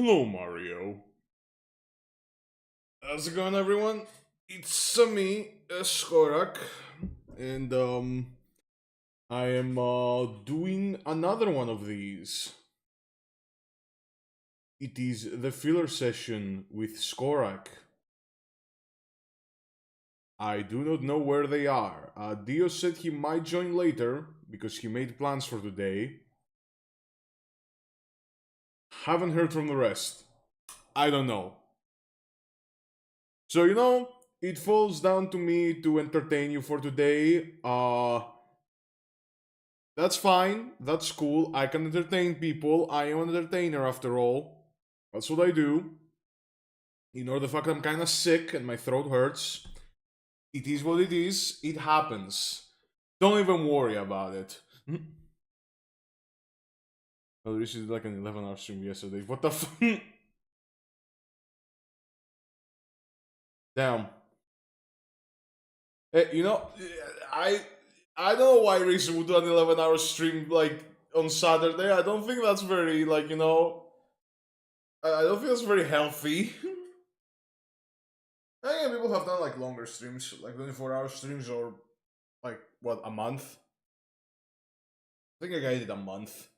Hello, Mario. How's it going, everyone? It's me, Skorak, and I am doing another one of these. It is the filler session with Skorak. I do not know where they are. Dio said he might join later because he made plans for today. Haven't heard from the rest. I don't know. So it falls down to me to entertain you for today. That's fine. That's cool. I can entertain people. I am an entertainer after all. That's what I do. Ignore the fact I'm kind of sick and my throat hurts. It is what it is. It happens. Don't even worry about it. Oh, this is like an 11-hour stream yesterday. What the fuck? Damn. I I don't know why Reese would do an 11-hour stream like on Saturday. I don't think that's very I don't think that's very healthy. Yeah, people have done like longer streams, like 24-hour streams, or like what, a month? I think a guy did a month.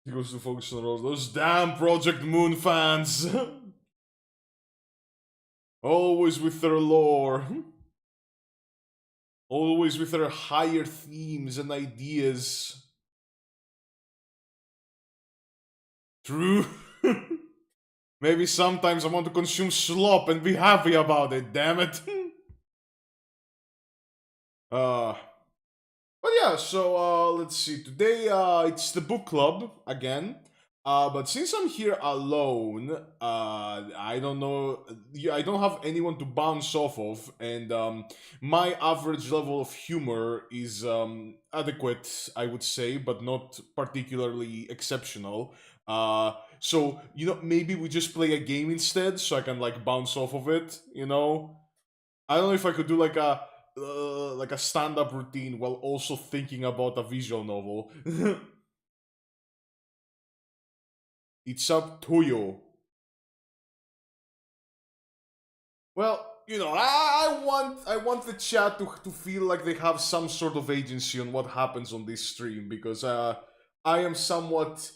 He goes to focus on those damn Project Moon fans. Always with their lore. Always with their higher themes and ideas. True. Maybe sometimes I want to consume slop and be happy about it, damn it. uh But yeah, so let's see. Today it's the book club again. But since I'm here alone, I don't know. I don't have anyone to bounce off of, and my average level of humor is adequate, I would say, but not particularly exceptional. So maybe we just play a game instead, so I can like bounce off of it. I don't know if I could do like a stand-up routine while also thinking about a visual novel. It's up to you. Well, I want the chat to feel like they have some sort of agency on what happens on this stream because I am somewhat,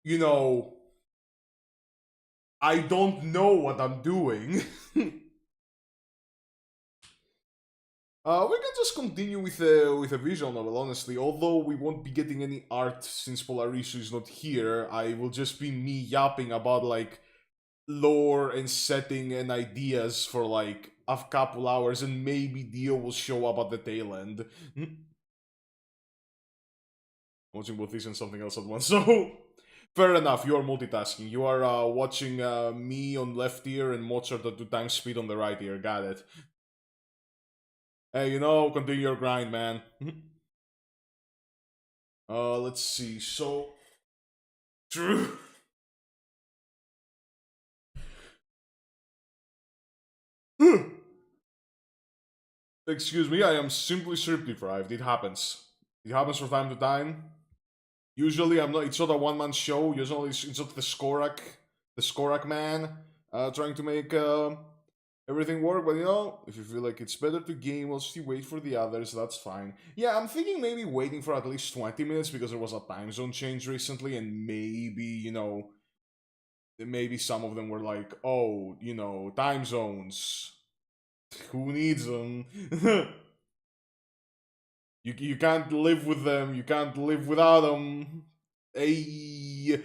you know, I don't know what I'm doing. We can just continue with a visual novel, honestly. Although we won't be getting any art since Polarisu is not here, I will just be me yapping about like lore and setting and ideas for like a couple hours, and maybe Dio will show up at the tail end. Watching both these and something else at once. So fair enough. You are multitasking. You are watching me on left ear and Mozart at 2 times speed on the right ear. Got it. Hey, continue your grind, man. Let's see. So, true. Excuse me, I am simply sleep deprived. It happens. It happens from time to time. Usually, I'm not. It's not a one-man show. Usually, it's not the Skorak man, trying to make everything work. But if you feel like it's better to game whilst you wait for the others, that's fine. Yeah, I'm thinking maybe waiting for at least 20 minutes because there was a time zone change recently, and maybe some of them were like, oh, time zones. Who needs them? You can't live with them. You can't live without them. Hey.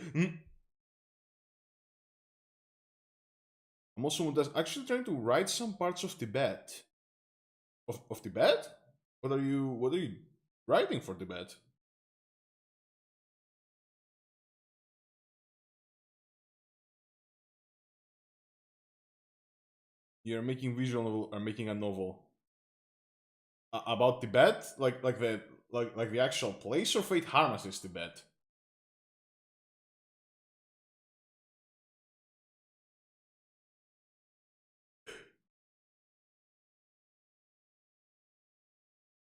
I'm also actually trying to write some parts of Tibet. Of Tibet? What are you writing for Tibet? You're making visual novel or making a novel about Tibet, like the actual place, or Fate Harmacists Tibet.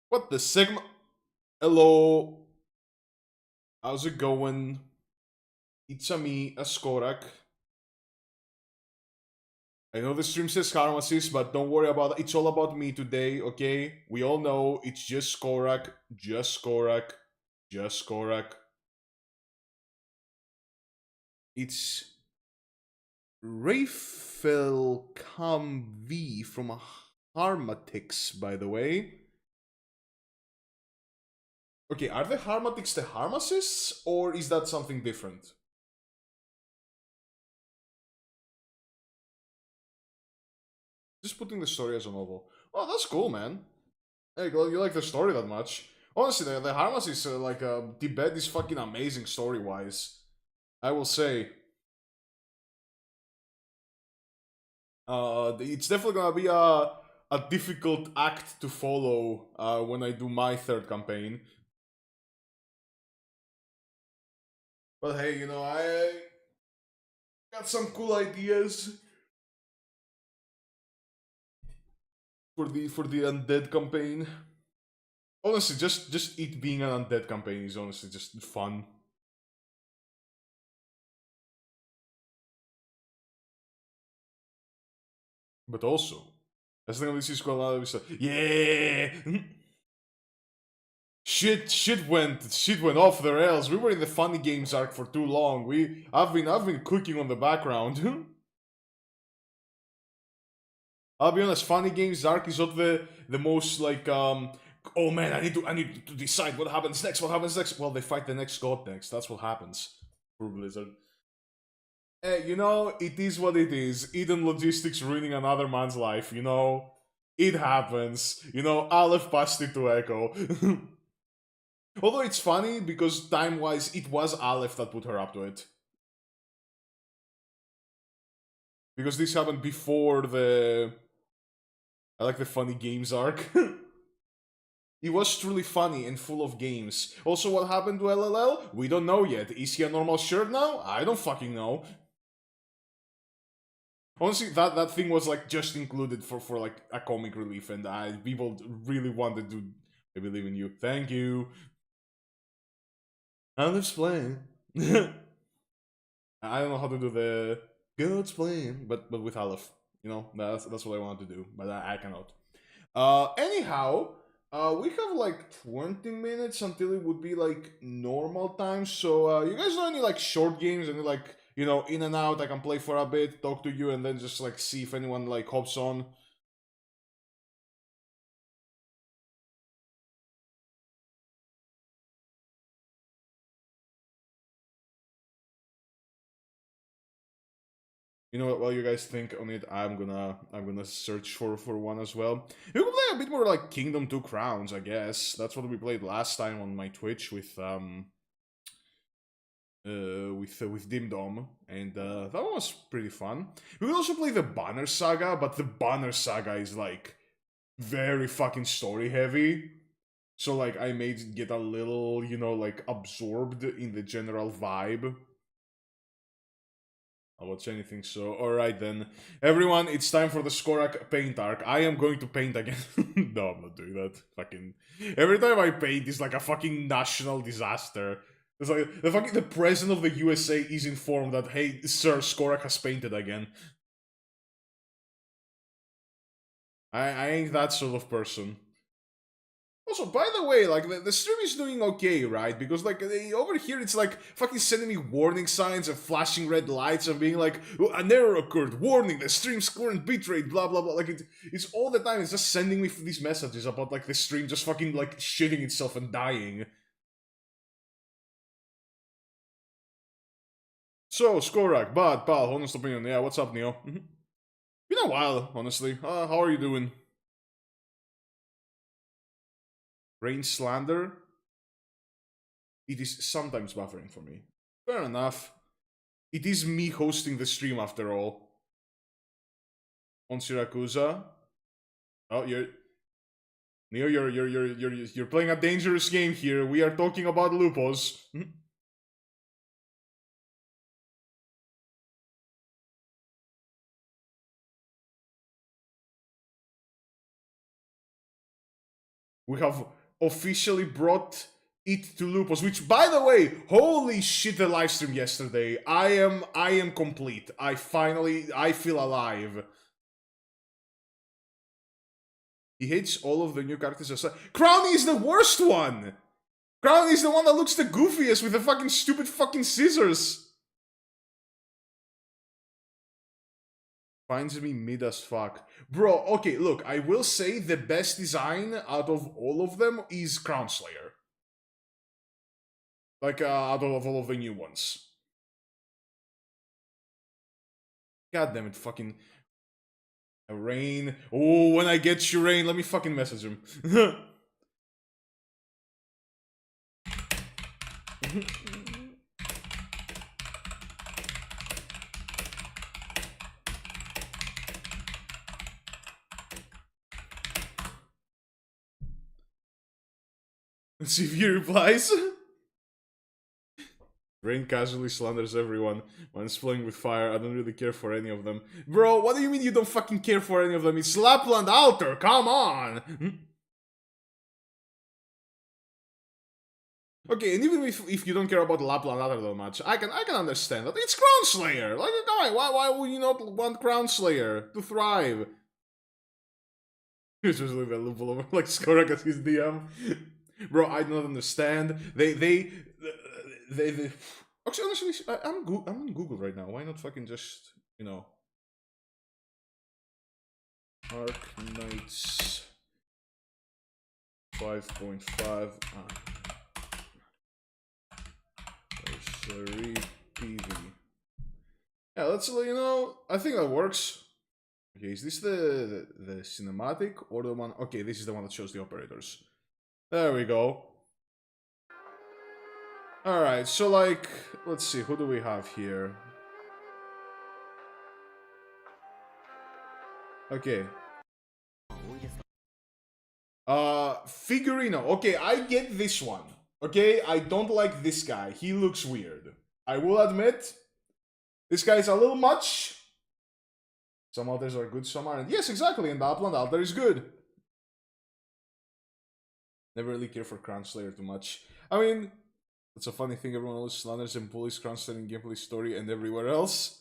What the Sigma? Hello. How's it going? It's a me, a Skorak. I know the stream says Harmacists, but don't worry about it. It's all about me today, okay? We all know it's just Skorak, just Skorak, just Skorak. It's Raphael Cam V from Harmatics, by the way. Okay, are the Harmatics the Harmacists, or is that something different? Just putting the story as a novel. Oh, that's cool, man. Hey, well, you like the story that much? Honestly, the Harmacists, Tibet is fucking amazing story-wise. I will say. It's definitely gonna be a difficult act to follow when I do my third campaign. But hey, I got some cool ideas for the undead campaign. Honestly, just it being an undead campaign is honestly just fun. But also, as long as this is quite a lot of stuff. Yeah. Shit went off the rails. We were in the funny games arc for too long. I've been cooking on the background. I'll be honest, funny games arc is not the most like oh man, I need to decide what happens next. What happens next? Well, they fight the next god next. That's what happens for Blizzard. It is what it is. Eden Logistics ruining another man's life. It happens. Aleph passed it to Echo. Although it's funny because time-wise, it was Aleph that put her up to it. Because this happened before I like the funny games arc. It was truly funny and full of games. Also, what happened to LLL? We don't know yet. Is he a normal shirt now? I don't fucking know. Honestly, that thing was like just included for like a comic relief, and people really wanted to. I believe in you. Thank you. I'll explain. I don't know how to do the God's plan, but with Aleph. That's what I wanted to do, but I cannot. Anyhow, we have like 20 minutes until it would be like normal time. So, you guys know any like short games, any like in and out? I can play for a bit, talk to you, and then just like see if anyone like hops on. You know what? While you guys think on it, I'm gonna search for one as well. We could play a bit more like Kingdom Two Crowns, I guess. That's what we played last time on my Twitch with Dim Dom, and that one was pretty fun. We could also play the Banner Saga, but the Banner Saga is like very fucking story heavy. So like I may get a little, like absorbed in the general vibe. I'll watch anything. So, alright then. Everyone, it's time for the Skorak paint arc. I am going to paint again. No, I'm not doing that. Fucking. Every time I paint, it's like a fucking national disaster. It's like the president of the USA is informed that, hey, sir, Skorak has painted again. I ain't that sort of person. Also, by the way, like the stream is doing okay, right? Because like over here, it's like fucking sending me warning signs and flashing red lights and being like, "Oh, an error occurred. Warning: the stream's current bitrate, blah blah blah." Like it's all the time. It's just sending me these messages about like the stream just fucking like shitting itself and dying. So Skorak, bad pal, honest opinion. Yeah, what's up, Neo? Been a while, honestly. How are you doing? Rain slander. It is sometimes buffering for me. Fair enough. It is me hosting the stream after all. On Siracusa. Oh, Neo, you're playing a dangerous game here. We are talking about lupos. We have officially brought Eat to Lupus, which, by the way, holy shit, the live stream yesterday. I am complete. I feel alive. He hates all of the new characters aside. Crowny is the worst one! Crowny is the one that looks the goofiest with the fucking stupid fucking scissors. Finds me mid as fuck. Bro, okay, look, I will say the best design out of all of them is Crown Slayer. Like, out of all of the new ones. God damn it, fucking... Rain. Oh, when I get you, Rain, let me fucking message him. Let's see if he replies. Rain casually slanders everyone when playing with fire. I don't really care for any of them. Bro, what do you mean you don't fucking care for any of them? It's Lapland Alter, come on! Okay, and even if you don't care about Lapland Alter that much, I can understand that. It's Crown Slayer! Like, why would you not want Crown Slayer to thrive? He's just leave a loophole over like Skorak as his DM. Bro, I don't understand. They actually, honestly, I'm on Google right now. Why not fucking just, you know, Arc Knights 5.5 Sorcery PV. Yeah, let's, you know, I think that works. Okay, is this the cinematic or the one? Okay, this is the one that shows the operators. There we go. Alright, so like, let's see, who do we have here? Okay. Figurino. Okay, I get this one. Okay, I don't like this guy. He looks weird. I will admit, this guy is a little much. Some others are good, some aren't. Yes, exactly, and the Upland Alter is good. Never really care for Crown Slayer too much. I mean, it's a funny thing, everyone always slanders and bullies Crown Slayer in gameplay story and everywhere else.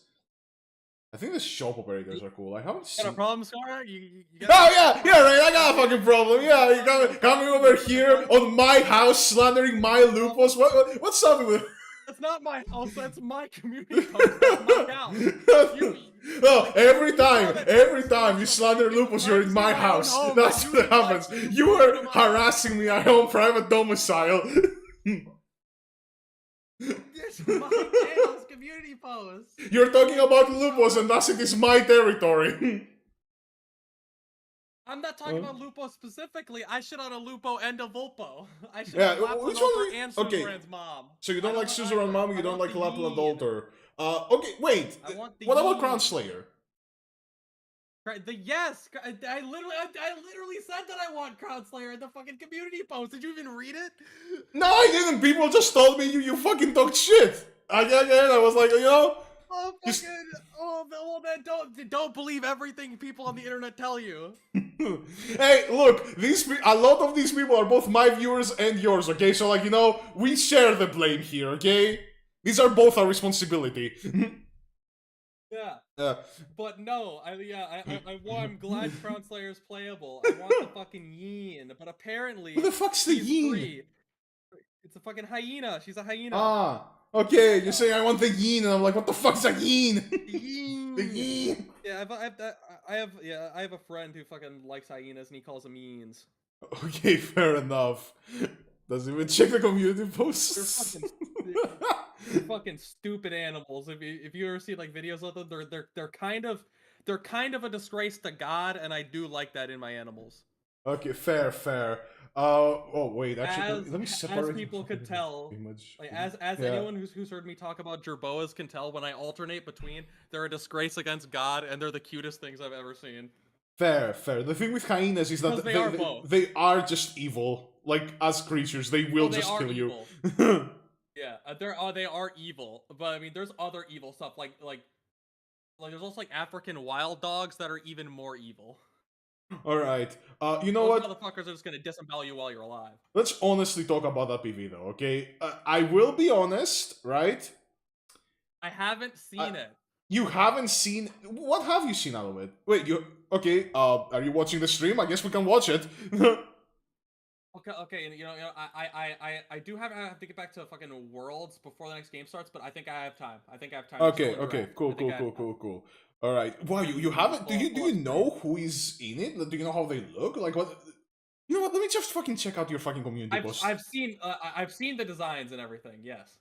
I think the shop operators are cool. I haven't seen... Got a problem, Scar? You got oh, yeah, right, I got a fucking problem. Yeah, you coming over here on my house, slandering my Lupus. What's up with... That's not my house, that's my community post, that's my house. Oh, every time you slander Lupus, you're in my house. That's what happens. You were harassing me at home private domicile. It's my channel's community post. You're talking about Lupus and thus it is my territory. I'm not talking about Lupo specifically. I shit on a Lupo and a Vulpo. I shit on Lapland Alter and Suzerain's mom. So you don't like Suzerain mom, you don't like Lapland Alter. Okay, wait. What about Crown Slayer? Yes, I literally said that I want Crown Slayer in the fucking community post. Did you even read it? No, I didn't. People just told me you fucking talked shit. I was like, you know. Oh fucking! Well then don't believe everything people on the internet tell you. Hey, look, a lot of these people are both my viewers and yours. Okay, so like, you know, we share the blame here. Okay, these are both our responsibility. Yeah. But no, I'm glad Crown Slayer's playable. I want the fucking Yin, but apparently who the fuck's the Yin? Free. It's a fucking hyena. She's a hyena. Ah. Okay, you're saying I want the Yin, and I'm like, what the fuck's a Yin? The Yin. The Yin. Yeah, I have a friend who fucking likes hyenas, and he calls them Yins. Okay, fair enough. Doesn't even check the community posts. They're fucking stupid animals. If you ever see like videos of them, they're kind of a disgrace to God, and I do like that in my animals. Okay, fair. Oh wait, actually, let me separate. As people could tell, like as anyone who's heard me talk about jerboas can tell, when I alternate between, they're a disgrace against God, and they're the cutest things I've ever seen. Fair. The thing with hyenas is that they are just evil. Like, as creatures, they will just kill you. Yeah, they are evil, but I mean, there's other evil stuff like there's also like African wild dogs that are even more evil. All right. You know Those what? motherfuckers are just gonna disembowel you while you're alive. Let's honestly talk about that PV though, okay? I will be honest, right? I haven't I, seen it. you haven't seen. What have you seen out of it? Wait, you okay? Are you watching the stream? I guess we can watch it. Okay, I do have to get back to fucking Worlds before the next game starts, but I think I have time. I think I have time. I'm still Okay, in okay, draft. cool, I think cool, I have cool, time. cool, cool. All right. Wow, you haven't? Do Pull you up screen. know who is in it? Do you know how they look? Like what? You know what? Let me just fucking check out your fucking community post. I've seen the designs and everything. Yes.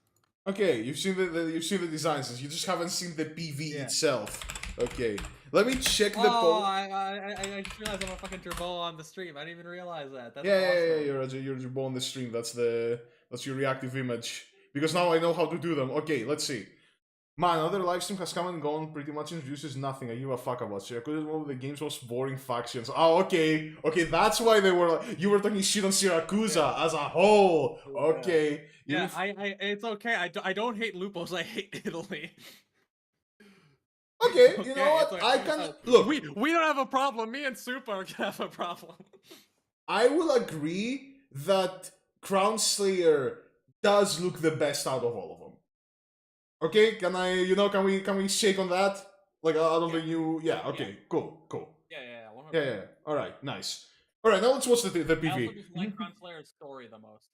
Okay, you've seen you've seen the designs. You just haven't seen the PV Yeah. itself. Okay, let me check the Oh, post. I just realized I'm a fucking Turbo on the stream. I didn't even realize that. That's Yeah. awesome. You're on the stream. That's your reactive image. Because now I know how to do them. Okay, let's see. Man, another live stream has come and gone. Pretty much introduces nothing. I give a fuck about. So I could one of the game's most boring factions. Oh, okay, that's why they were. You were talking shit on Siracusa as a whole. Okay, Yeah, it's okay. I don't hate Lupos. I hate Italy. It's okay. You know okay. It's what? okay. I can look. We don't have a problem. Me and Super have a problem. I will agree that Crown Slayer does look the best out of all of them. Okay, can I? Can we shake on that? Like out of the new, yeah. Okay, cool. Yeah, 100%. Yeah. All right, nice. All right, now let's watch the I also PV. just like Crown Slayer's story the most.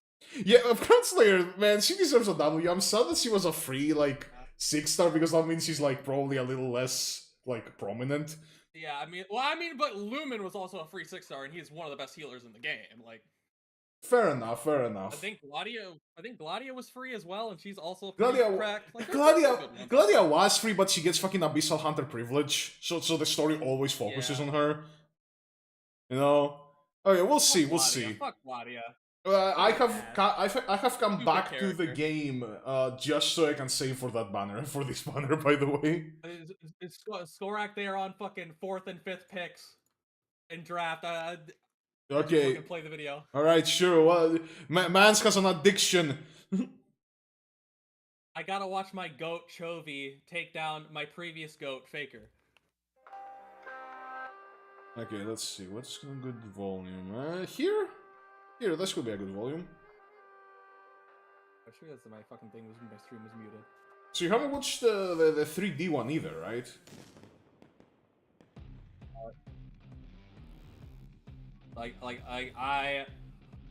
Yeah, of Crown Slayer, man, she deserves a W. I'm sad that she was a free like 6-star because that means she's like probably a little less like prominent. Yeah, but Lumen was also a free 6-star, and he's one of the best healers in the game. Like, Fair enough. I think Gladia was free as well, and she's also pretty Gladia, cracked. Like, Gladia was free, but she gets fucking Abyssal Hunter privilege, so the story always focuses on her. You know. Okay, we'll see. We'll see. Fuck Gladia. I have come Stupid back to the character. game just so I can save for that banner, for this banner, by the way. Skorak there on fucking 4th and 5th picks in draft. Okay. Play the video. All right, sure. Well, man's has an addiction. I gotta watch my goat Chovy take down my previous goat Faker. Okay, let's see. What's a good volume? Here, this could be a good volume. I sure that's my fucking thing was my stream was muted. So you haven't watched the 3D one either, right?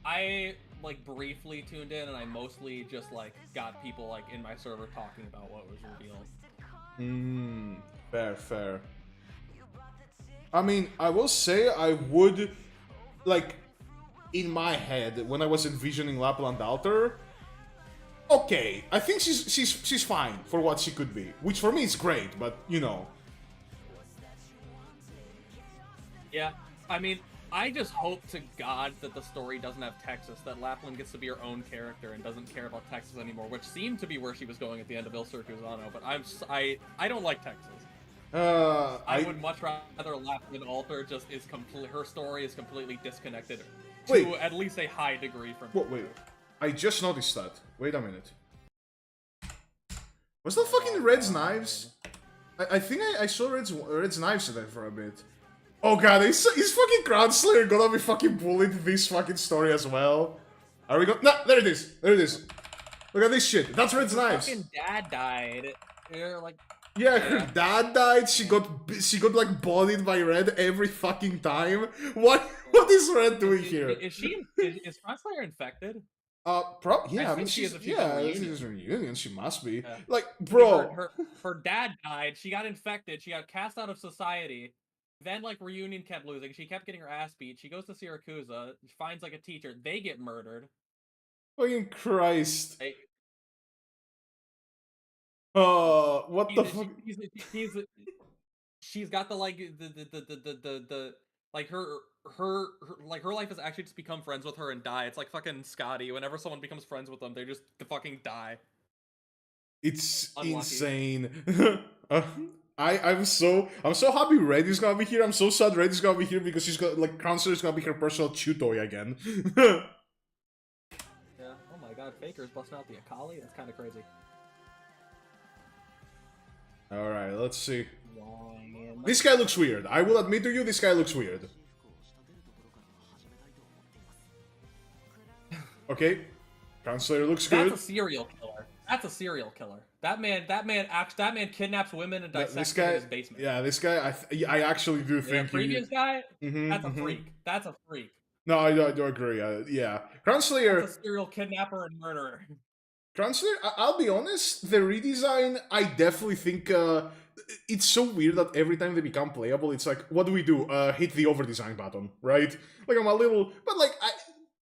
I like briefly tuned in, and I mostly just like got people like in my server talking about what was revealed. Fair. I mean, I will say I would, like, in my head when I was envisioning Lapland Alter. Okay, I think she's fine for what she could be, which for me is great, but you know. Yeah, I mean, I just hope to God that the story doesn't have Texas, that Lapland gets to be her own character and doesn't care about Texas anymore, which seemed to be where she was going at the end of Il Circusano, but I don't like Texas. I would much rather Lapland Alter just is her story is completely disconnected to at least a high degree from. Wait. I just noticed that. Wait a minute. Was that fucking Red's knives? I think I saw Red's knives in there for a bit. Oh god, is fucking Crown Slayer gonna be fucking bullied in this fucking story as well? Are we going? No, there it is. Look at this shit. That's Red's knives. Fucking dad died. They're like. Yeah, her dad died. She got like bodied by Red every fucking time. What is Red doing here? Is Crown Slayer infected? Yeah, I mean, she's a reunion. She must be. Yeah. Like, bro. Her dad died. She got infected. She got cast out of society. Then, like, reunion kept losing. She kept getting her ass beat. She goes to Siracusa, finds like a teacher. They get murdered. Fucking Christ. What the fuck? She's got the like the like her life is actually just become friends with her and die. It's like fucking Scotty. Whenever someone becomes friends with them, they just fucking die. It's unlucky. Insane. I'm so happy Reddy's gonna be here. I'm so sad Reddy's gonna be here because she's got like Crown Slayer's gonna be her personal Chutoy again. Yeah. Oh my god, Faker's busting out the Akali. That's kind of crazy. All right, let's see. This guy looks weird. I will admit to you, this guy looks weird. Okay, Translator looks That's good. a serial killer. That's a serial killer. That man kidnaps women and This dissects them in guy, his basement. yeah, this guy, I actually do The think he. previous guy, Mm-hmm, that's a mm-hmm. freak. That's a freak. No, I do agree. Yeah, That's a Translator. serial kidnapper and murderer. Translator. I'll be honest. The redesign, I definitely think it's so weird that every time they become playable, it's like, what do we do? Hit the over design button, right? Like I'm a little, but like I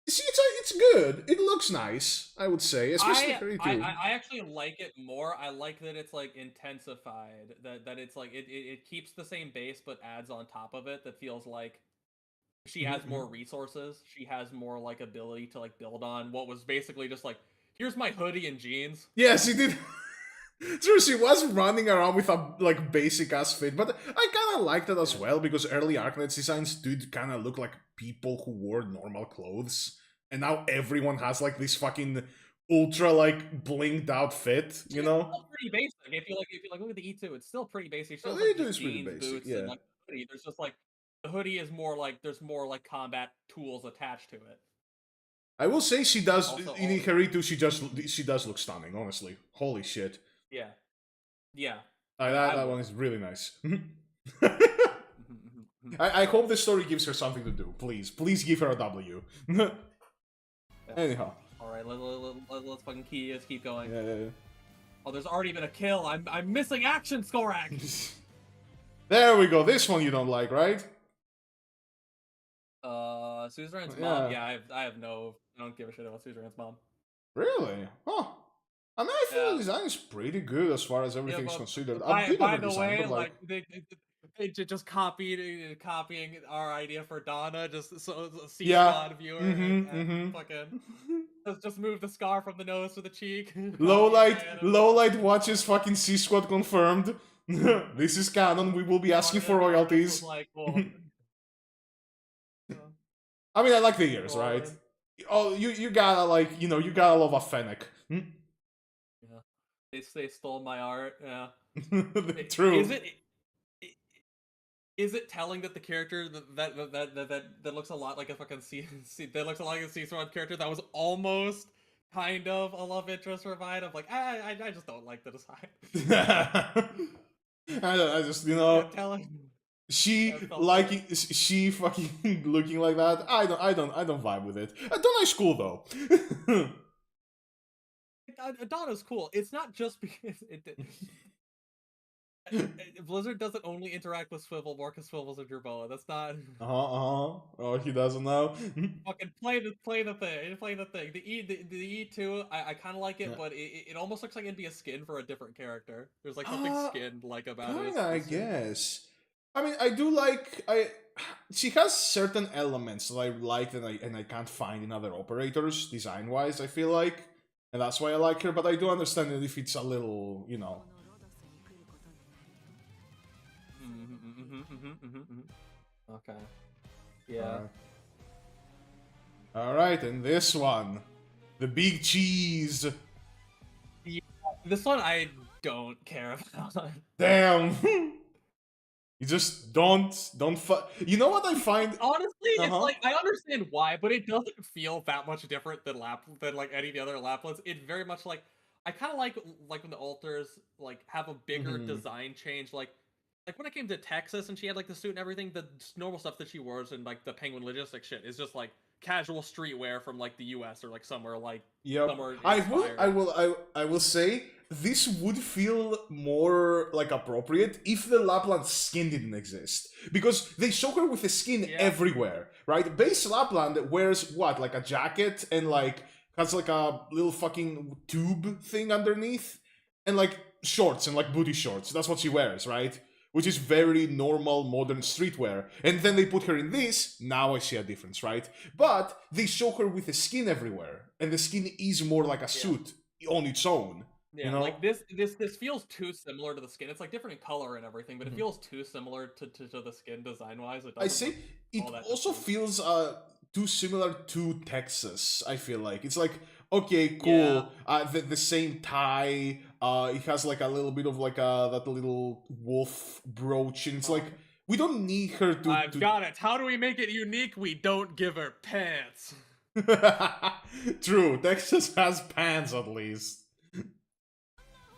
see, it's good. It looks nice, I would say, especially I Harry I too. I actually like it more. I like that it's like intensified. That it's like it keeps the same base but adds on top of it. That feels like she has Mm-hmm. more resources. She has more like ability to like build on what was basically just like, here's my hoodie and jeans. Yes, he did. True, she was running around with a like basic ass fit, but I kind of liked it as Yeah. well because early Arknights designs did kind of look like people who wore normal clothes, and now everyone has like this fucking ultra like blinged out fit, you It's know? still pretty basic. If you like look at the E2, it's still pretty basic. She has They like do just is pretty jeans, basic, boots, and yeah. like hoodie. There's just like the hoodie is more like there's more like combat tools attached to it. I will say she does Also, in all Heritu. She does look stunning. Honestly, holy shit! yeah, yeah. I That would. one is really nice. Mhm, mhm, mhm. I hope the story gives her something to do. Please give her a W. Yeah. Anyhow, All right, let's fucking keep going. yeah. Oh, there's already been a kill. I'm missing action, Skorak. There we go. This one you don't like, right? Suzerain's mom. Yeah. Yeah, I don't give a shit about Suzerain's mom. Really? Huh. I mean, I feel Yeah. the design is pretty good as far as Yeah, everything's but considered. A by bit by over the design, way, but like, like they just copying our idea for Donna, just so C yeah. SWAT viewer Mm-hmm. and fucking Mm-hmm. just move the scar from the nose to the cheek, copying my Lowlight, anime. Lowlight watches fucking C Squad confirmed. This is canon. We will be asking for The artist was royalties. like, I well, uh, mean, I like the ears, well, right? Oh, you gotta like, you gotta love a Fennec. yeah, they stole my art. Yeah, is True. it? Is it telling that the character that looks a lot like a fucking that looks a lot like a C-SWAT character that was almost kind of a love interest for Vine? Of like, I just don't like the design. I just, Yeah, telling. she I felt for liking, it. she fucking looking like that. I don't vibe with it. Donna's cool though. Donna's cool. It's not just because Blizzard doesn't only interact with Swivel more because Swivel's a Jerboa. That's not. Oh, he doesn't know. Fucking play the thing. The E2, I kind of like it, Yeah. but it almost looks like it'd be a skin for a different character. There's like something Uh, skinned like about it. Kinda, I It's strange. guess. I mean, I do like I. She has certain elements that I like and I can't find in other operators design wise. I feel like, and that's why I like her. But I do understand it if it's a little, Okay. Yeah. Uh, all right, and this one, the big cheese. Yeah. This one I don't care about. Damn. You just don't. You know what I find? Honestly, Uh it's huh. like I understand why, but it doesn't feel that much different than like any of the other Laplans. It very much like I kind of like when the alters like have a bigger Hmm. design change. Like when it came to Texas and she had like the suit and everything, the normal stuff that she wears and like the Penguin logistics shit is just like casual streetwear from like the U.S. or like Yep. somewhere inspired. I will say this would feel more like appropriate if the Lapland skin didn't exist. Because they show her with the skin Yeah, everywhere, right? Base Lapland wears what, like a jacket and like has like a little fucking tube thing underneath and like shorts and like booty shorts. That's what she wears, right? Which is very normal modern streetwear. And then they put her in this, now I see a difference, right? But they show her with the skin everywhere, and the skin is more like a yeah. suit on its own, you Yeah, know? like this feels too similar to the skin. It's like different in color and everything, but it Mhm. feels too similar to the skin design wise. It I doesn't say look it all that also distinct. feels too similar to Texas. I feel like it's like okay, Yeah. cool. The same tie. It has like a little bit of like that little wolf brooch, and it's like Um, we don't need her to I've got it. How do we make it unique? We don't give her pants. True, Texas has pants at least.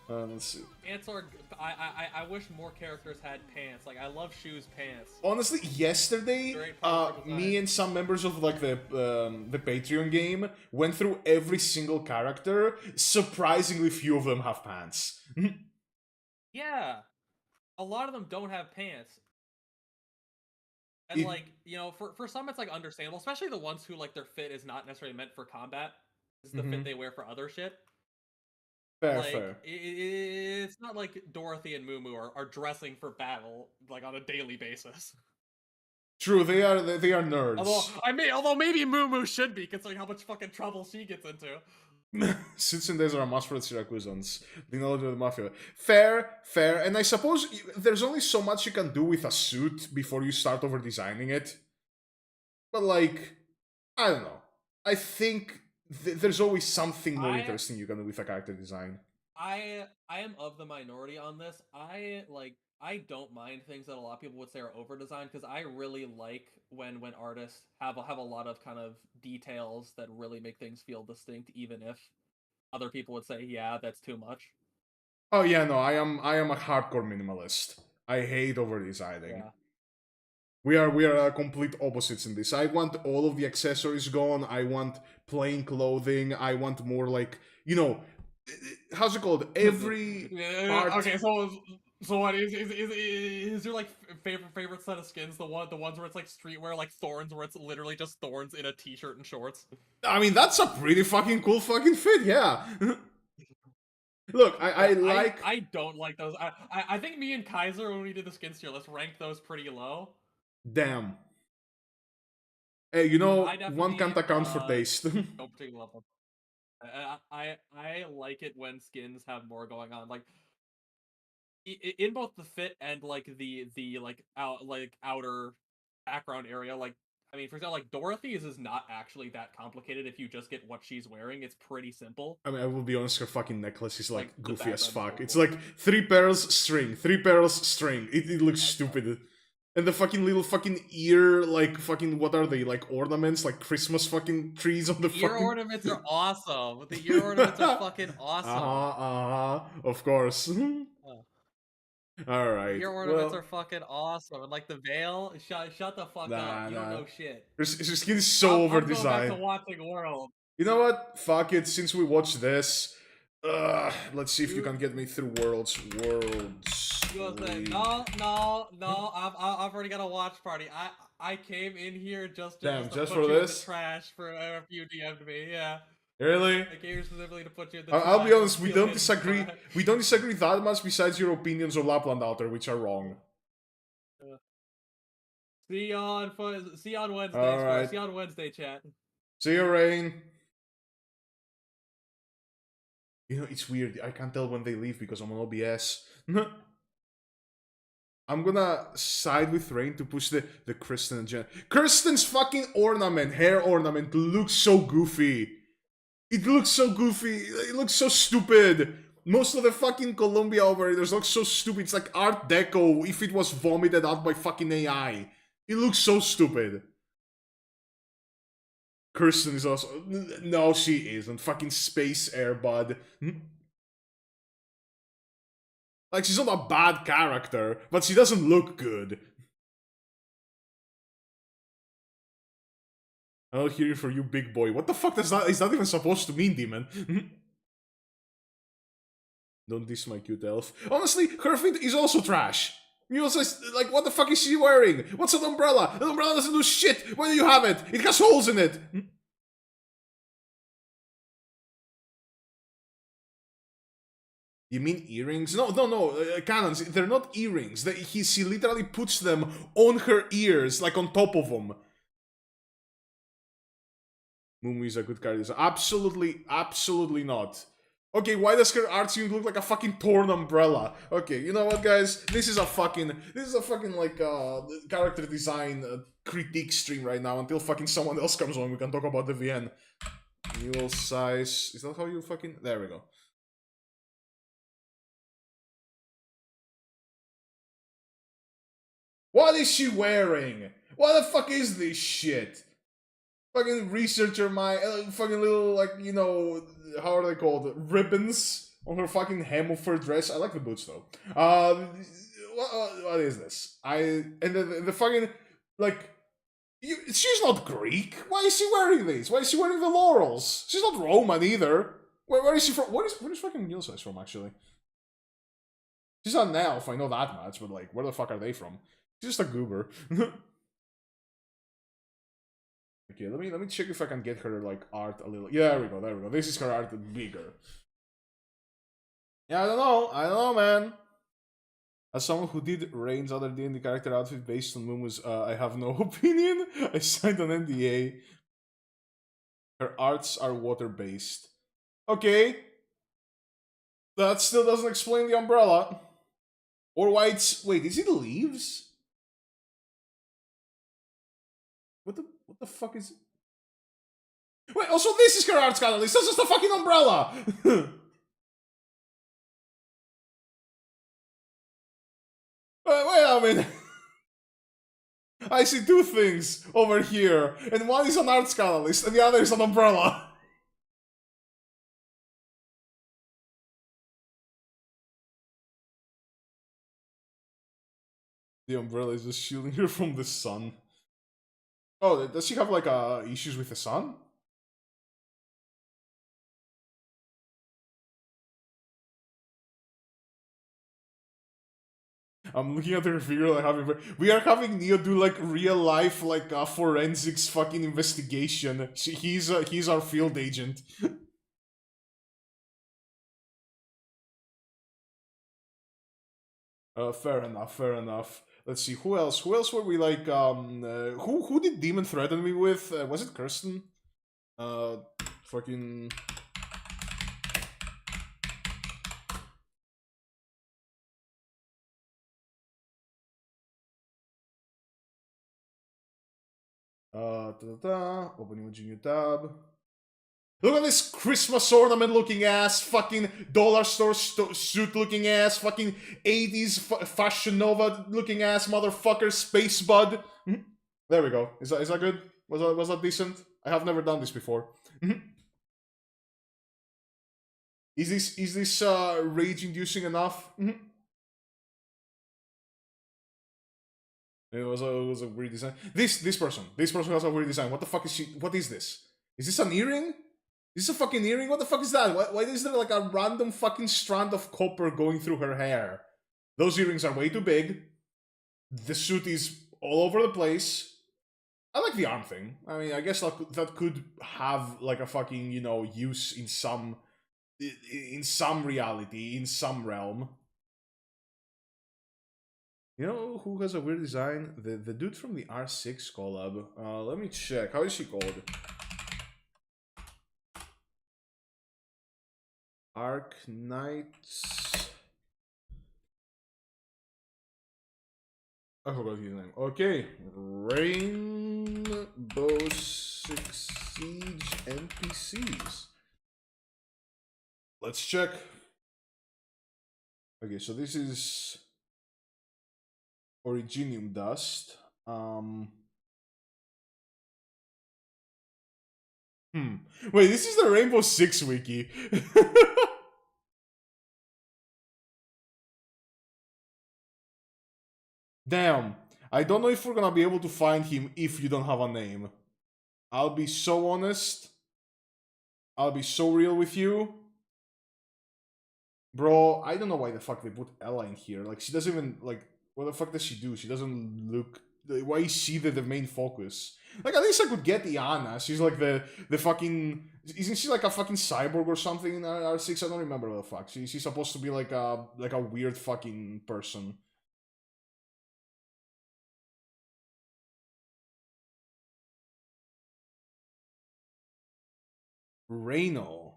Let's see. Pants are. I wish more characters had pants. Like I love shoes pants. Honestly, yesterday, Great part of their design. me and some members of like the Patreon game went through every single character. Surprisingly, few of them have pants. Yeah, a lot of them don't have pants. And It, like, you know, for some it's like understandable, especially the ones who like their fit is not necessarily meant for combat. It's the fit mhm. they wear for other shit. Fair, Like fair. it's not like Dorothy and Moo are dressing for battle like on a daily basis. True, they are Although nerds. although maybe Moo should be considering how much fucking trouble she gets into. Suits and days are a must for the Syracusans. The knowledge of the mafia. Fair, fair. And I suppose there's only so much you can do with a suit before you start over designing it. But like, I don't know. I think there's always something more I interesting you can do with a character design. I am of the minority on this. I don't mind things that a lot of people would say are over designed because I really like when artists have a lot of kind of details that really make things feel distinct, even if other people would say, yeah, that's too much. Oh yeah, no, I am a hardcore minimalist. I hate over designing. Yeah. We are complete opposites in this. I want all of the accessories gone. I want plain clothing. I want more like how's it called? Every Yeah, part. okay, so what is your like favorite set of skins the ones where it's like streetwear like thorns where it's literally just thorns in a t-shirt and shorts? I mean, that's a pretty fucking cool fucking fit. Yeah. Look, I Yeah, like. I don't like those. I think me and Kaiser when we did the skins tier list ranked those pretty low. Damn. Hey, I one definitely can't account for taste. don't particularly love them. I like it when skins have more going on. Like in both the fit and like the outer background area. Like I mean, for example, like Dorothy's is not actually that complicated if you just get what she's wearing. It's pretty simple. I mean, I will be honest, her fucking necklace is Like like the goofy as background is fuck. really It's cool. like three pearls string, three pearls string. It looks Yeah, it's fun. stupid. And the fucking little fucking ear, like fucking what are they? Like ornaments, like Christmas fucking trees on the Ear fucking. ornaments are awesome. The ear ornaments are fucking awesome. Of course. Uh, All the right. ear ornaments are Well, fucking awesome. And like the veil, shut the fuck up. nah, You don't nah. know shit. Her skin is so over I'm going back to designed. watching World. You know what? Fuck it. Since we watched this, let's see if you You can get me through Worlds. Worlds. you gonna say League. no? I've already got a watch party. I came in here Damn, just to just put for you in the this? trash for if you DM'd me. Yeah, Really? I came here specifically to put you in the I'll trash. be And honest. We steal don't hidden disagree. trash. We don't disagree that much. Besides your opinions of Lapland Alter, which are wrong. See you on Wednesday. All Square. right. See you on Wednesday, chat. See you, Rain. It's weird. I can't tell when they leave because I'm on OBS. I'm gonna side with Rain to push the Kristen and Jen. Kirsten's fucking ornament, hair ornament, looks so goofy. It looks so goofy. It looks so stupid. Most of the fucking Columbia operators look so stupid. It's like Art Deco if it was vomited out by fucking AI. It looks so stupid. Kirsten is also. No, she isn't. Fucking Space Air Bud. Like, she's not a bad character, but she doesn't look good. I'll hear it for you, big boy. What the fuck does that is that even supposed to mean, demon? Don't diss my cute elf. Honestly, her fit is also trash. You also like, what the fuck is she wearing? What's an umbrella? An umbrella doesn't do shit. Why do you have it? It has holes in it. You mean earrings? No, no, no. Cannons. They're not earrings. She literally puts them on her ears, like on top of them. Mumu is a good character. Absolutely, absolutely not. Okay, why does her art seem to look like a fucking torn umbrella? Okay, you know what, guys? This is a fucking like character design critique stream right now. Until fucking someone else comes on, we can talk about the VN. Mule size. Is that how you fucking? There we go. What is she wearing? What the fuck is this shit? fucking researcher mind, fucking little, like, you know, how are they called? Ribbons on her fucking hem of her dress. I like the boots though. What is this? And the fucking, like, she's not Greek. Why is she wearing these? Why is she wearing the laurels? She's not Roman either. Where is she from? Where is fucking Yilsa from, actually? She's not an elf, I know that much, but, like, where the fuck are they from? She's just a goober. Okay, let me check if I can get her, like, art a little. Yeah, there we go. This is her art bigger. Yeah, I don't know, man. As someone who did Rain's other D&D character outfit based on Mumu's, I have no opinion. I signed an NDA. Her arts are water-based. Okay. That still doesn't explain the umbrella. Or why it's... Wait, is it leaves? What the fuck is... Wait, also this is her arts catalyst. That's just a fucking umbrella! Wait a minute. I see two things over here, and one is an arts catalyst, and the other is an umbrella. The umbrella is just shielding her from the sun. Oh, does she have, like, issues with the sun? I'm looking at her figure, like, we are having Neo do, like, real life, like, forensics fucking investigation. He's our field agent. Fair enough. Let's see, who else were we, like, who did Demon threaten me with? Was it Kirsten? Fucking... Opening a new tab. Look at this Christmas ornament looking ass, fucking dollar store suit looking ass, fucking 80s Fashion Nova looking ass motherfucker, Space Bud. There we go. Is that good? Was that decent? I have never done this before. Is this rage inducing enough? It was a weird design. This person has a weird design. What the fuck is she? What is this? Is this an earring? Is this a fucking earring? What the fuck is that? Why is there, like, a random fucking strand of copper going through her hair? Those earrings are way too big. The suit is all over the place. I like the arm thing. I mean, I guess that could have, like, a fucking, you know, use in some reality, in some realm. You know who has a weird design? The dude from the R6 collab. Let me check. How is she called? Arc Knights. I forgot his name. Okay. Rainbow Six Siege NPCs. Let's check. Okay, so this is Originium Dust. Wait, this is the Rainbow Six wiki. Damn. I don't know if we're gonna be able to find him if you don't have a name. I'll be so honest. I'll be so real with you. Bro, I don't know why the fuck they put Ella in here. Like, she doesn't even, like, what the fuck does she do? She doesn't look... Why is she the main focus? Like, at least I could get Iana. She's like the fucking... Isn't she like a fucking cyborg or something in R6? I don't remember what the fuck. She's supposed to be like a weird fucking person. Reyno.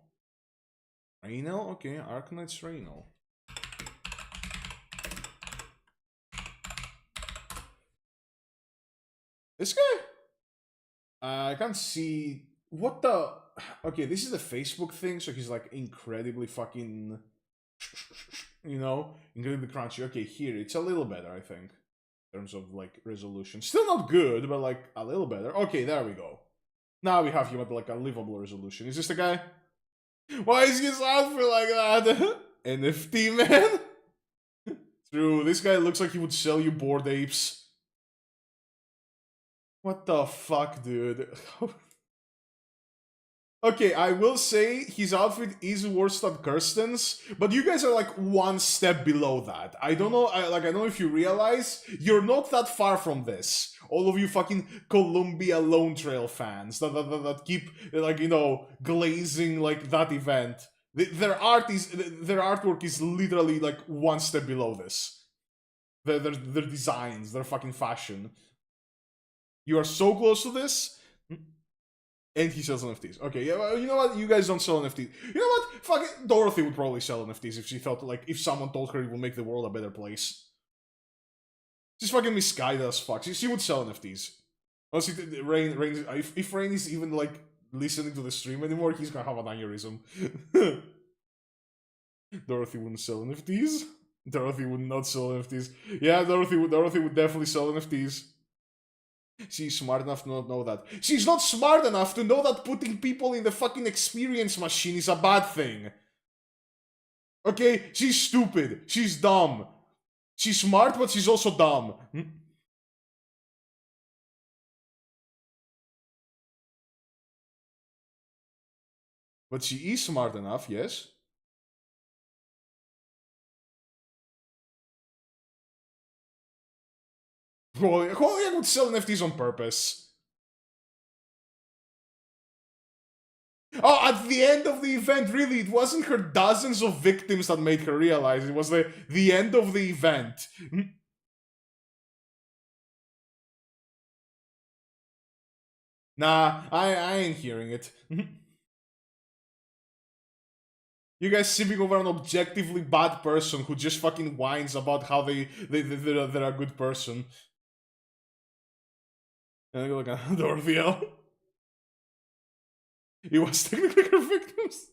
Reyno? Okay, Arknight's Reyno. This guy? I can't see... What the... Okay, this is the Facebook thing, so he's, like, incredibly fucking... You know? Incredibly crunchy. Okay, here, it's a little better, I think. In terms of, like, resolution. Still not good, but, like, a little better. Okay, there we go. Now we have him at like a livable resolution. Is this the guy? Why is his outfit like that? NFT man? True, this guy looks like he would sell you Bored Apes. What the fuck, dude? Okay, I will say his outfit is worse than Kirsten's, but you guys are like one step below that. I don't know, I don't know if you realize, you're not that far from this. All of you fucking Columbia Lone Trail fans that keep, like, you know, glazing, like, that event. Their artwork is literally, like, one step below this. Their designs, their fucking fashion. You are so close to this. And he sells NFTs. Okay, yeah, well, you know what? You guys don't sell NFTs. You know what? Fuck it. Dorothy would probably sell NFTs if she felt like, if someone told her it would make the world a better place. She's fucking misguided as fuck. She would sell NFTs. Honestly, Rain, if Rain is even, like, listening to the stream anymore, he's gonna have an aneurysm. Dorothy wouldn't sell NFTs? Dorothy would not sell NFTs. Yeah, Dorothy would definitely sell NFTs. She's smart enough to not know that. She's not smart enough to know that putting people in the fucking experience machine is a bad thing. Okay? She's stupid. She's dumb. She's smart, but she's also dumb. But she is smart enough, yes? Holy, would sell NFTs on purpose. Oh, at the end of the event, really, it wasn't her dozens of victims that made her realize. It was the end of the event. Nah, I ain't hearing it. You guys sipping over an objectively bad person who just fucking whines about how they're a good person. And I go like, Dorothy L. It was technically her victims.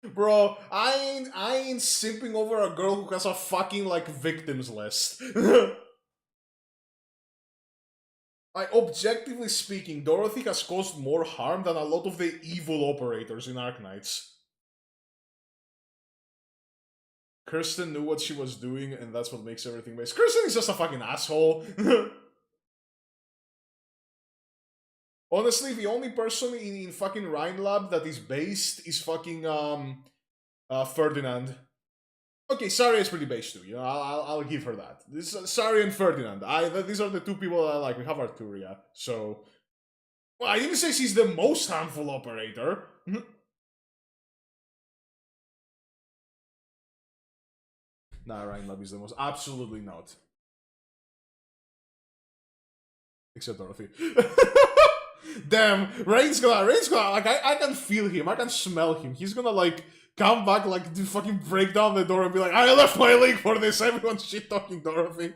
Bro, I ain't simping over a girl who has a fucking, like, victims list. Like, objectively speaking, Dorothy has caused more harm than a lot of the evil operators in Arknights. Kirsten knew what she was doing, and that's what makes everything base. Kirsten is just a fucking asshole. Honestly, the only person in fucking Rhine Lab that is based is fucking, Ferdinand. Okay, Saria is pretty based too, you know, I'll give her that. This Saria and Ferdinand. These are the two people I like. We have Arturia, so... Well, I didn't say she's the most harmful operator. Nah, Ryan Lab is the most. Absolutely not. Except Dorothy. Damn, Rain's gonna, like, I can feel him, I can smell him. He's gonna, like, come back, like, to fucking break down the door and be like, I left my link for this, everyone's shit-talking Dorothy.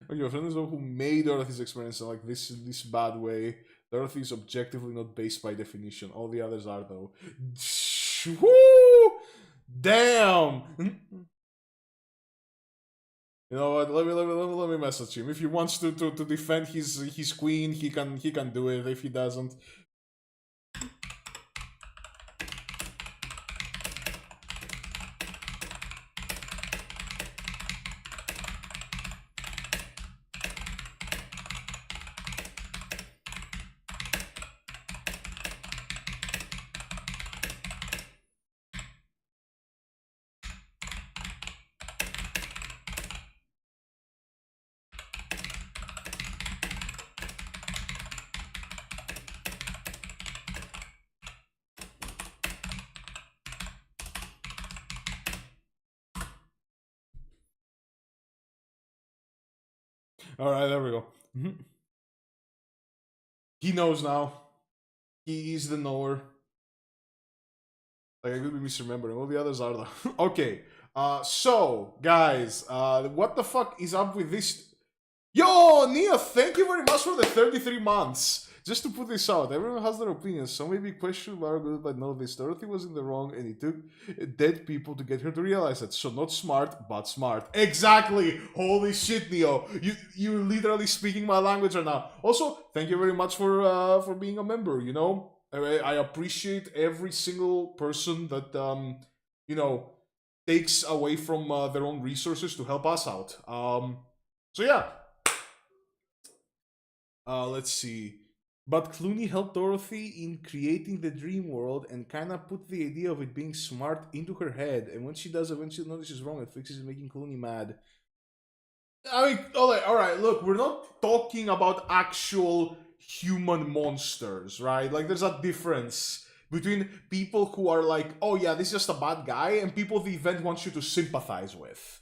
Okay, your friend is the one who made Dorothy's experience in, like, this bad way. Dorothy is objectively not based by definition. All the others are, though. Woo! Damn! You know what? Let me message him. If he wants to defend his queen, he can do it. If he doesn't, all right. There we go. He knows now. He is the knower. Like, I could be misremembering. All the others are the... Okay. So, guys, what the fuck is up with this? Yo, Nia, thank you very much for the 33 months. Just to put this out, everyone has their opinions. Some may be questionable or good, but know this. Dorothy was in the wrong, and it took dead people to get her to realize that. So not smart, but smart. Exactly. Holy shit, Neo. You're literally speaking my language right now. Also, thank you very much for being a member. You know, I appreciate every single person that you know takes away from their own resources to help us out. So yeah, let's see. But Clooney helped Dorothy in creating the dream world and kind of put the idea of it being smart into her head. And when she does eventually notice she's wrong, it fixes it, making Clooney mad. I mean, all right, look, we're not talking about actual human monsters, right? Like, there's a difference between people who are like, oh yeah, this is just a bad guy, and people the event wants you to sympathize with.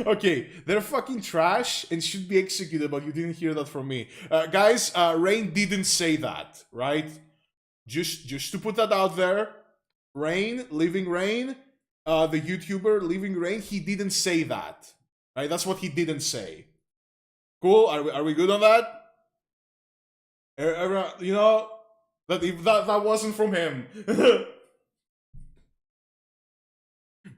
Okay, they're fucking trash and should be executed, but you didn't hear that from me. Guys, Rain didn't say that, right? Just to put that out there, Rain, Living Rain, the YouTuber Living Rain, he didn't say that. Right? That's what he didn't say. Cool? Are we good on that? You know, that wasn't from him.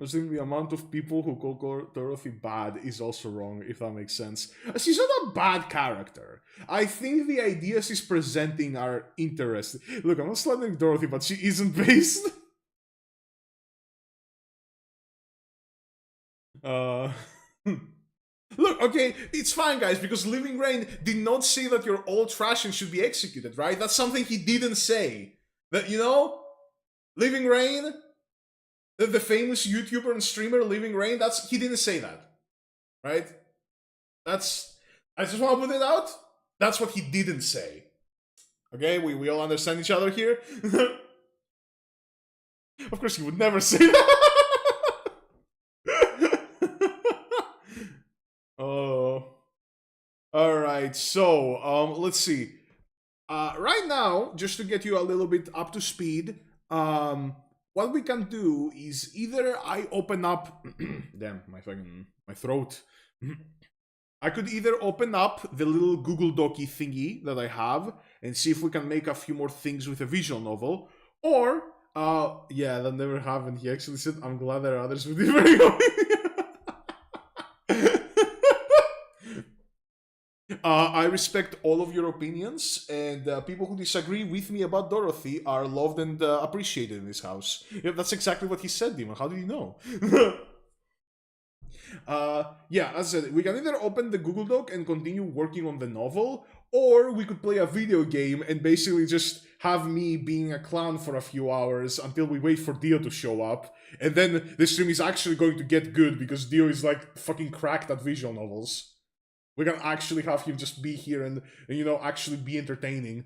I think the amount of people who call Dorothy bad is also wrong, if that makes sense. She's not a bad character. I think the ideas she's presenting are interesting. Look, I'm not slandering Dorothy, but she isn't based. Uh, Look, okay, it's fine, guys, because Living Rain did not say that you're all trash and should be executed, right? That's something he didn't say. That, you know, Living Rain, the famous YouTuber and streamer Living Rain, he didn't say that, right? I just want to put it out. That's what he didn't say. Okay, we all understand each other here. Of course, he would never say that. Oh. All right. So, let's see. Right now, just to get you a little bit up to speed, what we can do is either I open up. Damn, my throat. I could either open up the little Google Docy thingy that I have and see if we can make a few more things with a visual novel, or yeah, that never happened. He actually said, "I'm glad there are others with different." I respect all of your opinions, and people who disagree with me about Dorothy are loved and appreciated in this house. Yeah, that's exactly what he said, Demon. How did you know? Yeah, as I said, we can either open the Google Doc and continue working on the novel, or we could play a video game and basically just have me being a clown for a few hours until we wait for Dio to show up, and then the stream is actually going to get good because Dio is like fucking cracked at visual novels. We can actually have him just be here and you know, actually be entertaining.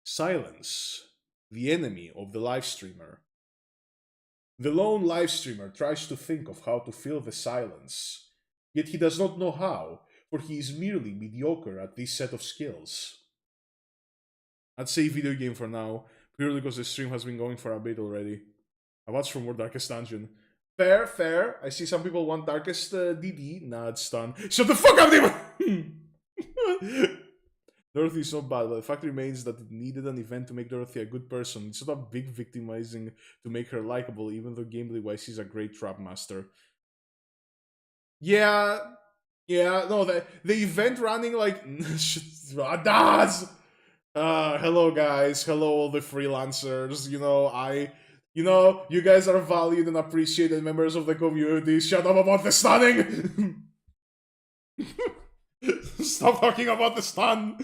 Silence, the enemy of the live streamer. The lone live streamer tries to think of how to fill the silence, yet he does not know how, for he is merely mediocre at this set of skills. I'd say video game for now, purely because the stream has been going for a bit already. I watched for more Darkest Dungeon. Fair, fair. I see some people want Darkest DD. Nah, it's done. Shut the fuck up, Demon! Dorothy is not bad, but the fact remains that it needed an event to make Dorothy a good person. It's not a big victimizing to make her likable, even though gameplay wise she's a great trap master. Yeah, yeah, no, the event running like hello guys, hello all the freelancers, you guys are valued and appreciated members of the community. Shut up about the stunning. Stop talking about the stun.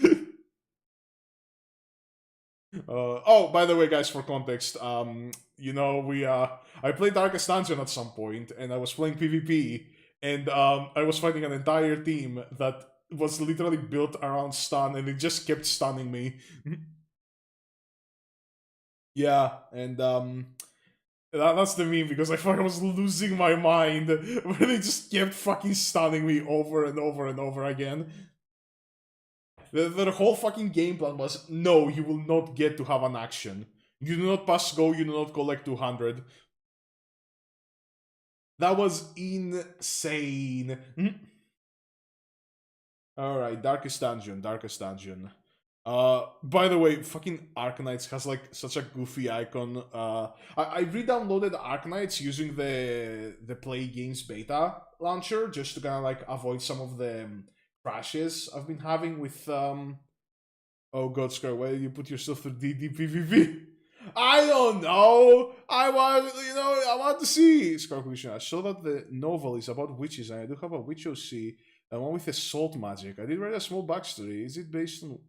Oh, by the way, guys, for context, I played Darkest Dungeon at some point, and I was playing PvP, and I was fighting an entire team that was literally built around stun, and it just kept stunning me. Yeah, and that's the meme because I thought I was losing my mind when they just kept fucking stunning me over and over and over again. The whole fucking game plan was, no, you will not get to have an action. You do not pass go, you do not collect 200. That was insane. All right, Darkest Dungeon, Darkest Dungeon. By the way, fucking Arknights has like such a goofy icon. I re-downloaded Arknights using the Play Games beta launcher just to kind of like avoid some of the crashes I've been having with Oh God, Scar, why did you put yourself through DDPVP? I don't know. I want to see Scar Collision. I saw that the novel is about witches, and I do have a witch OC, and one with assault magic. I did write a small backstory. Is it based on?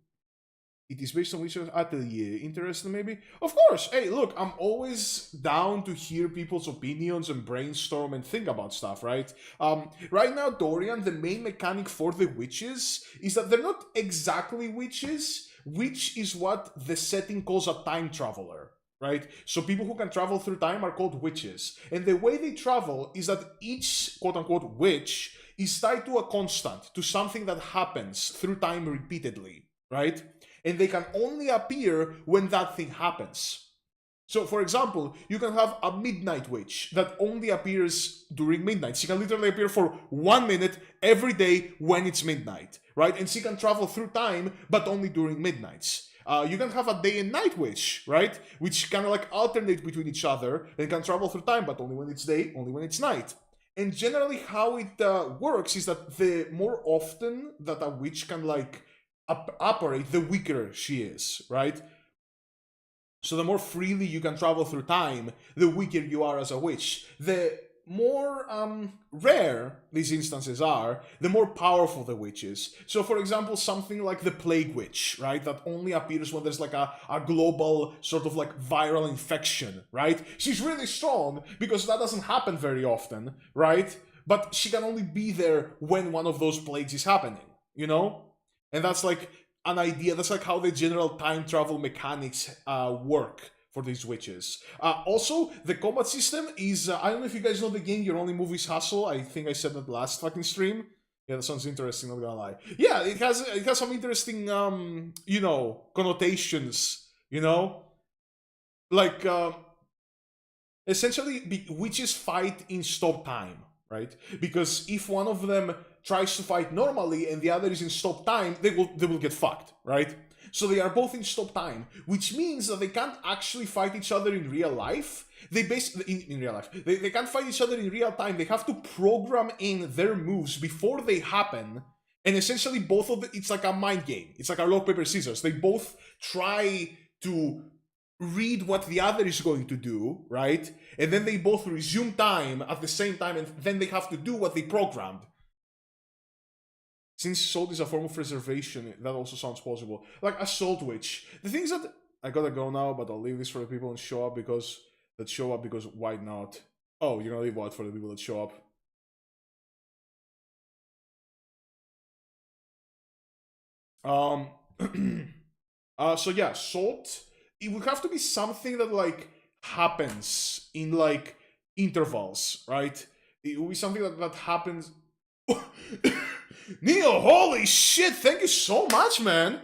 It is based on Witcher's Atelier. Interesting, maybe? Of course! Hey, look, I'm always down to hear people's opinions and brainstorm and think about stuff, right? Right now, Dorian, the main mechanic for the witches is that they're not exactly witches. Witch is what the setting calls a time traveler, right? So people who can travel through time are called witches. And the way they travel is that each quote unquote witch is tied to a constant, to something that happens through time repeatedly, right? And they can only appear when that thing happens. So, for example, you can have a midnight witch that only appears during midnight. She can literally appear for 1 minute every day when it's midnight, right? And she can travel through time, but only during midnights. You can have a day and night witch, right? Which kind of like alternate between each other and can travel through time, but only when it's day, only when it's night. And generally, how it works is that the more often that a witch can like operate, the weaker she is, right? So the more freely you can travel through time, the weaker you are as a witch. The more rare these instances are, the more powerful the witch is. So for example, something like the Plague Witch, right? That only appears when there's like a global sort of like viral infection, right? She's really strong because that doesn't happen very often, right? But she can only be there when one of those plagues is happening, you know? And that's like an idea. That's like how the general time travel mechanics work for these witches. Also, the combat system is I don't know if you guys know the game Your Only Movies Hustle. I think I said that last fucking stream. Yeah, that sounds interesting, not gonna lie. Yeah, it has some interesting connotations, Like essentially witches fight in stop time, right? Because if one of them tries to fight normally and the other is in stop time, they will get fucked, right? So they are both in stop time, which means that they can't actually fight each other in real life. They basically in real life they can't fight each other in real time. They have to program in their moves before they happen, and essentially both of it's like a mind game. It's like a rock paper scissors. They both try to read what the other is going to do, right? And then they both resume time at the same time, and then they have to do what they programmed. Since salt is a form of reservation, that also sounds possible. Like a salt witch. The thing is that I gotta go now, but I'll leave this for the people that show up because why not? Oh, you're gonna leave what for the people that show up? So yeah, salt. It would have to be something that like happens in like intervals, right? It would be something that happens. Neil, holy shit! Thank you so much, man.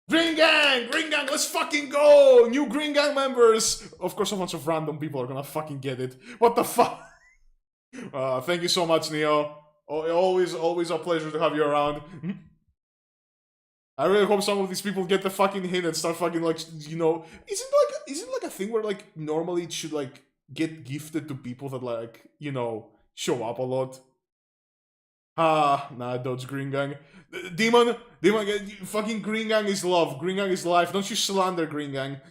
Green Gang, let's fucking go! New Green Gang members. Of course, a bunch of random people are gonna fucking get it. What the fuck? Thank you so much, Neo. Always a pleasure to have you around. I really hope some of these people get the fucking hint and start fucking like isn't like a thing where like normally it should like get gifted to people that like show up a lot. Nah, dodge Green Gang. Demon, fucking Green Gang is love. Green Gang is life. Don't you slander Green Gang.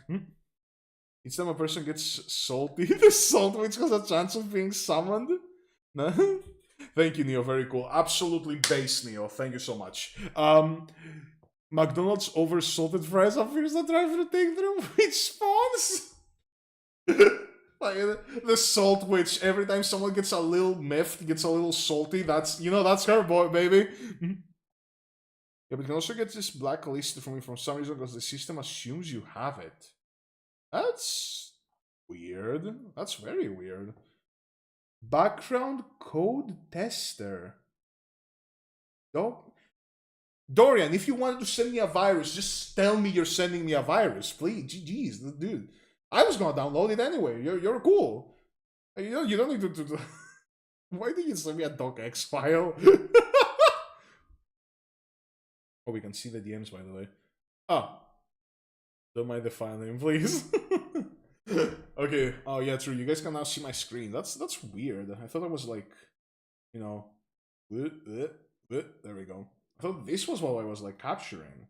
Each time a person gets salty, the salt witch has a chance of being summoned. No? Thank you, Neo. Very cool. Absolutely base, Neo. Thank you so much. McDonald's over salted fries appears the drive-thru take through which spawns. Like the salt witch. Every time someone gets a little miffed, gets a little salty, that's her boy, baby. Yeah, but you can also get this blacklisted from me from some reason because the system assumes you have it. That's weird. That's very weird. Background code tester. Dorian, if you wanted to send me a virus, just tell me you're sending me a virus, please. Jeez, dude. I was gonna download it anyway. You're cool. You don't need to Why did you send me a docx file? Oh, we can see the DMs, by the way. Oh, don't mind the file name, please. Okay. Oh yeah, true. You guys can now see my screen. That's weird. I thought it was like, you know, there we go. I thought this was what I was like capturing.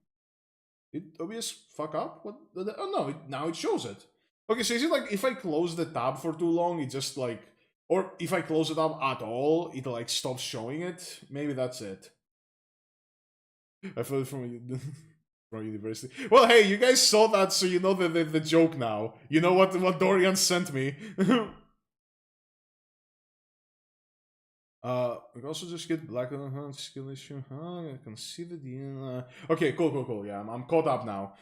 Did OBS fuck up? What? Oh no! Now it shows it. Okay, so is it like if I close the tab for too long, it just like, or if I close it up at all, it like stops showing it? Maybe that's it. I feel it from from university. Well, hey, you guys saw that, so you know the joke now. You know what Dorian sent me. We can also just get black on skill issue. I can see the DM. Okay, cool. Yeah, I'm caught up now.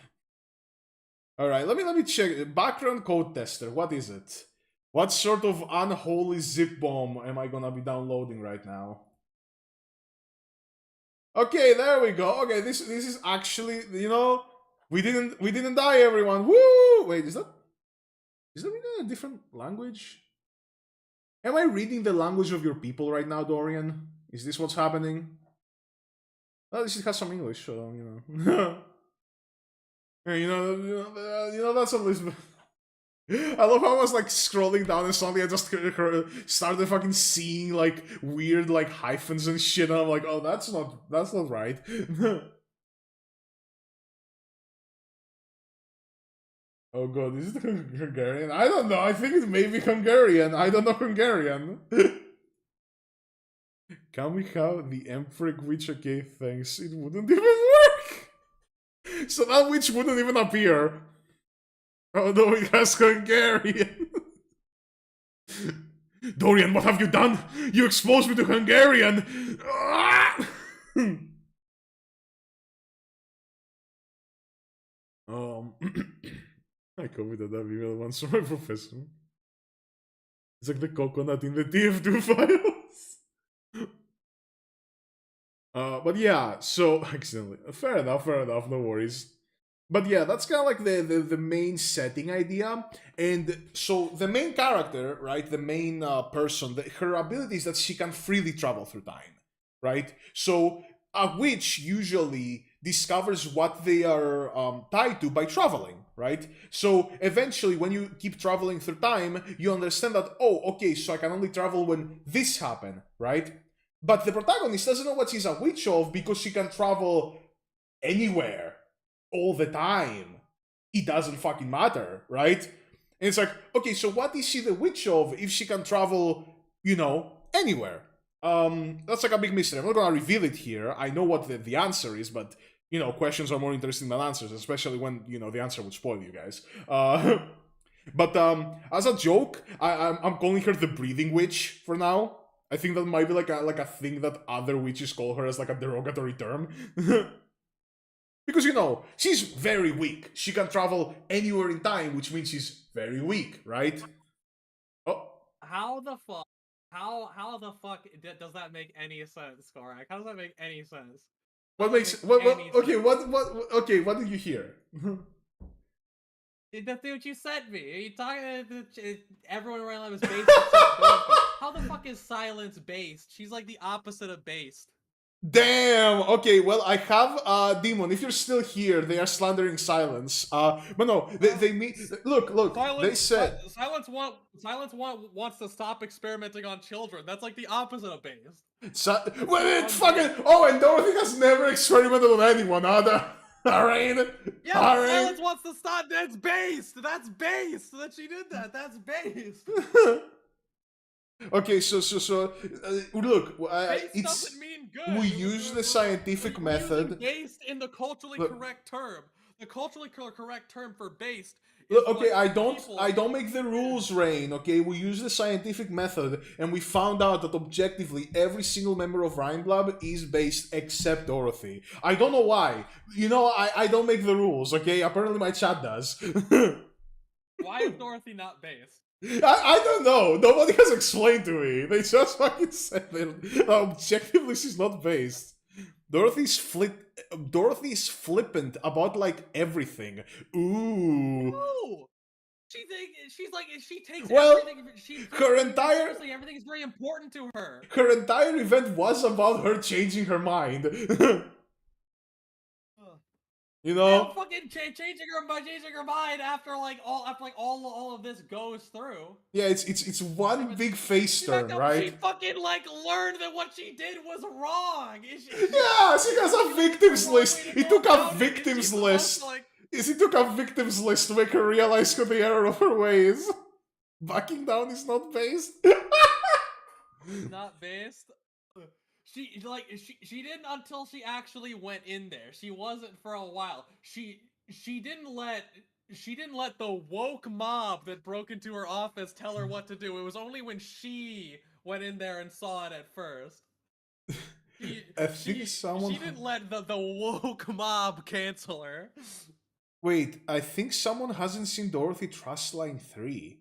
All right, let me check. Background code tester. What is it? What sort of unholy zip bomb am I gonna be downloading right now? Okay, there we go. Okay, this is actually, we didn't die, everyone. Woo! Wait, is that in a different language? Am I reading the language of your people right now, Dorian? Is this what's happening? Well, this has some English, so Yeah, that's at least. I love how I was like scrolling down and suddenly I just started fucking seeing like weird like hyphens and shit. And I'm like, oh, that's not right. Oh god, is it Hungarian? I don't know. I think it may be Hungarian. I don't know Hungarian. Can we have the Emperor Witch? Okay, thanks. It wouldn't even work. So that witch wouldn't even appear. Oh no, it has Hungarian. Dorian, what have you done? You exposed me to Hungarian! um, I copied that email once from my professor. It's like the coconut in the TF2 files. But yeah, so accidentally. Fair enough, no worries. But yeah, that's kind of like the main setting idea. And so the main character, right, the main person, her ability is that she can freely travel through time, right? So a witch usually discovers what they are tied to by traveling, right? So eventually, when you keep traveling through time, you understand that, oh, okay, so I can only travel when this happened, right? But the protagonist doesn't know what she's a witch of because she can travel anywhere all the time. It doesn't fucking matter, right? And it's like, okay, so what is she the witch of if she can travel, anywhere? That's like a big mystery. I'm not gonna reveal it here. I know what the answer is, but questions are more interesting than answers, especially when the answer would spoil you guys. But as a joke, I'm calling her the breathing witch for now. I think that might be like a thing that other witches call her as like a derogatory term. Because she's very weak. She can travel anywhere in time, which means she's very weak, right? Oh, How the fuck? How the fuck does that make any sense, Korak? How does that make any sense? what makes what? Okay, Okay, what did you hear? That's what you sent me. Are you talking to everyone around them is based? How the fuck is Silence based? She's like the opposite of based. Damn. Okay. Well, I have Demon. If you're still here, they are slandering Silence. But no, they mean. Look. Silence, they said Silence wants to stop experimenting on children. That's like the opposite of based. Well, it's fucking. Oh, and Dorothy has never experimented on anyone, other. Alright. Yeah, Silence wants to stop. That's based. That's based. That she did that. That's based. Okay, so look, based doesn't mean good. We use the scientific method. Based in the culturally correct term. The culturally correct term for based. Look, okay, I don't make the rules, Rain. Okay, we use the scientific method, and we found out that objectively every single member of Rhyme Lab is based except Dorothy. I don't know why. I don't make the rules. Okay, apparently my chat does. Why is Dorothy not based? I don't know. Nobody has explained to me. They just fucking said that objectively she's not based. Dorothy's flippant about like everything. Ooh. No. She takes Well, everything. She takes her everything very entire seriously. Everything is very important to her. her entire event was about her changing her mind. You Yeah, know? fucking changing her mind after all of this goes through. Yeah, it's one big face She back turn, up. She right? fucking learned that what she did was wrong. Yeah, she has She a knows the victims wrong way list. to It go took a about it, and she's victims supposed to list. Yes, it took a victims list to make her realize the error of her ways. Backing down is not based. not based. She didn't until she actually went in there. She wasn't for a while. She didn't let the woke mob that broke into her office tell her what to do. It was only when she went in there and saw it at first. She I think someone. she didn't let the woke mob cancel her. Wait, I think someone hasn't seen Dorothy Trustline 3.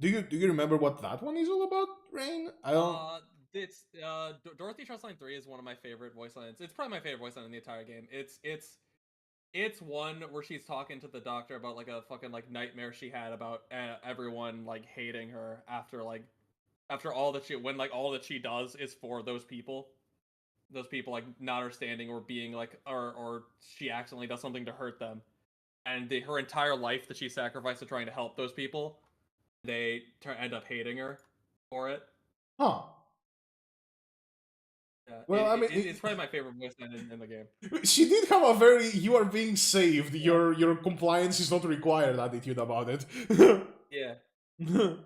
Do you remember what that one is all about, Rain? I don't. It's Dorothy Trustline 3 is one of my favorite voice lines. It's probably my favorite voice line in the entire game. It's one where she's talking to the doctor about like a fucking like nightmare she had about everyone like hating her after all that she when like all that she does is for those people like not understanding or being like or she accidentally does something to hurt them, and her entire life that she sacrificed to trying to help those people, they end up hating her for it. Huh. Yeah, Well, I mean, it's probably my favorite voice line in the game. she did have a very "you are being saved, Yeah, your compliance is not required" attitude about it. yeah.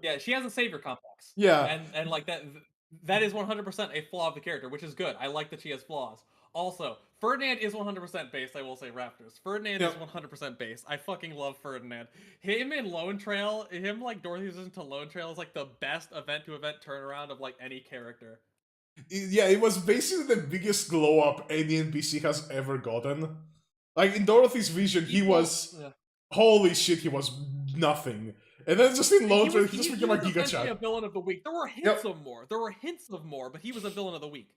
Yeah, she has a savior complex, Yeah. and like that is 100% a flaw of the character, which is good. I like that she has flaws. Also, Ferdinand is 100% based. I will say, Raptors. Ferdinand is Yep. 100% based. I fucking love Ferdinand. Him in Lone Trail, him like Dorothy's into Lone Trail is like the best event to event turnaround of like any character. Yeah, it was basically the biggest glow up any NPC has ever gotten. Like in Dorothy's vision, he People, was yeah. holy shit, he was nothing. And then just in Lone Trail, he just He became a was Giga essentially a Chat. villain of the week. There were hints Yep. of more. There were hints of more, but he was a villain of the week.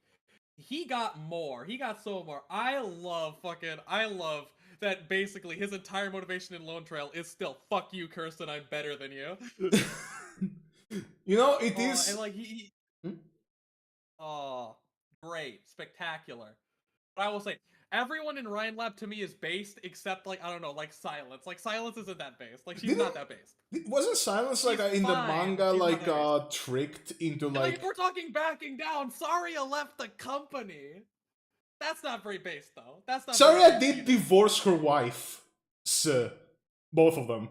He got more. He got so more. I love that basically his entire motivation in Lone Trail is still fuck you, Kirsten, I'm better than you. You know, it Oh, and is. like Hmm? oh, great, spectacular. But I will say, everyone in Ryan Lab to me is based except like I don't know, like Silence. Like Silence isn't that based. Like she's Didn't not that based. wasn't Silence like She's in the fine. manga She's not like that based. tricked into And like if like we're talking backing down, Saria left the company. That's not very based though. That's not very Saria based did either. divorce her wife. So both of them.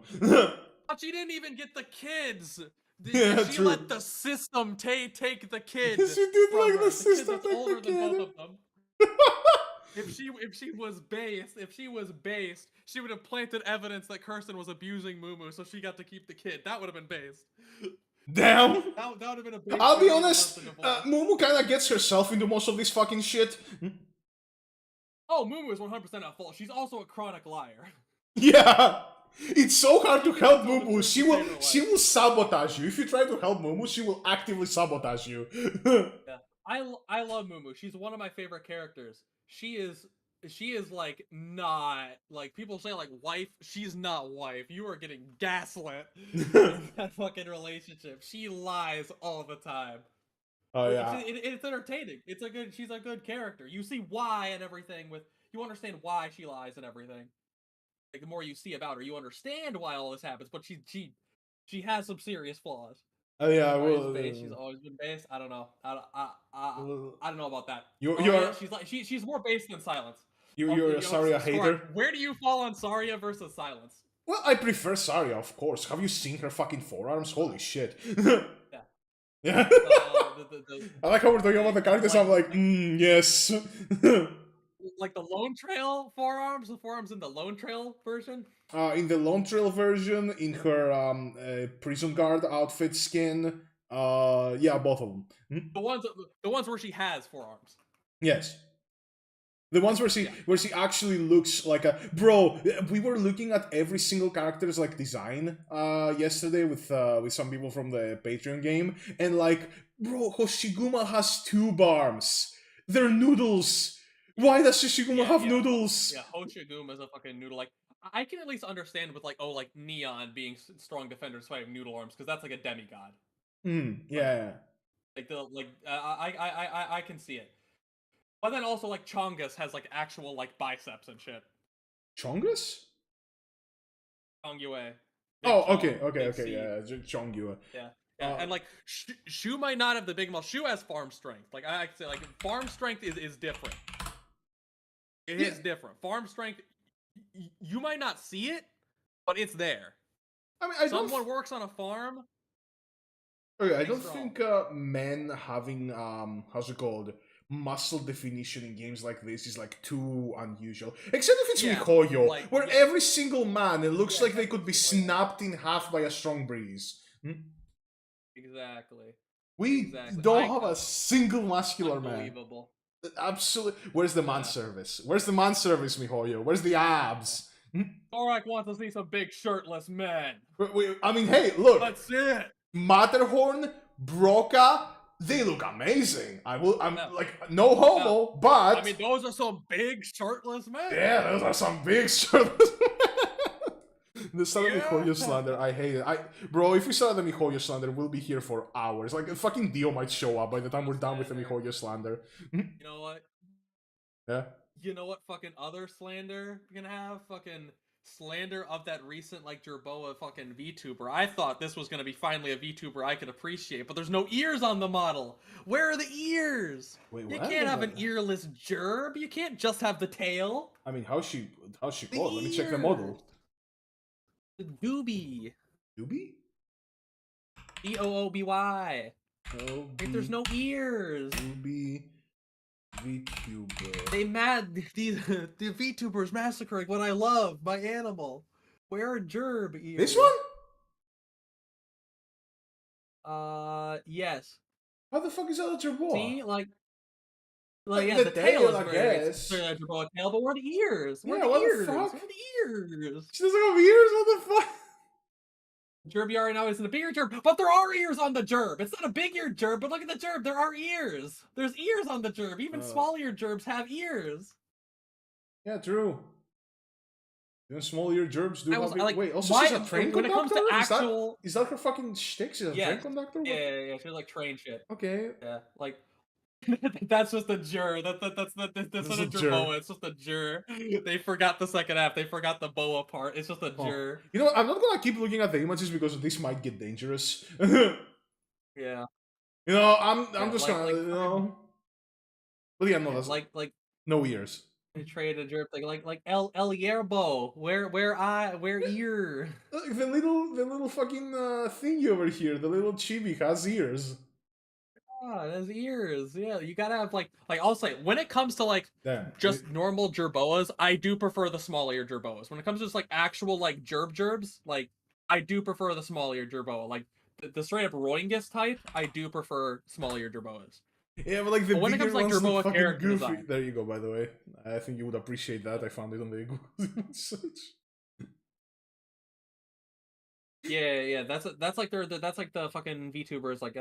But she didn't even get the kids. Yeah, She let true. the system take the kid She did from like the her. The kid system that's take the older than both kid. of them. If she was based, she would have planted evidence that Kirsten was abusing Mumu, so she got to keep the kid. That would have been based. Damn. That would have been a based I'll be decision for honest, the divorce. Mumu kind of gets herself into most of this fucking shit. Oh, Mumu is 100% at fault. She's also a chronic liar. Yeah. It's so hard She to cannot help tell the Mumu. truth to save her She life. will sabotage you. If you try to help Mumu, she will actively sabotage you. Yeah, I love Mumu. She's one of my favorite characters. She is like not like people say like wife. She's not wife. You are getting gaslit in that fucking relationship. She lies all the time. Oh But yeah. it's entertaining. She's a good character. You see why and everything with you understand why she lies and everything. Like the more you see about her, you understand why all this happens. But she has some serious flaws. Oh yeah. Arya's base. She's always been based. I don't know. I don't know about that. You're Arya, she's like she's more based than Silence. you're a You know, Saria Scark, hater. where do you fall on Saria versus Silence? Well, I prefer Saria, of course. Have you seen her fucking forearms? Holy shit. Yeah. Yeah. The I like how we're talking about the characters. I'm like, yes. like the Lone Trail forearms, the forearms in the Lone Trail version. In the Lone Trail version, in her prison guard outfit skin. Yeah, both of them. Hmm? The ones where she has forearms. Yes. The ones Yeah. where she actually looks like a bro. We were looking at every single character's like design yesterday with some people from the Patreon game, and like, bro, Hoshiguma has tube arms. They're noodles. Why does Hoshiguma have Yeah. noodles? Yeah, Hoshiguma is a fucking noodle. Like I can at least understand with like, oh, like Neon being strong defenders fighting noodle arms because that's like a demigod. Like, Yeah. I can see it. But then also like Chongus has like actual like biceps and shit. Chongus? Chongyue, Big Oh, Chong, Big okay, C. yeah, Chongyue. Yeah. Yeah, Uh, and like Shu might not have the big muscle. Shu has farm strength. Like I could say, like farm strength is different. It yeah, is different. Farm strength, you might not see it, but it's there. I mean, Someone works on a farm, okay, I they don't strong. think men having how's it called, muscle definition in games like this is like too unusual. Except if it's Yeah, MiHoYo, like where yeah, every single man it looks yeah, like they except could be it's MiHoYo. snapped in half by a strong breeze. Exactly, We exactly. don't have a single muscular man. Unbelievable. Absolutely. Where's the man Yeah. service? Where's the man service, MiHoYo? Where's the abs? Thorak wants to see some big shirtless men. I mean, hey, look, That's it. Matterhorn, Broca, they look amazing. I'm Yeah. like, no homo, Yeah. but I mean, those are some big shirtless men. yeah, those are some big shirtless. The start of Yeah. MiHoYo slander, I hate it. Bro, if we start the MiHoYo slander, we'll be here for hours. Like, fucking Dio might show up by the time we're done with the MiHoYo slander. You know what? Yeah. You know what fucking other slander we're gonna have? Fucking slander of that recent like Jerboa fucking VTuber. I thought this was gonna be finally a VTuber I could appreciate, but there's no ears on the model. Where are the ears? Wait, You what? can't have an earless gerb. You can't just have the tail. I mean, how's she The called? Let me check the ears. model. The doobie. Doobie? Dooby. Like, there's no ears. Doobie VTuber. They the VTubers massacring what I love, my animal. Where are gerb ears? This one? Yes. How the fuck is that a Jerboa? See, like yeah, the the tail is I very guess. a Jerboa tail, but where are the ears? Where Yeah, are the what the ears? fuck? Where are the ears? She doesn't have ears? What the fuck? Gerb right now isn't a bigger gerb, but there are ears on the gerb. It's not a big ear gerb, but look at the gerb. There are ears. There's ears on the gerb. Even smaller gerbs have ears. Yeah, true. Even smaller gerbs do have like, wait, also she's a train when conductor? it comes to actual... Is that her fucking shtick? She's a train conductor? Yeah, she's like train shit. Okay. Yeah, like that's just a jur. That's not a Jerboa. It's just a jur. They forgot the second half. They forgot the boa part. It's just a jur. You know what? I'm not gonna keep looking at the images because this might get dangerous. Yeah. You know, I'm just gonna, you know. But yeah, no, that's like no ears. I traded a jerk like El Yerbo. Where ear? Look, the little fucking thingy over here, the little chibi has ears. Ah, it has ears. Yeah, you gotta have like I'll say when it comes to like just normal Jerboas, I do prefer the small ear Jerboas. When it comes to just like actual like gerbs, like I do prefer the small ear Jerboa. Like the straight up Roingus type, I do prefer small ear Jerboas. Yeah, but like the when it bigger comes to, like, ones look Jerboa fucking character goofy. design. There you go. By the way, I think you would appreciate that. I found it on the Google search. Yeah. That's like the fucking VTubers like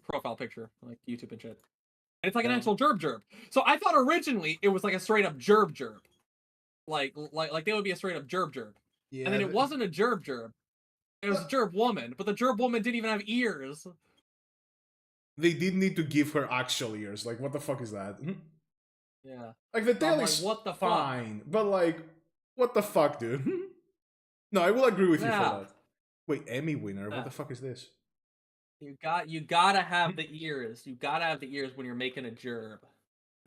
profile picture, like YouTube and shit. And it's like an actual gerb. So I thought originally it was like a straight up gerb. Like they would be a straight up gerb. Yeah, and then it wasn't a gerb. It was a gerb woman, but the gerb woman didn't even have ears. They did need to give her actual ears. Like, what the fuck is that? Yeah. Like, the tail is what the fine, but like, what the fuck, dude? No, I will agree with you for that. Wait, Emmy winner? What the fuck is this? You gotta have the ears. You gotta have the ears when you're making a gerb.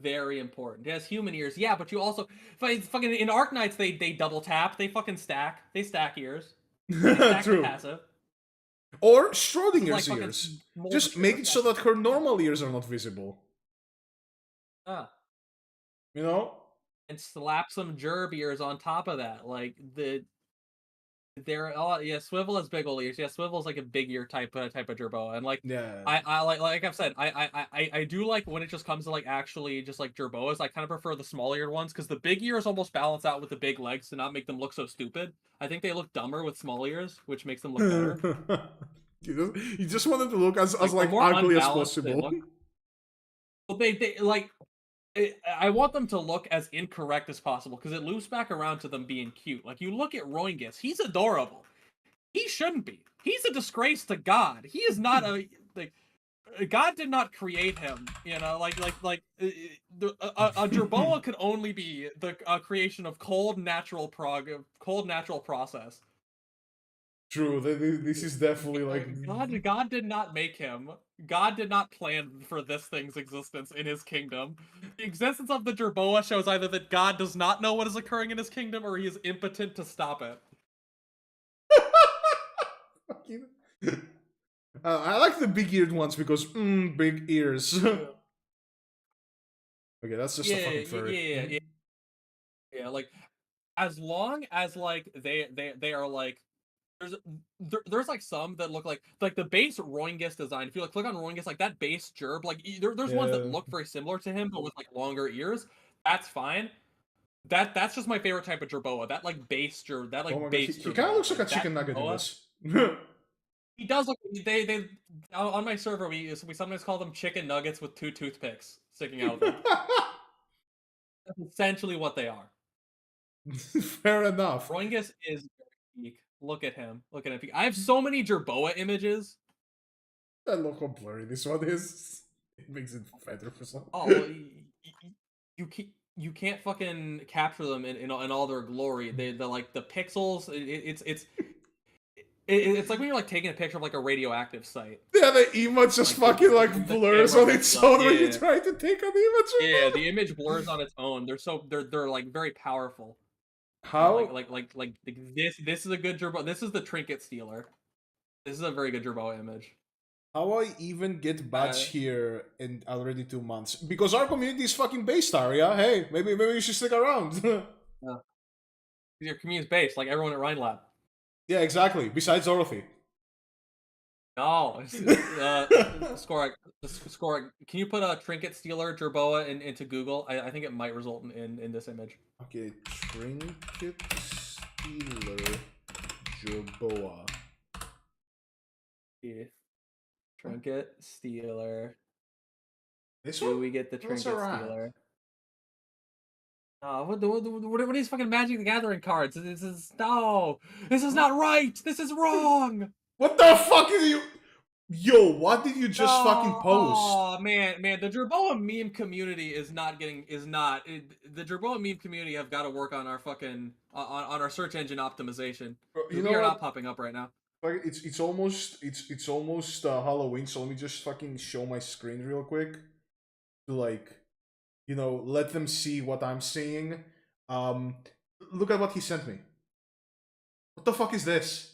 Very important. It has human ears, yeah, but you also fucking in Arknights they double tap. They fucking stack. They stack ears. They stack True. The passive. Or Schrodinger's ears. Just make it so that her normal ears are not visible. You know? And slap some gerb ears on top of that. Like they're all Swivel has big ol' ears. Yeah, Swivel's like a big ear type of Jerboa. And like I like I've said, I do like when it just comes to like actually just like Jerboas, I kind of prefer the small eared ones because the big ears almost balance out with the big legs to not make them look so stupid. I think they look dumber with small ears, which makes them look better. You just want them to look as like ugly as possible. Well, they like I want them to look as incorrect as possible because it loops back around to them being cute. Like you look at Roingis, he's adorable. He shouldn't be. He's a disgrace to God. He is not a like. God did not create him, you know. A Jerboa could only be the creation of cold natural process. True. This is definitely like. God did not make him. God did not plan for this thing's existence in his kingdom. The existence of the Jerboa shows either that God does not know what is occurring in his kingdom or he is impotent to stop it. Fucking- I like the big-eared ones because big ears. Okay, that's just a fucking furry. Yeah. Like as long as like they are like there's there's like some that look like the base Roingis design. If you like click on Roingis, like that base gerb, like there's ones that Yeah. look very similar to him but with like longer ears. That's fine. That's just my favorite type of Jerboa. That like base gerb, that Oh my like god, base he kind of Jerboa, looks like a like that chicken nugget in Jerboa. this. He does look. They on my server we sometimes call them chicken nuggets with two toothpicks sticking out of them. That's essentially what they are. Fair enough. Roingus is very unique. Look at him. Look at him. I have so many Jerboa images. I love how blurry this one is. It makes it better for some. Oh, you can't fucking capture them in all their glory. The like the pixels. It's like when you're like taking a picture of like a radioactive site. Yeah, the image just fucking like The blurs camera on messes its up. own when you Yeah, try to take an image of yeah. them. The image blurs on its own. They're like very powerful. How This is a good Jerboa. This is the trinket stealer. This is a very good Jerboa image. how I even get badge here in already 2 months? Because our community is fucking based, Aria. Hey, maybe you should stick around. Your community is based like everyone at Rhine Lab. Yeah, exactly. Besides Dorothy. No, score. Can you put a trinket stealer Jerboa into Google? I think it might result in this image. Okay, trinket stealer Jerboa. Yeah. Trinket stealer. This Do one? we get the What's trinket around? stealer? What are these fucking Magic the Gathering cards? This is no. This is not right. This is wrong. What the fuck is you? Yo, what did you just fucking No, post? oh man, the Jerboa meme community is not the Jerboa meme community have got to work on our fucking on our search engine optimization. You We know are not what? popping up right now. Like, it's almost Halloween, so let me just fucking show my screen real quick to like, let them see what I'm seeing. Um, Look at what he sent me. What the fuck is this?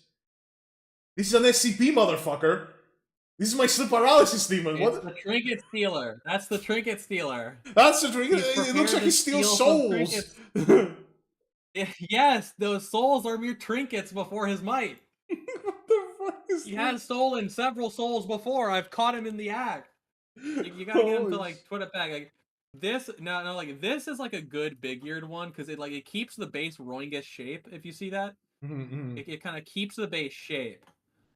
This is an SCP, motherfucker. This is my sleep paralysis demon. It's What? the trinket stealer. That's the trinket stealer. That's the drink. He's It looks prepared like he to steals steal some souls. trinkets. Yes, those souls are mere trinkets before his might. What the fuck is He this? has stolen several souls before. I've caught him in the act. You gotta get him to Holy like put it back. Like this, no, like this is like a good big-eared one because it keeps the base Roingus shape. If you see that, Mhm. it kind of keeps the base shape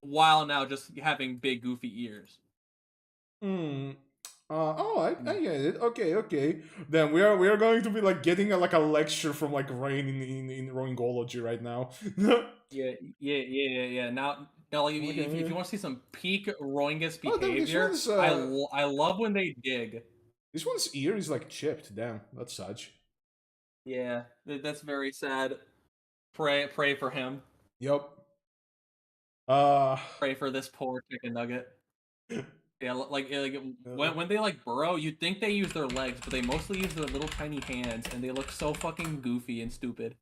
while now just having big goofy ears. Hmm. I get it. Okay. Then we are going to be like getting like a lecture from like Rain in Roingology right now. Yeah. Now, like, if Okay. you want to see some peak Roingus Oh, damn, this behavior, one's I love when they dig. this one's ear is like chipped. Damn, that's such. Yeah, that's very sad. Pray for him. Yep. Uh. Pray for this poor chicken nugget. Yeah, like uh, when they like burrow, you'd think they use their legs, but they mostly use their little tiny hands, and they look so fucking goofy and stupid.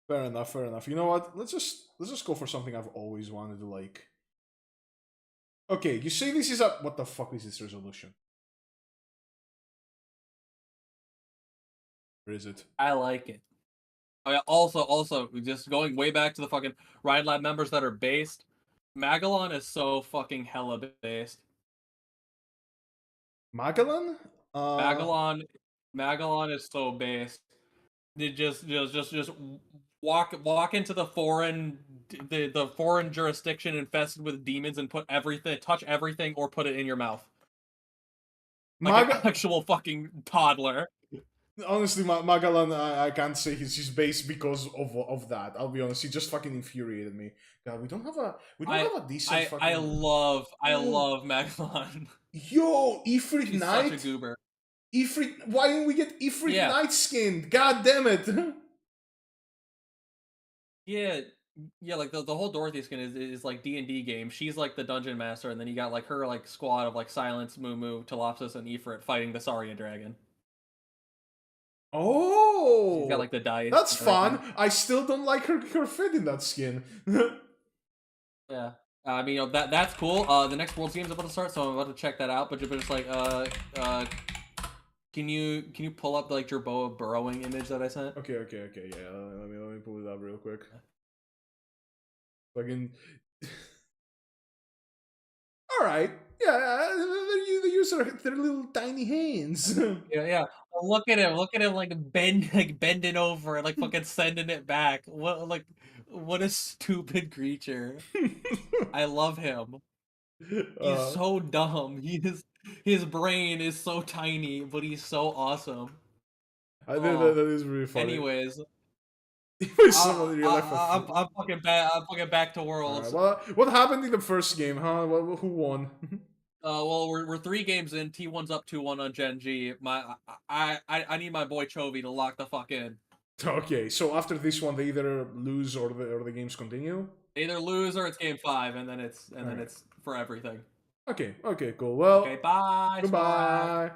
Fair enough. Fair enough. You know what? Let's just go for something I've always wanted to like. Okay, you say this is a what the fuck is this resolution? Where is it? I like it. Oh yeah. Also, just going way back to the fucking Ride Lab members that are based. Magellan is so fucking hella based. Magellan? Magellan, Magellan is so based. They just walk into the foreign jurisdiction infested with demons and touch everything or put it in your mouth. like an Maga, actual fucking toddler. honestly, Magalan, I can't say he's based because of that. I'll be honest, he just fucking infuriated me. God, we don't I have a decent I fucking. love Oh, Magellan. yo, Ifrit He's such a Knight. goober. Ifrit, why didn't we get Ifrit Yeah, Knight skinned? God damn it! yeah, yeah. Like the whole Dorothy skin is like D&D game. She's like the dungeon master, and then you got like her like squad of like Silence, Moo Moo, Telopsis, and Ifrit fighting the Saurian dragon. She's got Oh, like the dice that's and fun. everything. I still don't like her fit in that skin. Yeah. I mean, that's cool. The next World's Game's about to start, so I'm about to check that out. But just like, can you pull up like Jerboa burrowing image that I sent? Okay, yeah. Let me pull it up real quick. Fucking. All right, yeah. The user their little tiny hands. Yeah, yeah. Look at him, like bending over and like fucking sending it back. What a stupid creature. I love him. He's uh, so dumb. His brain is so tiny, but he's so awesome. that Oh, is really funny. anyways, If someone in real life. I'm fucking back. I'm fucking back to All right. Worlds. Well, what happened in the first game, huh? Who won? Well, we're 3 games in. T1's up 2-1 on Gen G. I need my boy Chovy to lock the fuck in. Okay, so after this one, they either lose or the games continue. They either lose or it's game 5, and then All right. it's for everything. Okay, cool. Okay, Well, bye, Smorak. goodbye.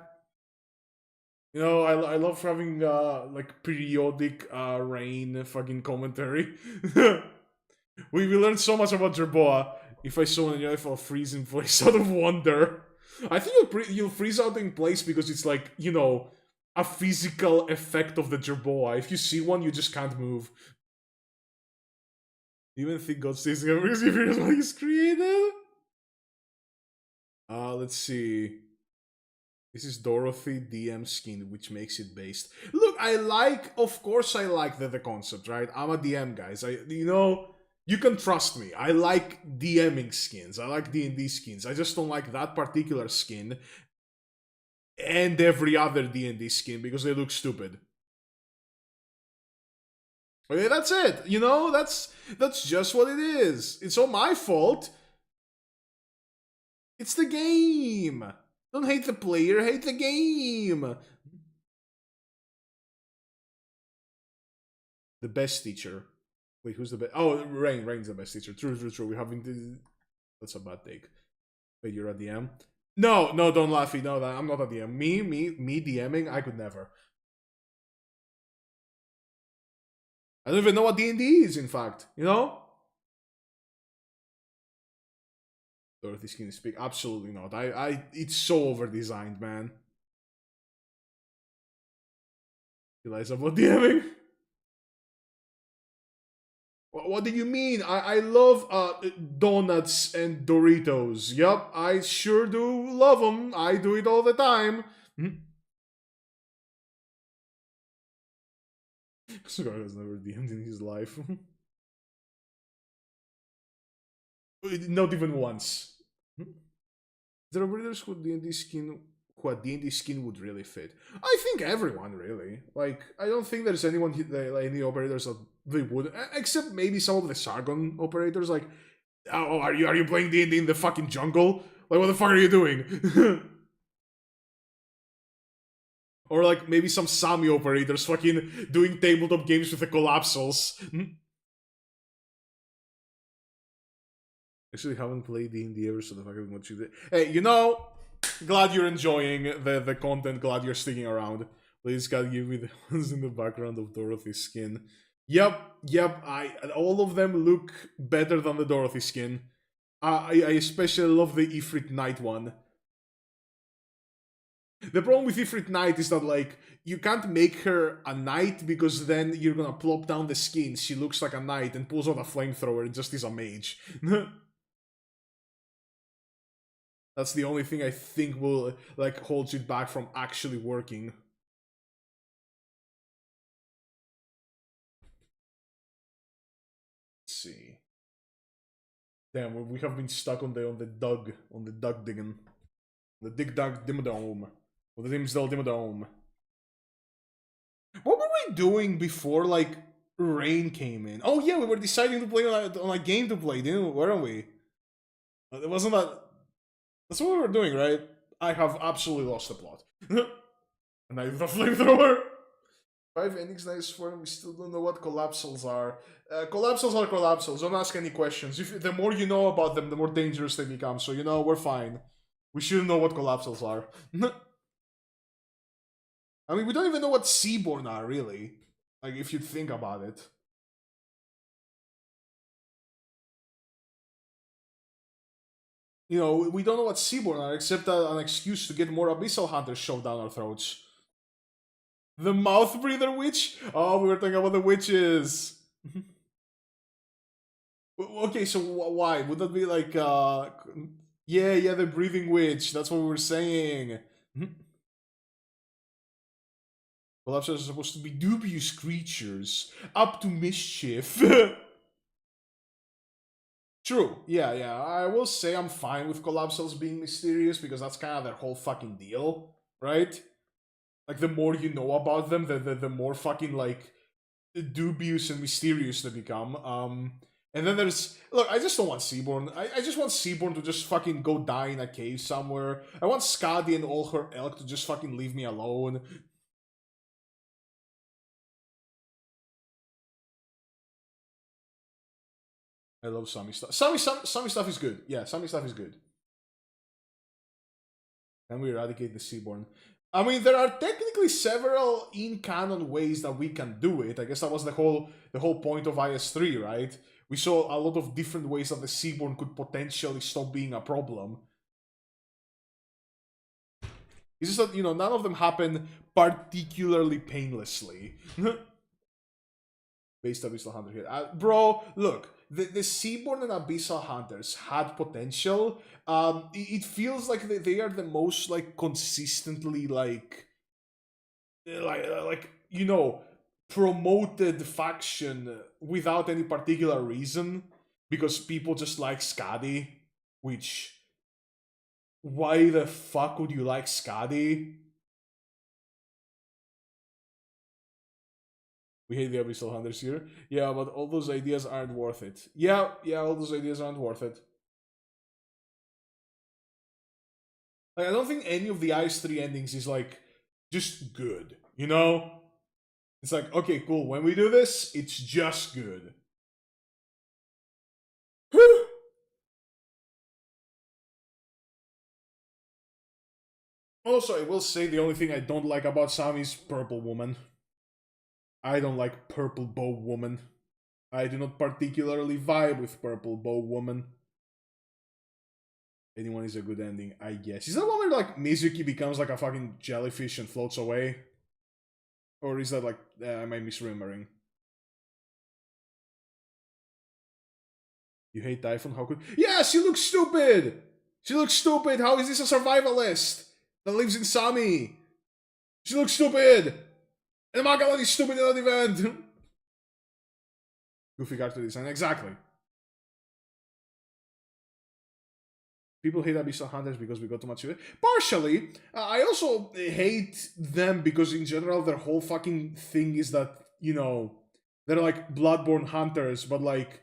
You know, I love having like periodic rain fucking commentary. We learned so much about Jerboa. If I saw an UFO freeze in place out of wonder, I think you'll freeze out in place because it's like a physical effect of the Jerboa. If you see one, you just can't move. Do you even think God stays together because he fears what he's created? Let's see. This is Dorothy DM skin, which makes it based. Look, of course, I like the concept, right? I'm a DM, guys. You can trust me. I like DMing skins. I like D&D skins. I just don't like that particular skin and every other D&D skin because they look stupid. Okay, that's it. That's just what it is. It's all my fault. It's the game. Don't hate the player, hate the game. The best teacher. Wait, who's the best? Oh, Rain. Rain's the best teacher. True. We haven't. That's a bad take. Wait, you're a DM? No, don't laugh. No, I'm not a DM. Me DMing. I could never. I don't even know what D&D is. In fact, Dorothy Skin speak. Absolutely not. It's so over designed, man. Eliza, what DMing? What do you mean? I love donuts and Doritos. Yup, I sure do love them. I do it all the time. This guy has never DM'd in his life. Not even once. There are readers who a D&D skin would really fit. I think everyone really. Like, I don't think there's anyone like any operators that they would, except maybe some of the Sargon operators. Like, oh, are you playing D&D in the fucking jungle? Like, what the fuck are you doing? Or like maybe some Sami operators fucking doing tabletop games with the collapsals. Actually, haven't played D&D ever, so the fuck what you did. Hey, glad you're enjoying the content. Glad you're sticking around. Please, God, give me the ones in the background of Dorothy's skin. Yep. All of them look better than the Dorothy skin. I especially love the Ifrit Knight one. The problem with Ifrit Knight is that, like, you can't make her a knight because then you're gonna plop down the skin. She looks like a knight and pulls out a flamethrower and just is a mage. That's the only thing I think will, like, hold it back from actually working. Let's see. Damn, we have been stuck on the dug digging. The dig dug dim dome. Well, the team's the Ultimate Dome. What were we doing before, like, rain came in? Oh, yeah, we were deciding to play on a game to play, didn't we? Weren't we? It wasn't that. That's what we were doing, right? I have absolutely lost the plot. And I the flamethrower. 5 endings nice for him. We still don't know what collapsals are. Collapsals are collapsals. Don't ask any questions. The more you know about them, the more dangerous they become. So, we're fine. We shouldn't know what collapsals are. I mean, we don't even know what Seaborn are, really. Like, if you think about it. We don't know what Seaborn are, except an excuse to get more Abyssal Hunters shoved down our throats. The Mouth Breather Witch? Oh, we were talking about the witches. Okay, so why? Would that be like, yeah, the Breathing Witch. That's what we were saying. Collapsers are supposed to be dubious creatures, up to mischief. True. Yeah. I will say I'm fine with collapsals being mysterious because that's kind of their whole fucking deal, right? Like, the more you know about them, the more fucking, like, dubious and mysterious they become. And then there's... Look, I just don't want Seaborn. I just want Seaborn to just fucking go die in a cave somewhere. I want Skadi and all her elk to just fucking leave me alone. I love Sami stuff. Sami stuff is good. Yeah, Sami stuff is good. And we eradicate the Seaborn. I mean, there are technically several in-canon ways that we can do it. I guess that was the whole point of IS3, right? We saw a lot of different ways that the Seaborn could potentially stop being a problem. It's just that, none of them happen particularly painlessly. Based Abyssal Hunter here. Bro, look, the Seaborn and Abyssal Hunters had potential. It feels like they are the most, like, consistently, like promoted faction without any particular reason, because people just like Skadi, which... Why the fuck would you like Skadi? We hate the Abyssal Hunters here. Yeah, but all those ideas aren't worth it. Yeah, all those ideas aren't worth it. Like, I don't think any of the IS3 endings is, like, just good, It's like, okay, cool, when we do this, it's just good. Also, I will say the only thing I don't like about Sam is Purple Woman. I don't like Purple Bow Woman. I do not particularly vibe with Purple Bow Woman. Anyone is a good ending, I guess. Is that one where, like, Mizuki becomes like a fucking jellyfish and floats away? Or is that like, am I misremembering? You hate Typhon? How could... Yeah, she looks stupid! She looks stupid! How is this a survivalist that lives in Sami? She looks stupid! And Magalan is stupid in that event! Goofy character design, exactly. People hate Abyssal Hunters because we got too much of it. Partially, I also hate them because in general their whole fucking thing is that, they're like Bloodborne hunters, but like,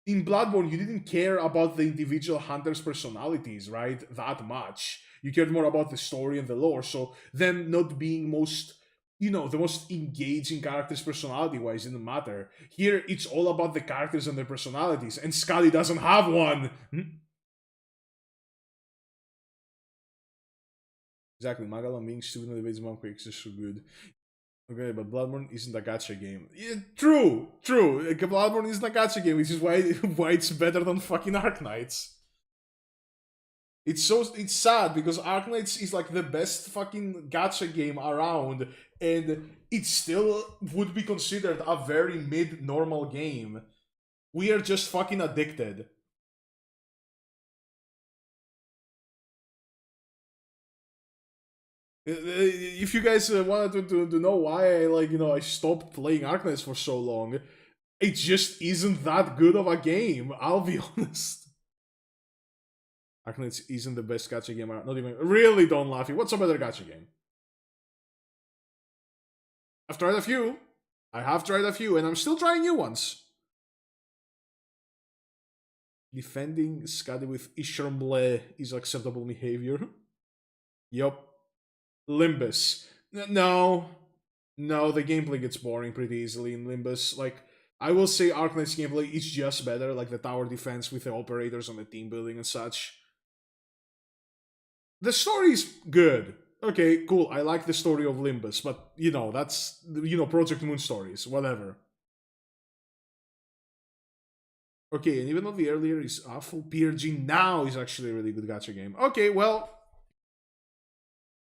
in Bloodborne you didn't care about the individual hunters' personalities, right? That much. You cared more about the story and the lore, so them not being the most engaging characters personality-wise didn't matter. Here, it's all about the characters and their personalities, and Skadi doesn't have one! Exactly, Magalan being stupid in the debates among quakes is so good. Okay, but Bloodborne isn't a gacha game. Yeah, true. Bloodborne isn't a gacha game, which is why it's better than fucking Arknights. It's sad because Arknights is like the best fucking gacha game around, and it still would be considered a very mid-normal game. We are just fucking addicted. If you guys wanted to know why I stopped playing Arknights for so long, it just isn't that good of a game, I'll be honest. Arknights isn't the best gacha game. Not even... Really, don't laugh. What's a better gacha game? I've tried a few. I have tried a few, and I'm still trying new ones. Defending Skadi with Ishamble is acceptable behavior. Yup. Limbus. No. No, the gameplay gets boring pretty easily in Limbus. Like, I will say Arknight's gameplay is just better, like the tower defense with the operators on the team building and such. The story's good. Okay, cool. I like the story of Limbus, but that's Project Moon stories, whatever. Okay, and even though the earlier is awful, PRG now is actually a really good gacha game. Okay, well,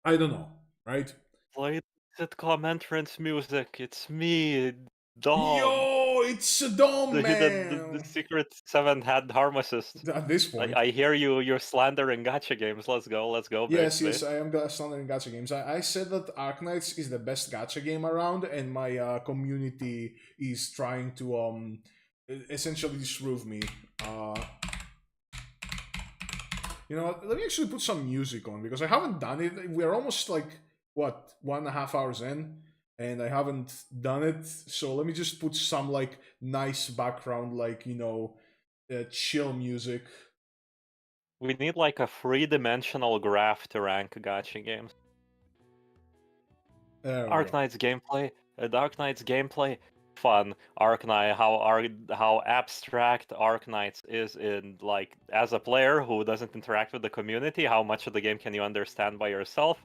I don't know, right? Play the sitcom entrance music. It's me, Dom. Yo, it's a Dom, The man! secret 7-head Harmacists. At this point. I hear you're slandering gacha games. Let's go, Yes, baby. yes, I am slandering gacha games. I said that Arknights is the best gacha game around, and my community is trying to essentially disprove me. You know what? Let me actually put some music on because I haven't done it. We're almost like what 1.5 hours in, and I haven't done it. So let me just put some like nice background, like chill music. We need like a 3-dimensional graph to rank gacha games. Arknight's gameplay, Dark Knight's gameplay, fun. Arknight, how abstract Arknights is in like as a player who doesn't interact with the community. How much of the game can you understand by yourself,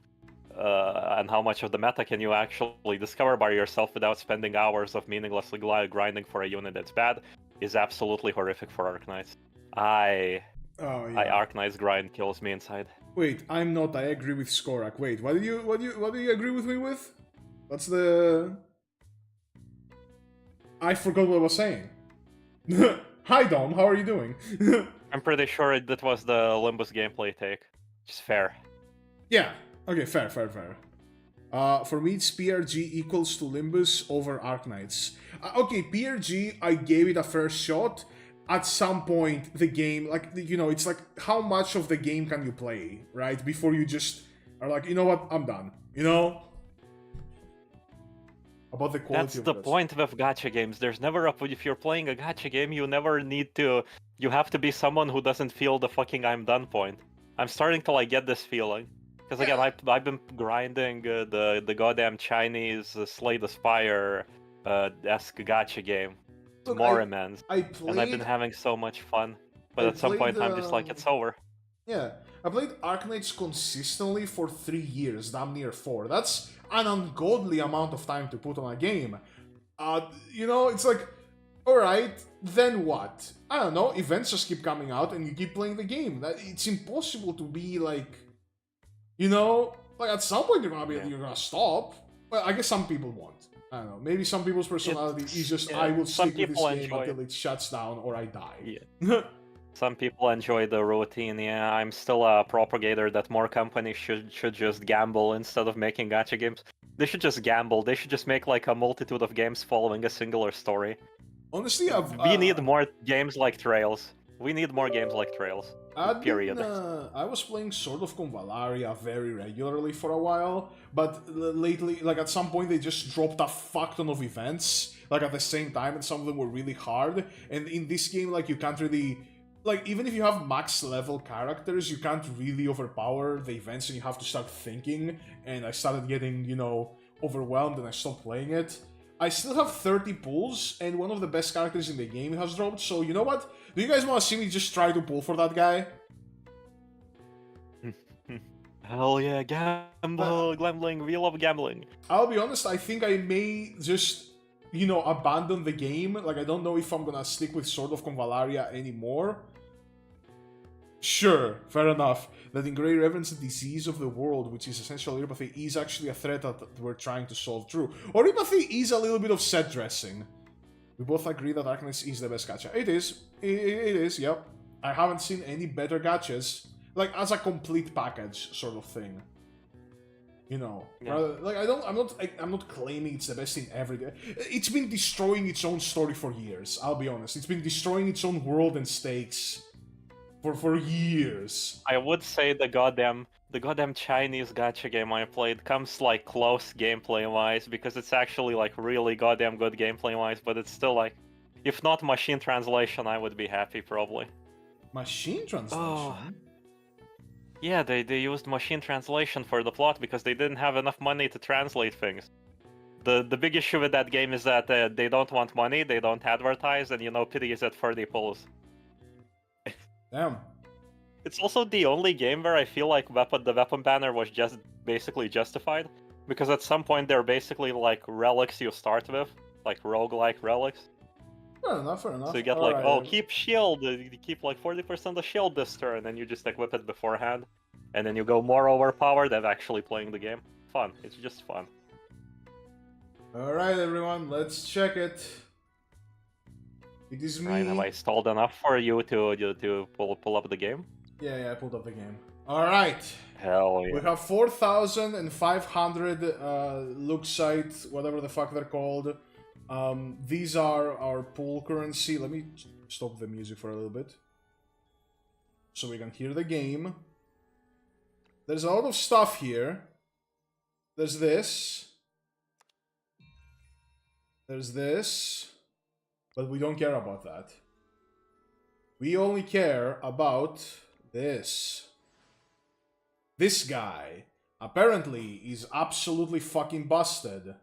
and how much of the meta can you actually discover by yourself without spending hours of meaninglessly grinding for a unit that's bad, is absolutely horrific for Arknights. Arknight's grind kills me inside. Wait, I'm not. I agree with Skorak. Wait, what do you agree with me with? What's the? I forgot what I was saying. Hi Dom, how are you doing? I'm pretty sure that was the Olympus gameplay take. Just fair. Yeah. Okay. Fair. For me, it's PRG equals to Limbus over Arknights. Okay, PRG, I gave it a first shot. At some point, the game, like, it's like, how much of the game can you play, right? Before you just are like, you know what, I'm done. About the quality That's of the this. point of gacha games. There's never if you're playing a gacha game, you never need to. You have to be someone who doesn't feel the fucking I'm done point. I'm starting to like get this feeling. Because again, I've been grinding the goddamn Chinese Slay the Spire esque gacha game. Look, More immense. I played, and I've been having so much fun. But at some point, I'm just like, it's over. Yeah, I played Arknights consistently for 3 years, damn near 4. That's an ungodly amount of time to put on a game. It's like, alright, then what? I don't know, events just keep coming out and you keep playing the game. It's impossible to be like, like at some point you're gonna stop. Well, I guess some people won't. I don't know. Maybe some people's personality is just I will stick with this game until it shuts down or I die. Yeah. Some people enjoy the routine. Yeah, I'm still a propagator that more companies should just gamble instead of making gacha games. They should just gamble. They should just make like a multitude of games following a singular story. Honestly, we need more games like Trails. We need more games like Trails. Period. I was playing Sword of Convalaria very regularly for a while, but lately, like at some point, they just dropped a fuck ton of events, like at the same time, and some of them were really hard. And in this game, like you can't really, like even if you have max level characters, you can't really overpower the events, and you have to start thinking. And I started getting, overwhelmed, and I stopped playing it. I still have 30 pulls, and one of the best characters in the game has dropped, so you know what? Do you guys want to see me just try to pull for that guy? Hell yeah, gambling, we love gambling. I'll be honest, I think I may just, abandon the game. Like, I don't know if I'm gonna stick with Sword of Convalaria anymore. Sure, fair enough. That in Grey Reverence, the disease of the world, which is essentially Irbaphy, is actually a threat that we're trying to solve. True. Or Irbaphy is a little bit of set dressing. We both agree that Arknights is the best gacha. It is. It is, yep. I haven't seen any better gachas. Like, as a complete package sort of thing. Yeah. Like, I'm not claiming it's the best thing ever. It's been destroying its own story for years, I'll be honest. It's been destroying its own world and stakes. for years. I would say the goddamn Chinese gacha game I played comes like close gameplay-wise because it's actually like really goddamn good gameplay-wise, but it's still like, if not machine translation, I would be happy probably. Machine translation? Oh. Yeah, they used machine translation for the plot because they didn't have enough money to translate things. The big issue with that game is that they don't want money, they don't advertise, and you know, pity is at 30 pulls. Damn. It's also the only game where I feel like the weapon banner was just basically justified, because at some point they're basically like relics you start with, like roguelike relics. Fair enough, fair enough. So you get like, oh, keep shield, you keep like 40% of shield this turn, and you just equip it beforehand, and then you go more overpowered than actually playing the game. Fun, it's just fun. Alright everyone, let's check it. It is me. Ryan, have I stalled enough for you to pull up the game? Yeah, I pulled up the game. Alright. Hell yeah. We have 4,500 look site, whatever the fuck they're called. These are our pool currency. Let me stop the music for a little bit, so we can hear the game. There's a lot of stuff here. There's this. There's this. But we don't care about that. We only care about this. This guy apparently is absolutely fucking busted.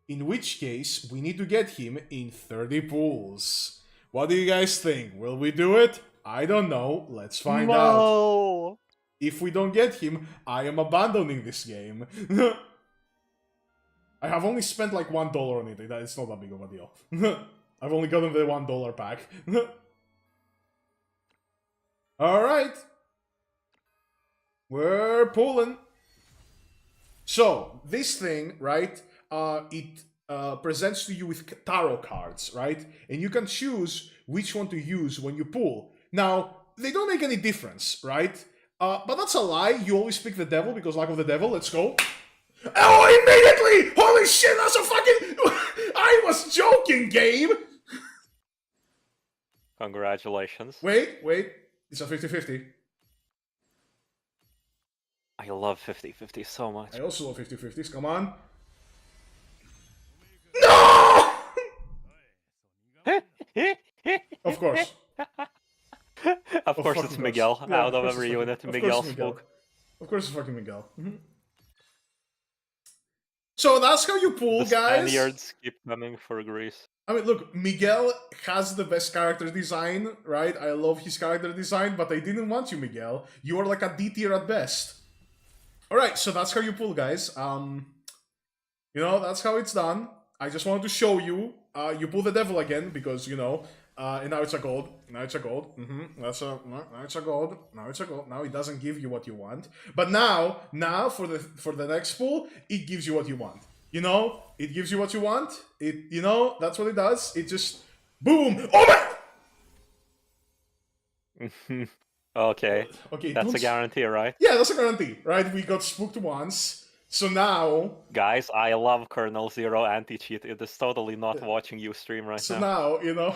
In which case, we need to get him in 30 pools. What do you guys think? Will we do it? I don't know. Let's find out. If we don't get him, I am abandoning this game. I have only spent like $1 on it. It's not that big of a deal. I've only gotten the $1 pack. Alright. We're pulling. So, this thing, right, it presents to you with tarot cards, right? And you can choose which one to use when you pull. Now, they don't make any difference, right? But that's a lie. You always pick the devil because luck of the devil. Let's go. Oh, immediately! Holy shit, that's a fucking... I was joking, Gabe! Congratulations. Wait. It's a 50-50. I love 50-50 so much. I also love 50-50s, come on. No! Of course. Of course it's Miguel. Yeah, Out of every unit, Miguel spoke. Of course it's fucking Miguel. So that's how you pull, the guys. Spaniards keep coming for Greece. I mean, look, Miguel has the best character design, right? I love his character design, but I didn't want you, Miguel. You are like a D tier at best. Alright, so that's how you pull, guys. You know, that's how it's done. I just wanted to show you. You pull the devil again, because, you know, and now it's a gold. Now it's a gold. Now it's a gold. Now it's a gold. Now it doesn't give you what you want. But now for the next pull, it gives you what you want. You know, it gives you what you want. You know, that's what it does. It just boom. Oh my. Okay. Okay. That's a guarantee, right? Yeah, that's a guarantee, right? We got spooked once. So now... Guys, I love Colonel Zero anti-cheat. It is totally not watching you stream right now. So now, you know...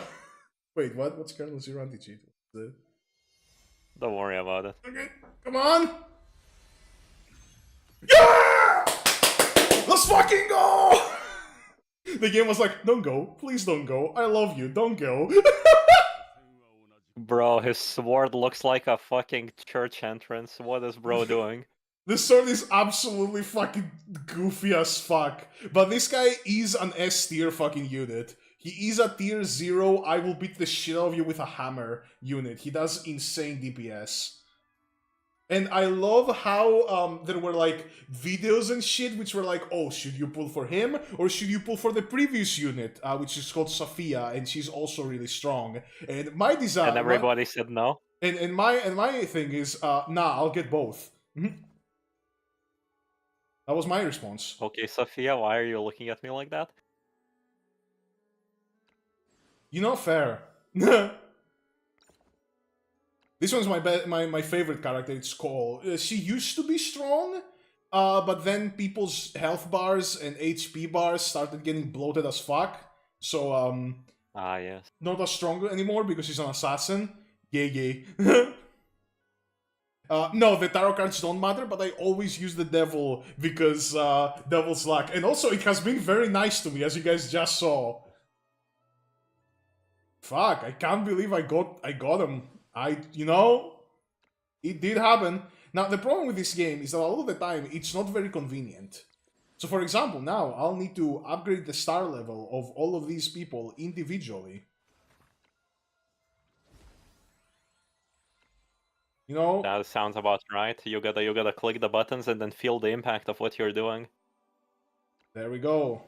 Wait, what? What's Colonel Zero anti-cheat? Don't worry about it. Okay, come on! Yeah! Let's fucking go! The game was like, don't go. Please don't go. I love you. Don't go. Bro, his sword looks like a fucking church entrance. What is bro doing? This sword is absolutely fucking goofy as fuck. But this guy is an S tier fucking unit. He is a tier 0, I will beat the shit out of you with a hammer unit. He does insane DPS. And I love how there were like videos and shit which were like, oh, should you pull for him or should you pull for the previous unit, which is called Sophia, and she's also really strong. And my design, and everybody said no. And my thing is, nah, I'll get both. That was my response. Okay, Sophia, why are you looking at me like that? You're not fair. This one's my favorite character. It's called. She used to be strong, but then people's health bars and HP bars started getting bloated as fuck. So yes. not as strong anymore because she's an assassin. Yay, yay. No, the tarot cards don't matter, but I always use the devil because devil's luck. And also, it has been very nice to me, as you guys just saw. Fuck, I can't believe I got him. It did happen. Now, the problem with this game is that a lot of the time, it's not very convenient. So, for example, now I'll need to upgrade the star level of all of these people individually. You know? That sounds about right. You gotta click the buttons and then feel the impact of what you're doing. There we go.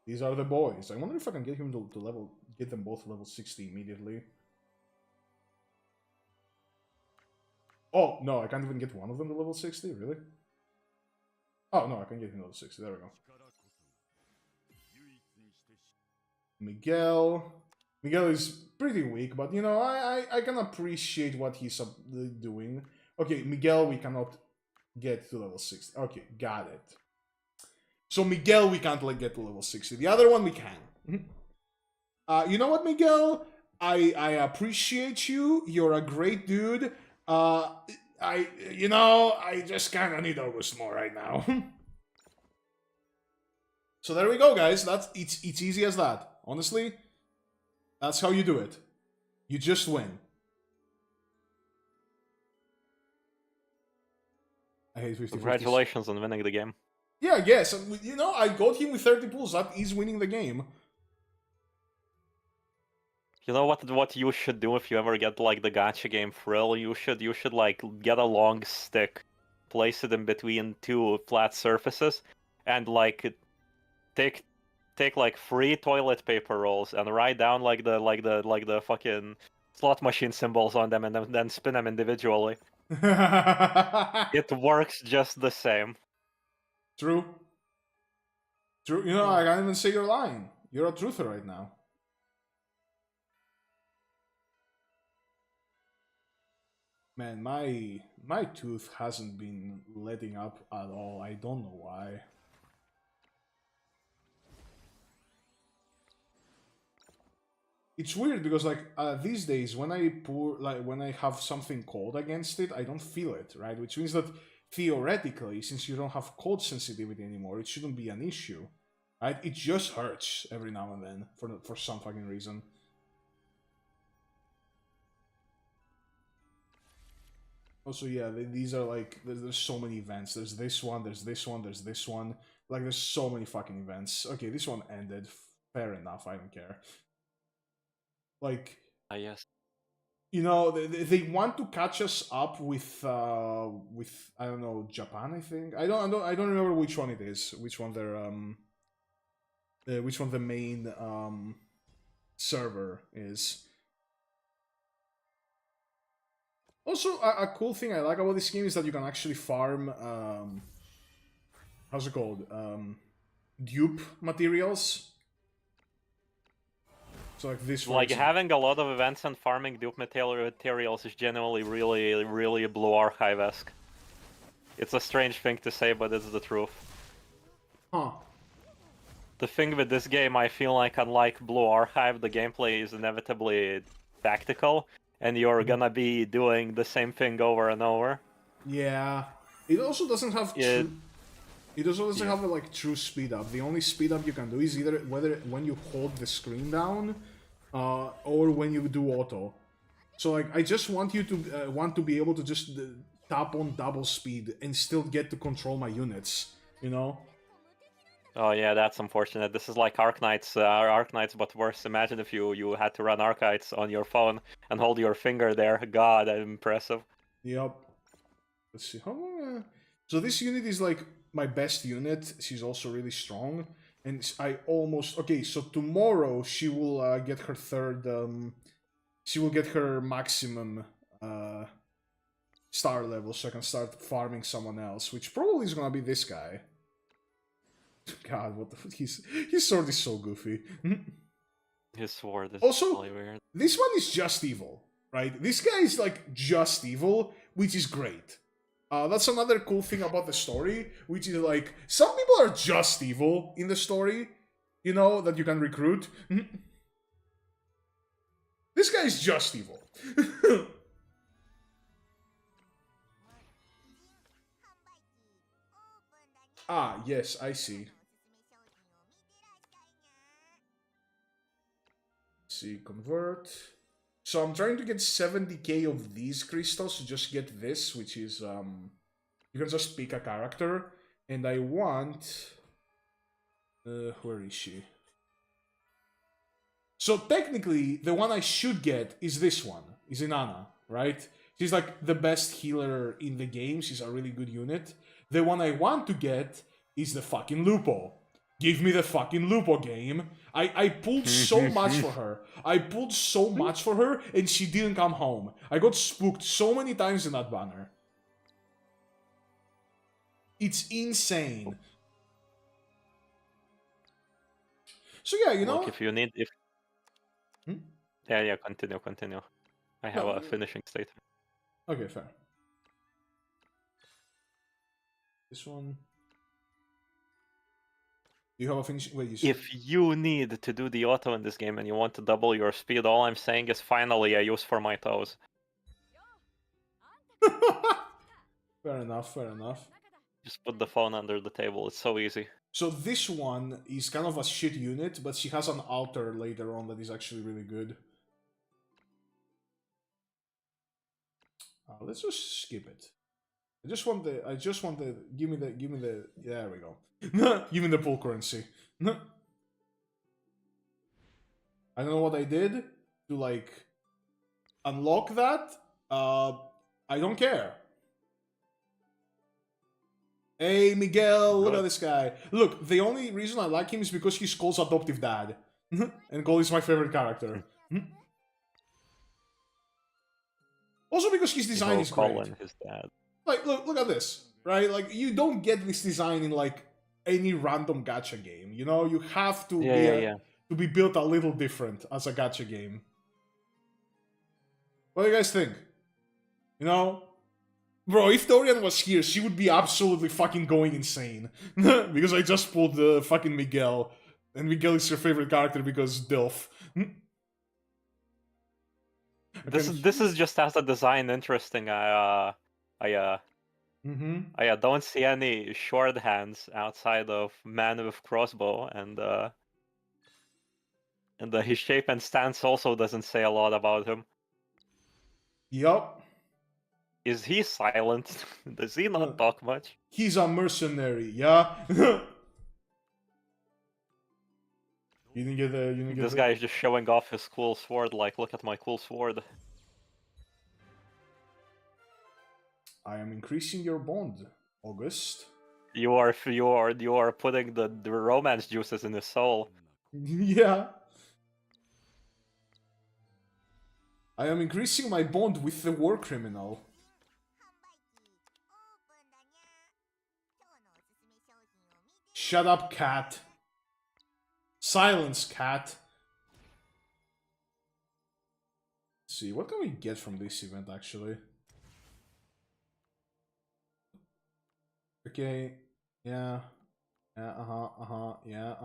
These are the boys. I wonder if I can get him to get them both level 60 immediately. Oh, no, I can't even get one of them to level 60, really? Oh, no, I can get him to level 60, there we go. Miguel. Miguel is pretty weak, but, you know, I can appreciate what he's doing. Okay, Miguel, we cannot get to level 60. Okay, got it. So Miguel, we can't get to level 60. The other one, we can. You know what, Miguel? I appreciate you. You're a great dude. I just kind of need August more right now. So there we go, guys. It's easy as that. Honestly, that's how you do it. You just win. I hate 50. Congratulations on winning the game. Yeah, yes. You know, I got him with 30 pulls. That is winning the game. You know what you should do if you ever get like the gacha game thrill? You should like get a long stick, place it in between two flat surfaces, and like take like 3 toilet paper rolls and write down like the fucking slot machine symbols on them and then spin them individually. It works just the same. True. True. You know, I can't even say you're lying. You're a truther right now. Man, my tooth hasn't been letting up at all. I don't know why. It's weird because like these days when I have something cold against it, I don't feel it, right? Which means that theoretically, since you don't have cold sensitivity anymore, it shouldn't be an issue, right? It just hurts every now and then for some fucking reason. Also, yeah, these are like there's so many events. There's this one, there's this one, there's this one. Like there's so many fucking events. Okay, this one ended. Fair enough. I don't care. Like, yes. You know, they want to catch us up with I don't know, Japan. I think I don't remember which one it is. Which one which one the main server is. Also, a cool thing I like about this game is that you can actually farm how's it called, dupe materials. So like this, like having a lot of events and farming dupe materials is generally really Blue Archive-esque. It's a strange thing to say, but it's the truth. Huh. The thing with this game, I feel like unlike Blue Archive, the gameplay is inevitably tactical, and you're gonna be doing the same thing over and over. Yeah. It also doesn't have It also doesn't have a like true speed up. The only speed up you can do is either when you hold the screen down, or when you do auto. So like, I just want you to be able to just tap on double speed and still get to control my units. You know? Oh yeah, that's unfortunate. This is like Arknights, but worse. Imagine if you had to run Arkites on your phone and hold your finger there. God, that's impressive. Yep. Let's see. How long? So this unit is like my best unit. She's also really strong, and okay. So tomorrow she will get her third. She will get her maximum star level, so I can start farming someone else, which probably is gonna be this guy. God, what the fuck? His sword is so goofy. His sword is also really weird. This one is just evil, right? This guy is like just evil, which is great. That's another cool thing about the story, which is like some people are just evil in the story, you know, that you can recruit. This guy is just evil. Ah, yes, I see. See, convert. So I'm trying to get 70k of these crystals to just get this, which is you can just pick a character, and I want where is she? So technically, the one I should get is this one, is Inanna, right? She's like the best healer in the game. She's a really good unit. The one I want to get is the fucking Lupo. Give me the fucking Lupo game. I pulled so much for her. I pulled so much for her, and she didn't come home. I got spooked so many times in that banner. It's insane. So yeah, you know. Look, if you need, if Hmm? yeah, continue. I have No, a finishing statement. okay, fair. This one. Do you have a finish? Wait, you said... If you need to do the auto in this game and you want to double your speed, all I'm saying is finally a use for my toes. Fair enough, fair enough. Just put the phone under the table, it's so easy. So this one is kind of a shit unit, but she has an altar later on that is actually really good. Let's just skip it. I just want the, give me the, there we go. Give me the pool currency. I don't know what I did to, like, unlock that. I don't care. Hey, Miguel, look at this guy. Look, the only reason I like him is because he's Cole's adoptive dad. And Cole is my favorite character. Also because his design is great. Colin, his dad. Like, look at this, right? Like, you don't get this design in, like, any random gacha game. You know, you have to to be built a little different as a gacha game. What do you guys think? You know? Bro, if Dorian was here, she would be absolutely fucking going insane. Because I just pulled the fucking Miguel. And Miguel is your favorite character because Dilf. This is just as a design interesting. I don't see any short hands outside of man with crossbow, and his shape and stance also doesn't say a lot about him. Yup. Is he silent? Does he not talk much? He's a mercenary, yeah? You didn't get the... This guy is just showing off his cool sword, like, look at my cool sword. I am increasing your bond, August. You are putting the romance juices in his soul. Yeah. I am increasing my bond with the war criminal. Shut up, cat. Silence, cat. Let's see, what can we get from this event, actually? Okay, yeah. Yeah, yeah,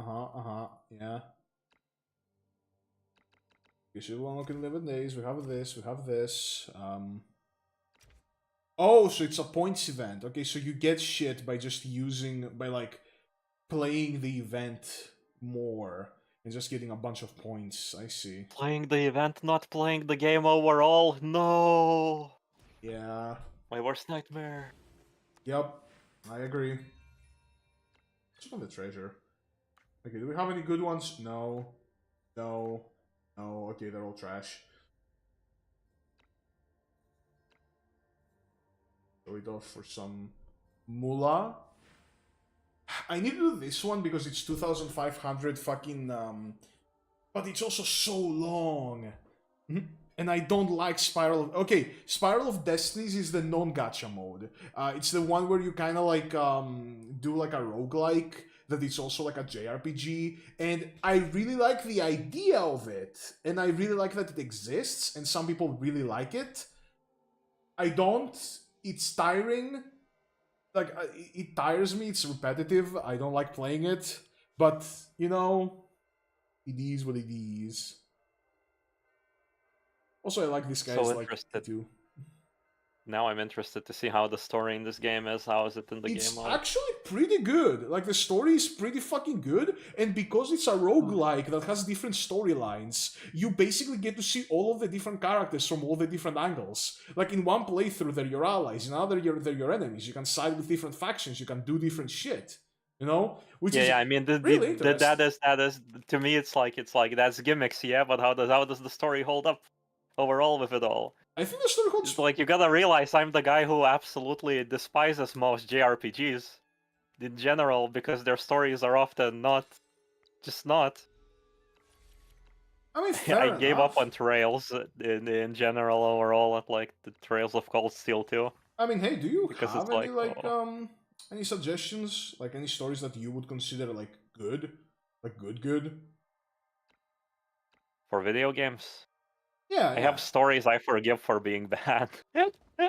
yeah. We should unlock 11 days, we have this. Oh, so it's a points event. Okay, so you get shit by just like, playing the event more and just getting a bunch of points. I see. Playing the event, not playing the game overall. No. Yeah. My worst nightmare. Yep, I agree. Let's open the treasure. Okay, do we have any good ones? No. No. No. Okay, they're all trash. Trade off for some moolah. I need to do this one because it's 2,500 fucking, but it's also so long. And I don't like Spiral of... Okay, Spiral of Destinies is the non-gacha mode. It's the one where you kind of like, do like a roguelike, that it's also like a JRPG. And I really like the idea of it. And I really like that it exists, and some people really like it. I don't. It's tiring. Like, it tires me, it's repetitive, I don't like playing it, but, you know, it is what it is. Also, I like this guy's, So like, too. Now I'm interested to see how the story in this game is. How is it in the game It's mode? actually pretty good. Like, the story is pretty fucking good, and because it's a roguelike that has different storylines, you basically get to see all of the different characters from all the different angles. Like, in one playthrough, they're your allies, in another, they're your enemies. You can side with different factions, you can do different shit. You know? Which is Yeah, I mean, really that interesting. is to me, it's like that's gimmicks, yeah. But how does the story hold up overall with it all? I think the story It's holds. like you gotta realize I'm the guy who absolutely despises most JRPGs in general because their stories are often just not. I mean, I fair gave up enough. on Trails in general overall at like the Trails of Cold Steel too I mean, hey, do you because have it's any like, like oh, any suggestions, like any stories that you would consider like good, like good? for video games. Yeah, I yeah. have stories I forgive for being bad.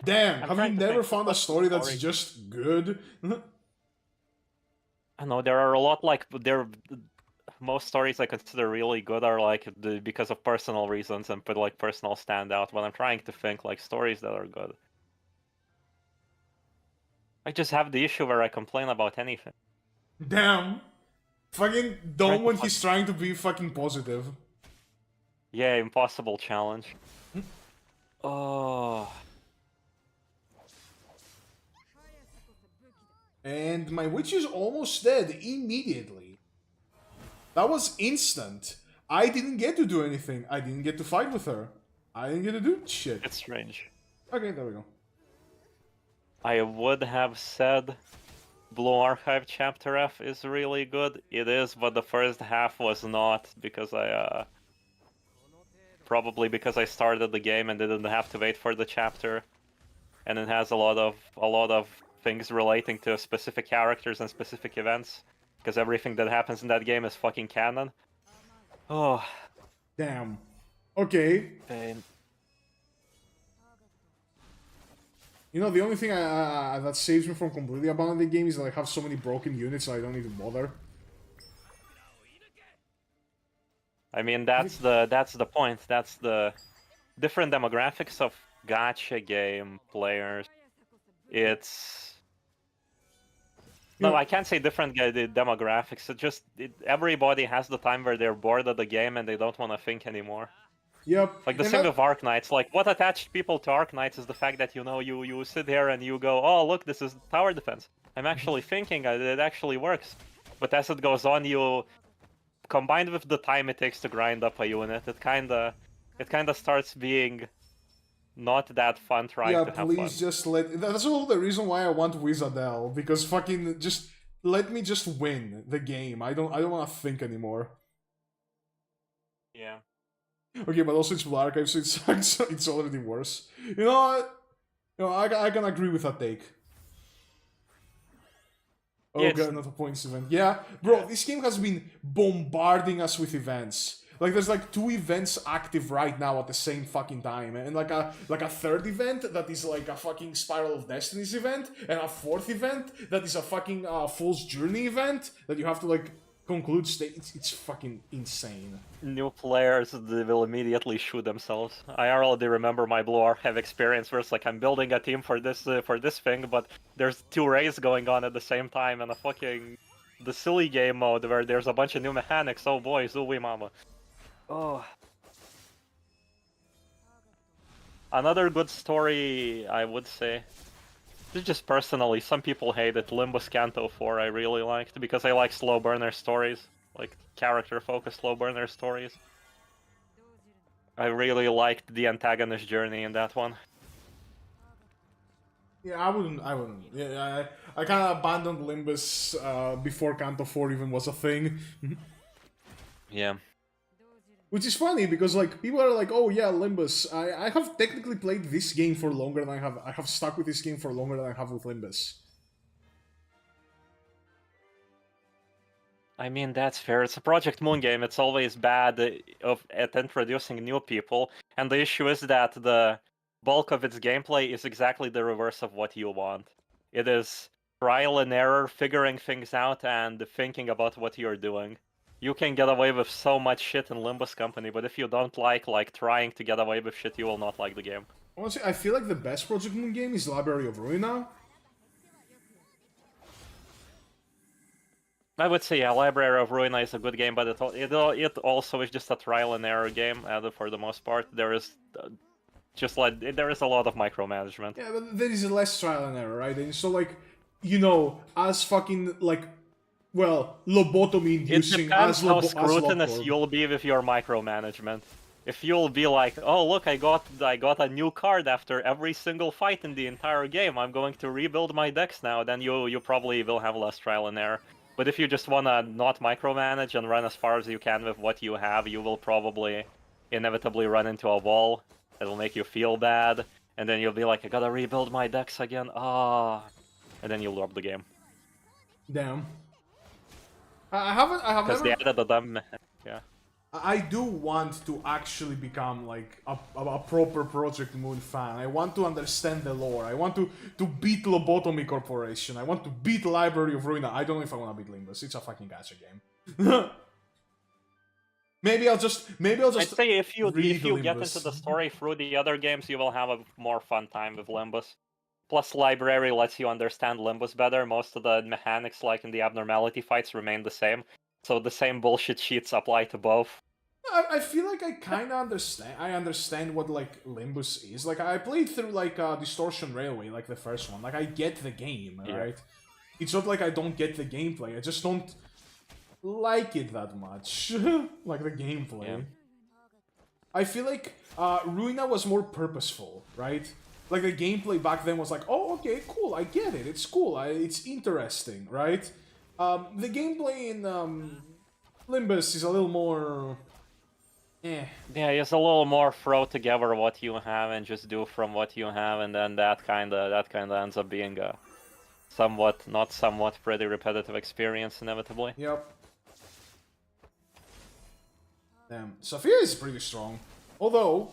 Damn, I'm have you trying to think. never found a What's the story that's story? just good? I know there are a lot like there. Most stories I consider really good are like because of personal reasons and put like personal standout. When I'm trying to think like stories that are good, I just have the issue where I complain about anything. Damn. Fucking Trying Dom to when find. he's trying to be fucking positive. Yeah, impossible challenge. Oh, And my witch is almost dead immediately. That was instant. I didn't get to do anything. I didn't get to fight with her. I didn't get to do shit. it's strange. Okay, there we go. I would have said Blue Archive Chapter F is really good. It is, but the first half was not because I probably because I started the game and didn't have to wait for the chapter, and it has a lot of things relating to specific characters and specific events because everything that happens in that game is fucking canon. Oh, Damn. Okay. pain. You know, the only thing that saves me from completely abandoning the game is that I have so many broken units, so I don't even bother. I mean, that's the point. That's the different demographics of gacha game players. It's You no, know, I can't say different demographics. It just everybody has the time where they're bored of the game and they don't want to think anymore. yep. Like the And same that, with Arknights. Like what attached people to Arknights is the fact that you sit here and you go, oh look, this is tower defense. I'm actually thinking it actually works. But as it goes on, you combined with the time it takes to grind up a unit, it kinda starts being not that fun trying yeah, to have fun. please just let. That's all the reason why I want Wizardel, because fucking just let me just win the game. I don't want to think anymore. Yeah. Okay, but also it's Full Archive, so it's already worse. You know what? You know, I can agree with that take. Yeah, Oh it's god, not a points event. Yeah, bro, yeah. this game has been bombarding us with events. Like there's like two events active right now at the same fucking time, and like a third event that is like a fucking Spiral of Destinies event, and a fourth event that is a fucking Fool's Journey event that you have to like conclude. It's fucking insane. New players they will immediately shoot themselves. I already remember my Blue Archive experience where it's like I'm building a team for this thing, but there's two raids going on at the same time and a fucking the silly game mode where there's a bunch of new mechanics. Oh boy, Zooey mama. Oh, another good story I would say. This is just personally, some people hate it. Limbus Canto 4 I really liked because I like slow burner stories, like character focused slow burner stories. I really liked the antagonist journey in that one. Yeah, I wouldn't. I wouldn't. Yeah, I kind of abandoned Limbus before Canto 4 even was a thing. Yeah. Which is funny because like people are like, oh yeah, Limbus. I have technically played this game for longer than I have stuck with this game for longer than I have with Limbus. I mean, that's fair. It's a Project Moon game. It's always bad at introducing new people. And the issue is that the bulk of its gameplay is exactly the reverse of what you want. It is trial and error, figuring things out, and thinking about what you're doing. You can get away with so much shit in Limbus Company, but if you don't like trying to get away with shit, you will not like the game. Honestly, I feel like the best Project Moon game is Library of Ruina. I would say, yeah, Library of Ruina is a good game, but it also is just a trial and error game, for the most part. There is just like there is a lot of micromanagement. Yeah, but there is less trial and error, right? And so, like, as fucking, like, well, lobotomy It inducing depends how as scrutinous Lobcorp. you'll be with your micromanagement. If you'll be like, oh look, I got a new card after every single fight in the entire game, I'm going to rebuild my decks now, then you probably will have less trial and error. But if you just wanna not micromanage and run as far as you can with what you have, you will probably inevitably run into a wall. It'll make you feel bad, and then you'll be like, I gotta rebuild my decks again. And then you'll drop the game. Damn. I haven't. I have Because they never. added a dumb. Yeah. I do want to actually become like a proper Project Moon fan. I want to understand the lore. I want to beat Lobotomy Corporation. I want to beat Library of Ruina. I don't know if I want to beat Limbus. It's a fucking gacha game. Maybe I'll just I'd say if you read get Limbus. into the story through the other games, you will have a more fun time with Limbus. Plus, Library lets you understand Limbus better. Most of the mechanics, like in the abnormality fights, remain the same. So the same bullshit sheets apply to both. I feel like I kind of understand. I understand what like Limbus is. Like I played through like Distortion Railway, like the first one. Like I get the game, Yeah. right? It's not like I don't get the gameplay. I just don't like it that much. Like the gameplay. Yeah. I feel like Ruina was more purposeful, right? Like the gameplay back then was like, oh, okay, cool, I get it. It's cool. It's interesting, right? The gameplay in Limbus is a little more. Eh. Yeah, it's a little more throw together what you have and just do from what you have, and then that kinda ends up being a not somewhat pretty repetitive experience inevitably. Yep. Damn, Sophia is pretty strong. Although,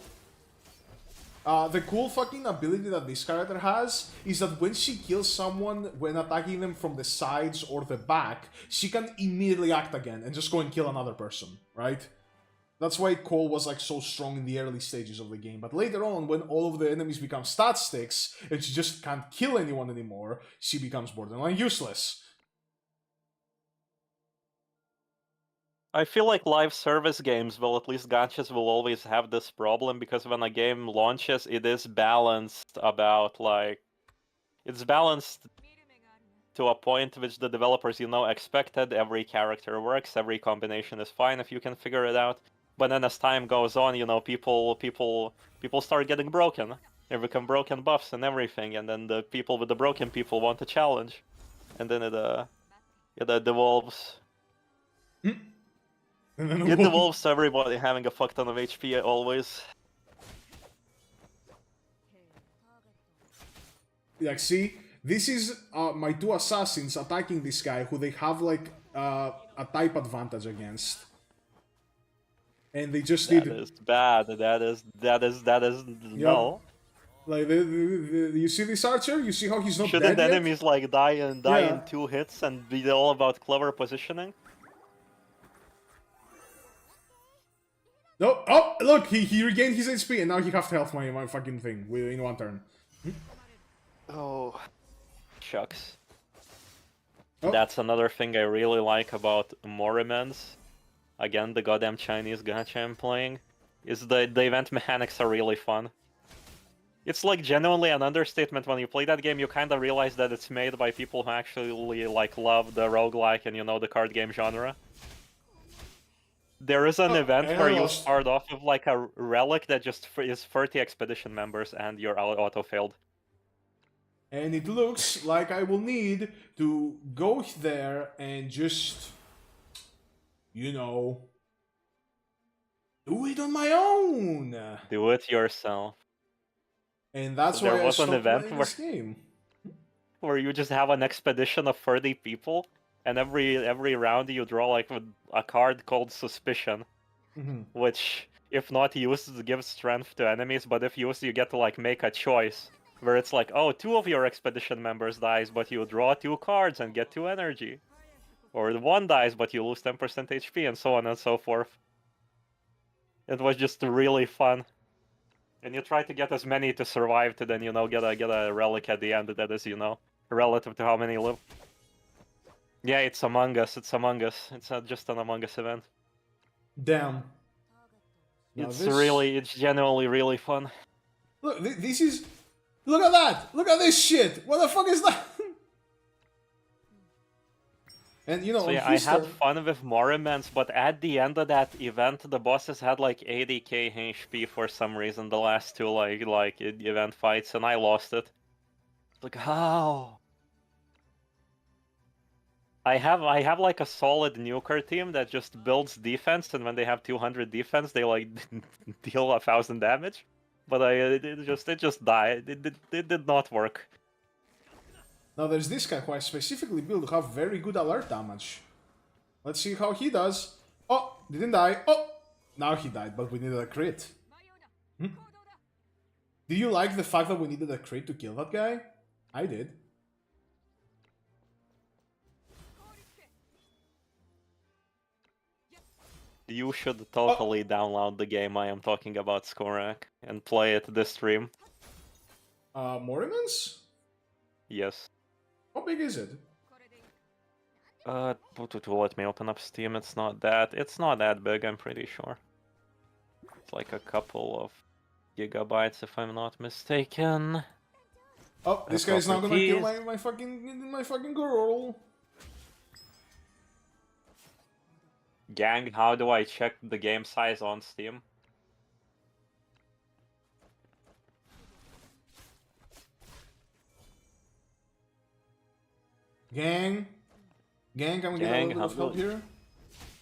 the cool fucking ability that this character has is that when she kills someone when attacking them from the sides or the back, she can immediately act again and just go and kill another person, right? That's why Cole was like so strong in the early stages of the game. But later on, when all of the enemies become stat sticks and she just can't kill anyone anymore, she becomes borderline useless. I feel like live service games, well, at least gachas will always have this problem because when a game launches, it is balanced about like it's balanced to a point which the developers, expected. Every character works, every combination is fine if you can figure it out. But then as time goes on, people start getting broken. They become broken buffs and everything, and then the people with the broken people want a challenge, and then it devolves. It devolves to everybody having a fuck ton of HP always. Like, see, this is my two assassins attacking this guy who they have like a type advantage against, and they just That need. is bad. That is no. Like, you see this archer? You see how he's not Shouldn't dead yet? enemies like die in Yeah. 2 hits and be all about clever positioning? No, oh, look, he regained his HP and now he half health my fucking thing in one turn. Oh, shucks. Oh. That's another thing I really like about Morimens. Again, the goddamn Chinese gacha I'm playing, is the event mechanics are really fun. It's like genuinely an understatement when you play that game. You kind of realize that it's made by people who actually like love the roguelike and the card game genre. There is an event where you start off with like a relic that just is 30 expedition members and you're auto failed. And it looks like I will need to go there and just, do it on my own. Do it yourself. And that's So why there I was an stopped event playing this game. where you just have an expedition of 30 people, and every round you draw like a card called Suspicion, which, if not used, gives strength to enemies, but if used, you get to like make a choice where it's like, oh, 2 of your expedition members dies, but you draw 2 cards and get 2 energy, or 1 dies, but you lose 10% HP, and so on and so forth. It was just really fun. And you try to get as many to survive to then, you know, get a relic at the end that is, you know, relative to how many live. Yeah, it's Among Us. It's Among Us. It's not just an Among Us event. Damn. Now It's this... it's genuinely really fun. Look, this is... Look at that! Look at this shit! What the fuck is that? And you know, So on yeah, I his had turn... fun with Morrimans, but at the end of that event, the bosses had like 80k HP for some reason. The last two event fights, and I lost it. Like how? I have like a solid nuker team that just builds defense, and when they have 200 defense, they like deal 1000 damage. But it just died. It did not work. Now there's this guy who I specifically built to have very good alert damage. Let's see how he does. Oh, didn't die. Oh, now he died, but we needed a crit. Hmm? Do you like the fact that we needed a crit to kill that guy? I did. You should totally download the game I am talking about, Skorak, and play it this stream. Morrimans? Yes. How big is it? Let me open up Steam. It's not that big, I'm pretty sure. It's like a couple of gigabytes, if I'm not mistaken. Oh, this guy's now gonna kill my fucking girl. Gang, how do I check the game size on Steam? Gang, I'm gonna get a little bit of help do here.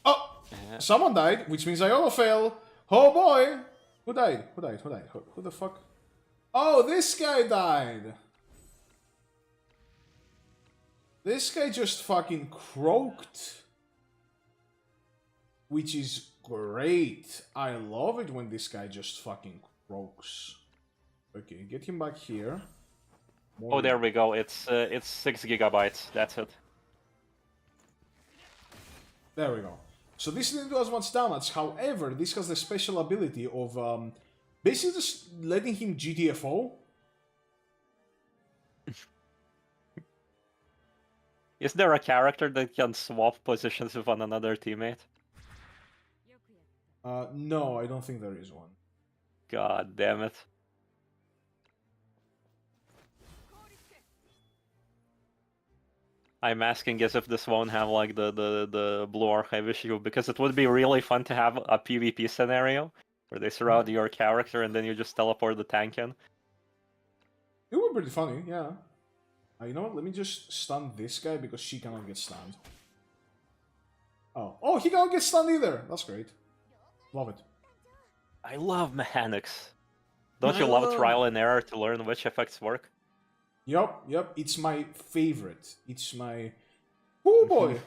Oh, someone died, which means I auto fail. Oh boy, who died? Who the fuck? Oh, this guy died. This guy just fucking croaked. Which is great. I love it when this guy just fucking croaks. Okay, get him back here. Oh, there we go. It's 6 gigabytes. That's it. There we go. So this didn't do as much damage. However, this has the special ability of basically just letting him GTFO. Is there a character that can swap positions with another teammate? No, I don't think there is one. God damn it. I'm asking as if this won't have like the Blue Archive issue, because it would be really fun to have a PvP scenario where they surround your character and then you just teleport the tank in. It would be pretty funny, yeah. You know what? Let me just stun this guy because she cannot get stunned. Oh, he cannot get stunned either. That's great. Love it. I love mechanics. Don't you love trial and error to learn which effects work? Yep. It's my favorite. It's my... Oh boy!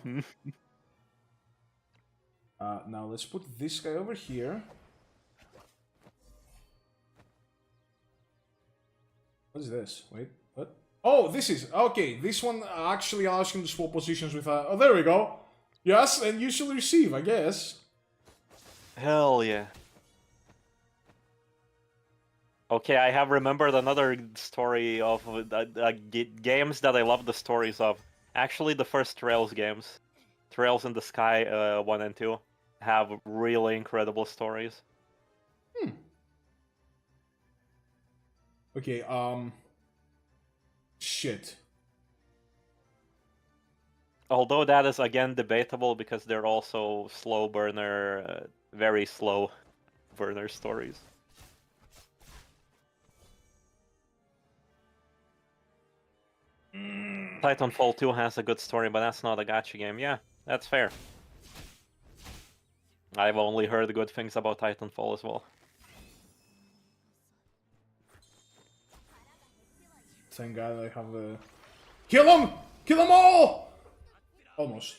Now let's put this guy over here. What is this? Wait, what? Oh, this is... Okay, this one actually allows him to swap positions with... Oh, there we go. Yes, and you shall receive, I guess. Hell yeah. Okay, I have remembered another story of games that I love the stories of. Actually, the first Trails games, Trails in the Sky 1 and 2, have really incredible stories. Okay, shit. Although that is again debatable because they're also slow burner, very slow burner stories. Titanfall 2 has a good story, but that's not a gacha game. Yeah, that's fair. I've only heard good things about Titanfall as well. Thank God I have the... Kill them! Kill them all! Almost.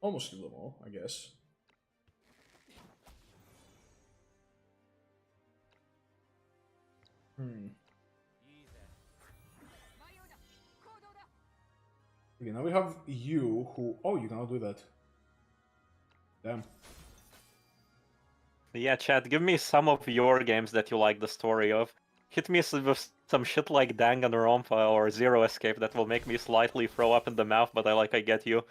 Almost kill them all, I guess. Okay, now we have you who... Oh, you cannot do that. Damn. Yeah, chat, give me some of your games that you like the story of. Hit me with some shit like Danganronpa or Zero Escape that will make me slightly throw up in the mouth, but I get you.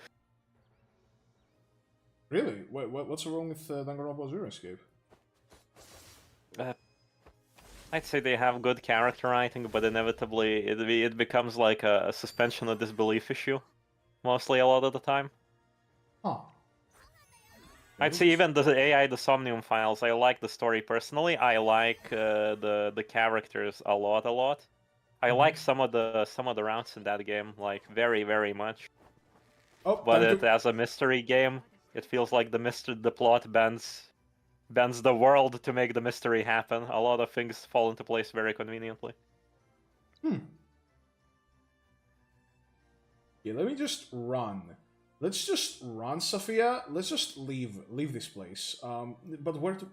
Really? What's wrong with Danganronpa Zero Escape? Uh, I'd say they have good character writing, but inevitably it becomes like a suspension of disbelief issue, mostly a lot of the time. Huh. I'd say even the AI, the Somnium Files, I like the story personally. I like the characters a lot. I like some of the routes in that game, like very much. Oh, But time it to. as a mystery game, it feels like the plot bends the world to make the mystery happen. A lot of things fall into place very conveniently. Hmm. Yeah, let me just run. Let's just run, Sophia. Let's just leave this place. But where to?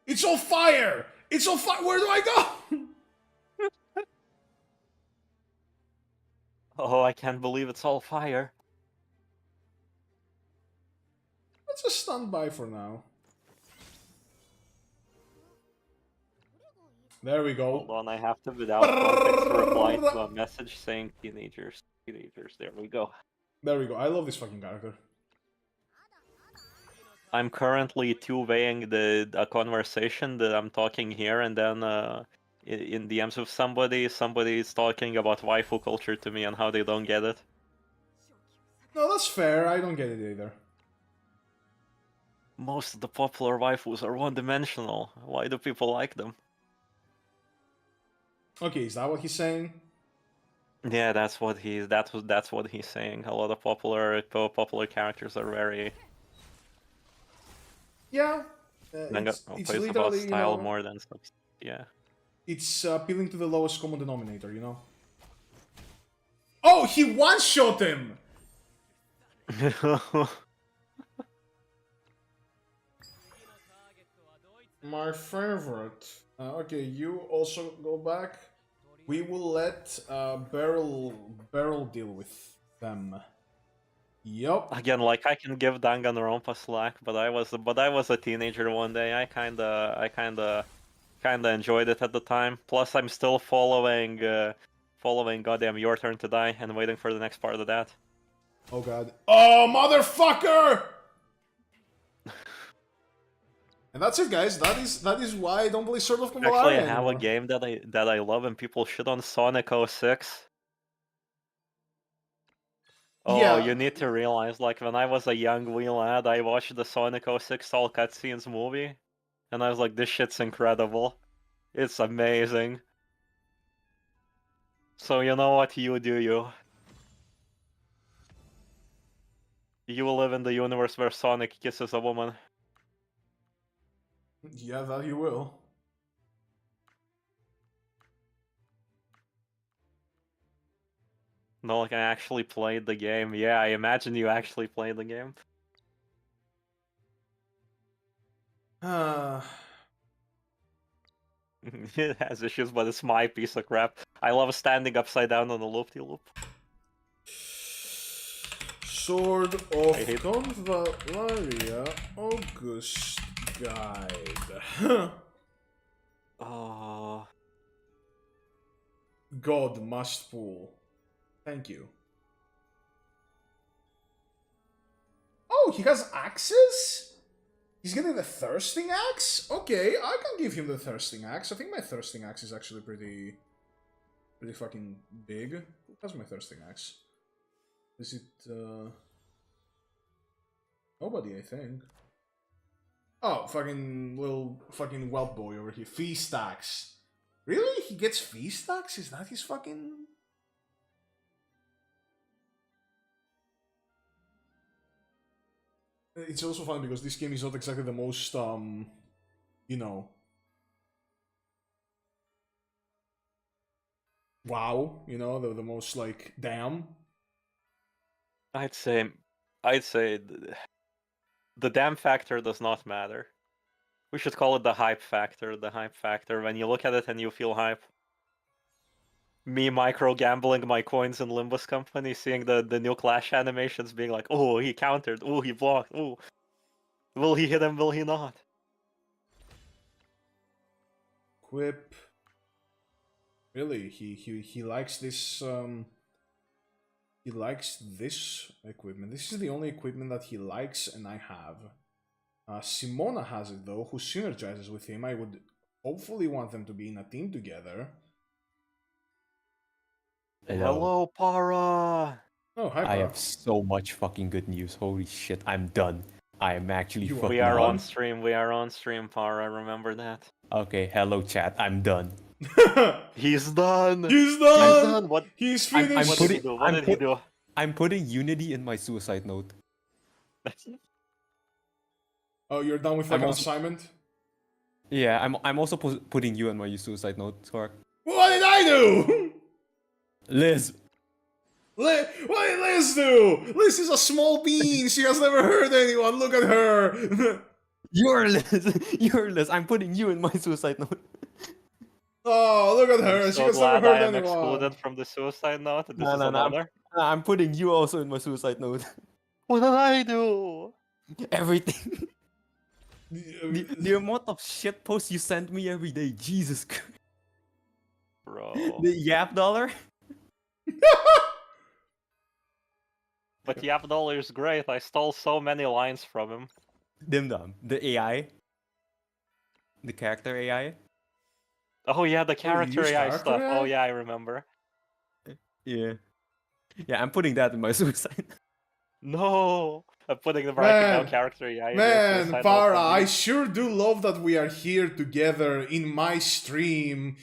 It's on fire! It's on fire! Where do I go? Oh, I can't believe it's all fire. Let's just stand by for now. There we Hold go. on, I have to, without context, reply to a message saying teenagers. There we go. There we go. I love this fucking character. I'm currently two-waying a conversation that I'm talking here, and then in DMs with somebody is talking about waifu culture to me and how they don't get it. No, that's fair. I don't get it either. Most of the popular waifus are one-dimensional. Why do people like them? Okay, is that what he's saying? Yeah, that's what he's saying. A lot of popular characters are very Yeah. It's plays about literally, style more than stuff. Yeah. it's appealing to the lowest common denominator, Oh, he one-shot him! My favorite. Okay, you also go back. We will let Barrel deal with them. Yup. Again, like I can give Danganronpa slack, but I was a teenager one day. I kinda enjoyed it at the time. Plus, I'm still following goddamn Your Turn to Die and waiting for the next part of that. Oh god. Oh, motherfucker! And that's it, guys. That is why I don't play Sword of Actually, I Malaria have a anymore. game that I love, and people shit on Sonic 06. Oh, Yeah. you need to realize, like, when I was a young wee lad, I watched the Sonic 06 all cutscenes movie, and I was like, this shit's incredible. It's amazing. So you know what you do, you. You live in the universe where Sonic kisses a woman. Yeah, that you will. No, like I actually played the game. Yeah, I imagine you actually played the game. It has issues, but it's my piece of crap. I love standing upside down on a loop-de-loop. Sword I of hate. Convalaria August Guide. Oh, God must pull. Thank you. Oh, he has axes? He's getting the thirsting axe? Okay, I can give him the thirsting axe. I think my thirsting axe is actually pretty fucking big. Who has my thirsting axe? Is it nobody, I think. Oh, fucking little fucking whelp boy over here. Feast axe. Really? He gets feast axe? Is that his fucking... It's also fun because this game is not exactly the most, you know... Wow, the most, like, damn. I'd say, I'd say the damn factor does not matter. We should call it the hype factor. The hype factor. When you look at it and you feel hype. Me micro gambling my coins in Limbus Company, seeing the new Clash animations, being like, oh, he countered, oh, he blocked, oh, will he hit him? Will he not? equip. Really, he likes this. He likes this equipment. This is the only equipment that he likes, and I have. Simona has it though, who synergizes with him. I would hopefully want them to be in a team together. Hello, Para. Oh, hi, I Para. have so much fucking good news. Holy shit, I'm done. I am actually You are- fucking We are on done. stream. We are on stream, Para. Remember that. Okay, hello chat, I'm done. He's done. He's done. What? He's I'm finished. What did he do? What did he do? I'm putting Unity in my suicide note. Oh, you're done with like I'm an also- assignment? Yeah, I'm also putting you in my suicide note, Spark. What did I do? Liz! What did Liz do? Liz is a small bean. She has never hurt anyone. Look at her. You're Liz! You're Liz! I'm putting you in my suicide note. Oh, look at her. I'm She so has never glad I hurt am anyone. excluded from the suicide note. This No, is no, an no, honor. I'm putting you also in my suicide note. What did I do? Everything. The amount of shit posts you send me every day, Jesus Christ. Bro. The Yap dollar? But Yapdollar is great. I stole so many lines from him. Dim Dum. The AI. The character AI. Oh yeah, the character use AI character stuff. AI? Oh yeah, I remember. Yeah. Yeah, I'm putting that in my suicide. No, I'm putting the writing now Man, character AI. in the Man, suicide note Para, for I me. sure do love that we are here together in my stream.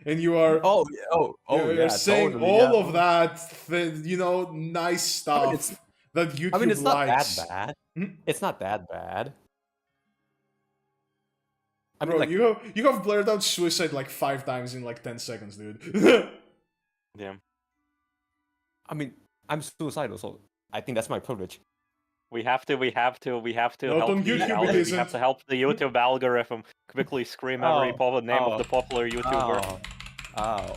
And you are you're yeah, saying totally, all yeah. of that, nice stuff it's- that YouTube I mean, it's not likes. that bad. Hmm? It's not that bad. I mean, Bro, like, you have blurred out suicide like 5 times in like 10 seconds, dude. Yeah, I mean, I'm suicidal, so I think that's my privilege. we have to Not help on the YouTube, it we have isn't. to help the YouTube algorithm quickly scream every name of the popular YouTuber. Oh.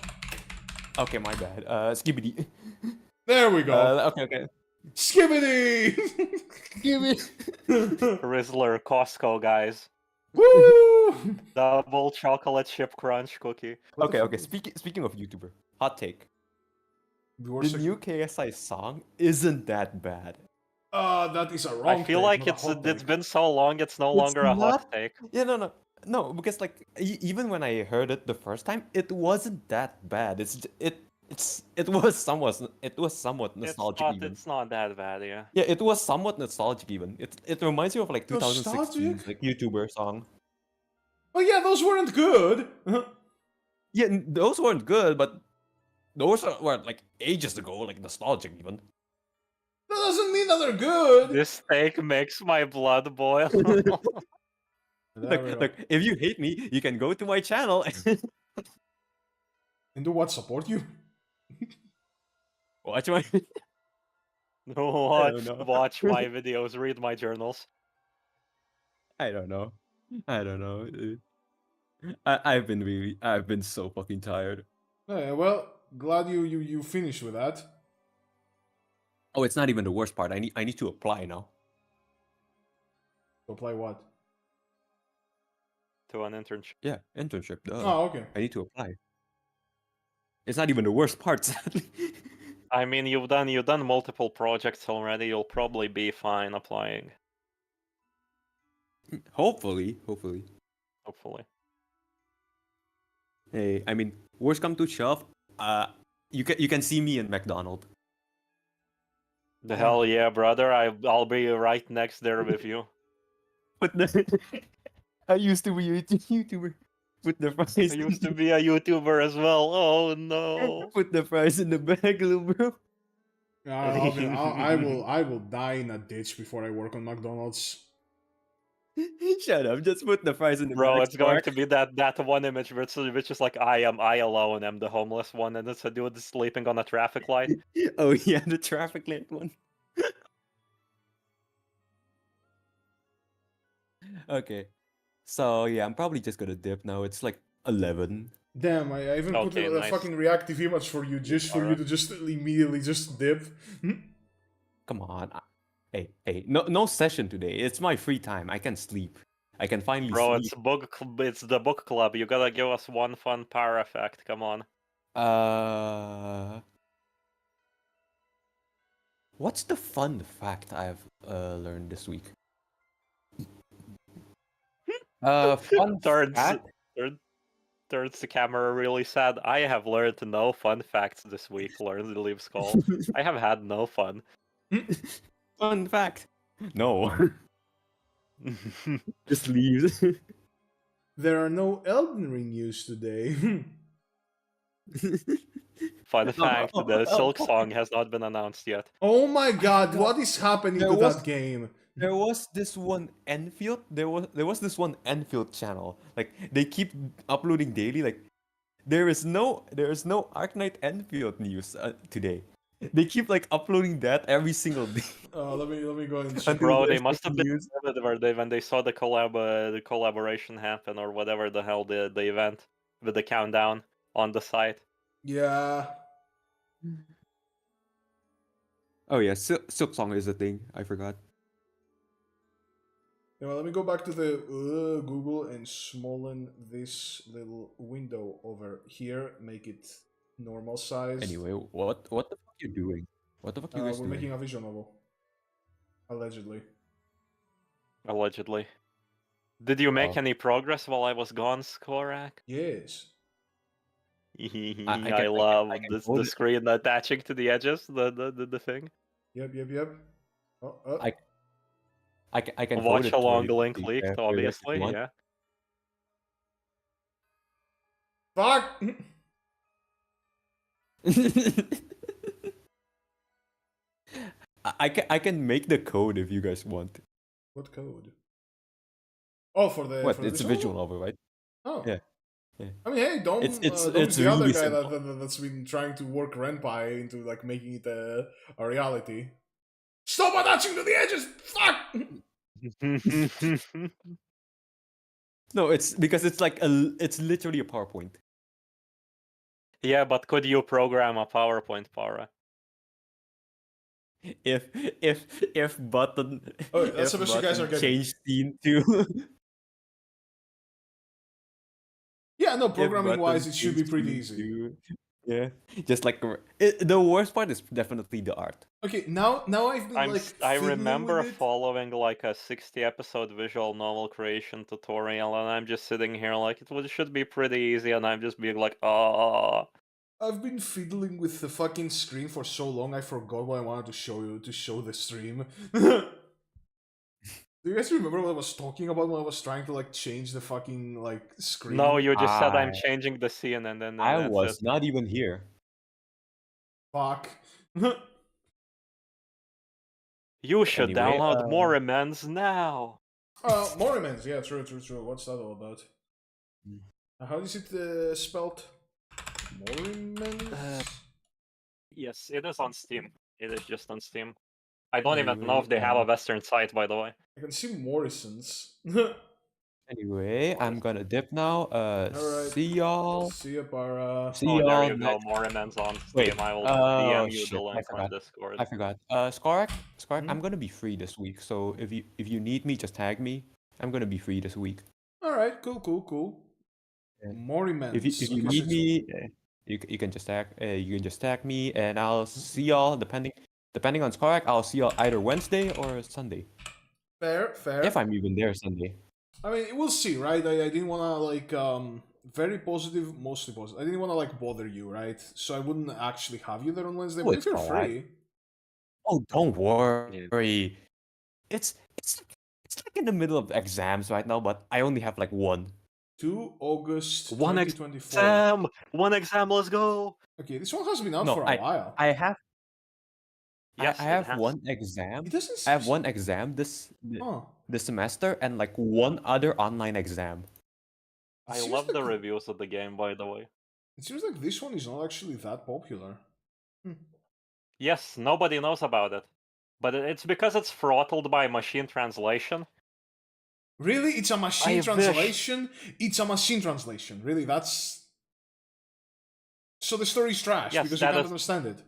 Okay, my bad. Skibidi. There we go. Okay. Skibbity! Rizzler Costco guys. Woo! Double chocolate chip crunch cookie. Okay. Speaking of YouTuber, hot take. The new KSI song isn't that bad. That is a wrong I feel take, like not a it's hot it's take. been so long, it's no longer a hot take. Yeah, no, because like even when I heard it the first time, it wasn't that bad. It was somewhat nostalgic even. It's not that bad, yeah. Yeah, it was somewhat nostalgic even. It reminds you of like 2016 Nostalgic? like YouTuber song. Oh yeah, those weren't good. Yeah, those weren't good, but those were like ages ago, like nostalgic even. That doesn't mean that they're good. This take makes my blood boil. There we go. Look, if you hate me, you can go to my channel and And do what? Support you? watch my. watch, know. watch my videos, read my journals. I don't know. Dude. I've been so fucking tired. Yeah, well, glad you finished with that. Oh, it's not even the worst part. I need to apply now. Apply what? To an internship. Yeah, internship. Duh. Oh, okay. I need to apply. It's not even the worst part, sadly. I mean, you've done multiple projects already. You'll probably be fine applying. Hopefully. Hopefully. Hey, I mean, worst come to shove, you can see me in McDonald's. The hell yeah, brother! I'll be right next there with you. But I used to be a YouTuber. Put the fries. I used to be a YouTuber as well. Oh no! Put the fries in the bag, little bro. I will die in a ditch before I work on McDonald's. Shut up! Just put the fries in the Bro, bag. it's going to be that one image which is like I alone am the homeless one, and it's a dude sleeping on a traffic light. Oh yeah, the traffic light one. Okay, so yeah, I'm probably just gonna dip now. It's like 11. Damn, I even put Okay, a nice. fucking reactive image for you just for you Alright. to just immediately just dip. Come on. Hey, no session today. It's my free time. I can sleep. I can finally Bro, sleep. it's the book club. You gotta give us one fun power effect. Come on. What's the fun fact I've learned this week? Fun Turns fact. turn, turns the camera really sad. I have learned no fun facts this week. Learns the leaves call. I have had no fun. Fun fact. No, just leaves. There are no Elden Ring news today. Fun No, fact: the Silk Song has not been announced yet. Oh my I god, forgot. what is happening There to was- that game? There was this one Enfield. There was this one Enfield channel. Like they keep uploading daily. Like there is no Arknight Enfield news today. They keep like uploading that every single day. Let me go and check. Until Bro, they there's must have been news. excited when they saw the collaboration happen or whatever the hell the event with the countdown on the site. Yeah. Oh yeah, Silk Song is a thing. I forgot. Now, let me go back to the Google and smallen this little window over here, make it normal size. Anyway, what the fuck you doing? What the fuck you guys we're doing? making a visual novel. Allegedly. Allegedly. Did you make Oh. any progress while I was gone, Skorak? Yes. I love the screen attaching to the edges, the thing. Yep. Oh, I can Watch code it for along you link if leaked, you obviously, want. yeah. fuck! I can make the code if you guys want. What code? Oh, for the What? for the It's a visual novel, right? Oh. Yeah. Yeah. I mean, hey, Dom, It's Dom it's is the other really guy simple. that's been trying to work Renpai into like making it a reality. Stop attaching to the edges! Fuck! No, it's because it's like it's literally a PowerPoint. Yeah, but could you program a PowerPoint, Para? If button Oh, that's the if best you guys are button getting. change scene to Yeah, no, if programming wise, button it should be change pretty scene easy. to- yeah, just like the worst part is definitely the art. Okay, now I've been like I fiddling remember with it. following like a 60-episode visual novel creation tutorial, and I'm just sitting here like it should be pretty easy, and I'm just being like, oh. I've been fiddling with the fucking screen for so long I forgot what I wanted to show you to show the stream. Do you guys remember what I was talking about when I was trying to like change the fucking like screen? No, you just said I'm I- changing the scene, and then I that's was it. not even here. Fuck. You should Anyway, download more amends now. More amends. Yeah, true. What's that all about? Hmm. How is it spelled? More amends? Yes, it is on Steam. It is just on Steam. I don't even know Anyway, if they have a Western site, by the way. I can see Morrison's. Anyway, I'm gonna dip now. Alright. See y'all. See ya, Para. See Oh, there y'all you go. next. More amends on Wait. Steam. I will Oh DM you the shit! link on Discord. I forgot. Skorak, Hmm? I'm gonna be free this week. So if you need me, just tag me. I'm gonna be free this week. Alright, cool. Yeah. More amends. If you Okay, need so- me, you can just tag me, and I'll see y'all depending on Skorak. I'll see y'all either Wednesday or Sunday. Fair. If I'm even there Sunday. I mean, we'll see, right? I didn't want to, like, very positive, mostly positive. I didn't want to, like, bother you, right? So I wouldn't actually have you there on Wednesday, Oh, but if it's you're alright. free... Oh, don't worry. It's like in the middle of exams right now, but I only have like one. 2 August One 2024. One exam, let's go! Okay, this one has been out No, for a while. I have Yes, I it have has. one exam. It doesn't I have seem- one exam this Huh. semester and like one other online exam. I seems love the like- reviews of the game, by the way. It seems like this one is not actually that popular. Yes, nobody knows about it. But it's because it's throttled by machine translation. Really? It's a machine wish- translation? It's a machine translation. Really? That's... So the story's trash Yes, because you that can't is- understand it.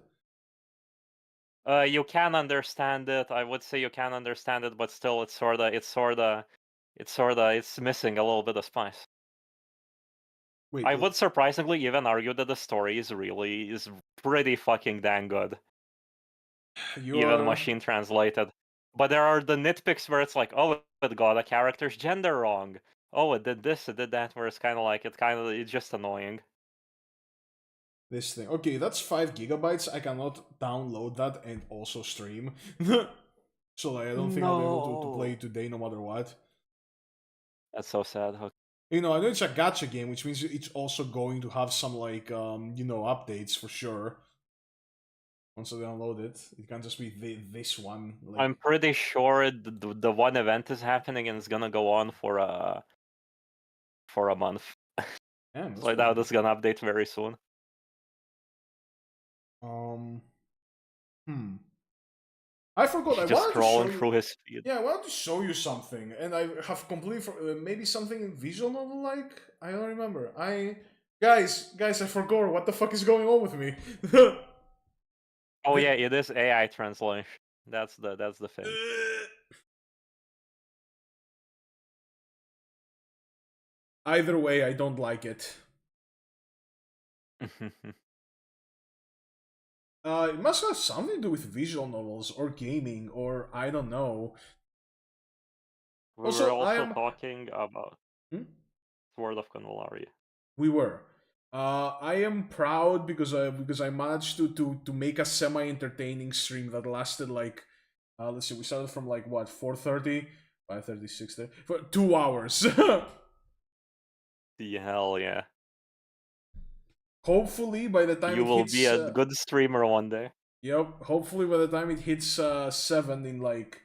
You can understand it. I would say you can understand it, but still, it's sorta it's missing a little bit of spice. Wait, I would surprisingly even argue that the story is pretty fucking dang good, even you're machine translated. But there are the nitpicks where it's like, oh, it got a character's gender wrong. Oh, it did this, it did that, where it's it's just annoying. this thing. Okay, that's 5 GB. I cannot download that and also stream. So like, I don't think I'll be able to play No. it today no matter what. That's so sad. Okay. You know, I know it's a gacha game, which means it's also going to have some like updates for sure. Once I download it, it can't just be this one. Like, I'm pretty sure the one event is happening and it's gonna go on for a month. damn, that's So I doubt pretty it's gonna update very soon. good. Hmm. I forgot. I He's just wanted to show scrolling you. through his feed. Yeah, I wanted to show you something, and I have completely maybe something in visual novel like. I don't remember. Guys, I forgot. What the fuck is going on with me? Oh yeah, it is AI translation. That's the thing. Either way, I don't like it. It must have something to do with visual novels or gaming or I don't know. We Also, were I also am. talking about Hmm? Sword of Convalaria. We were. I am proud because I managed to make a semi entertaining stream that lasted like let's see, we started from like what 4:30, 5:30, 6:30 for 2 hours. The hell yeah. Hopefully by the time You it will be hits a good streamer one day. yep, hopefully by the time it hits 7 in like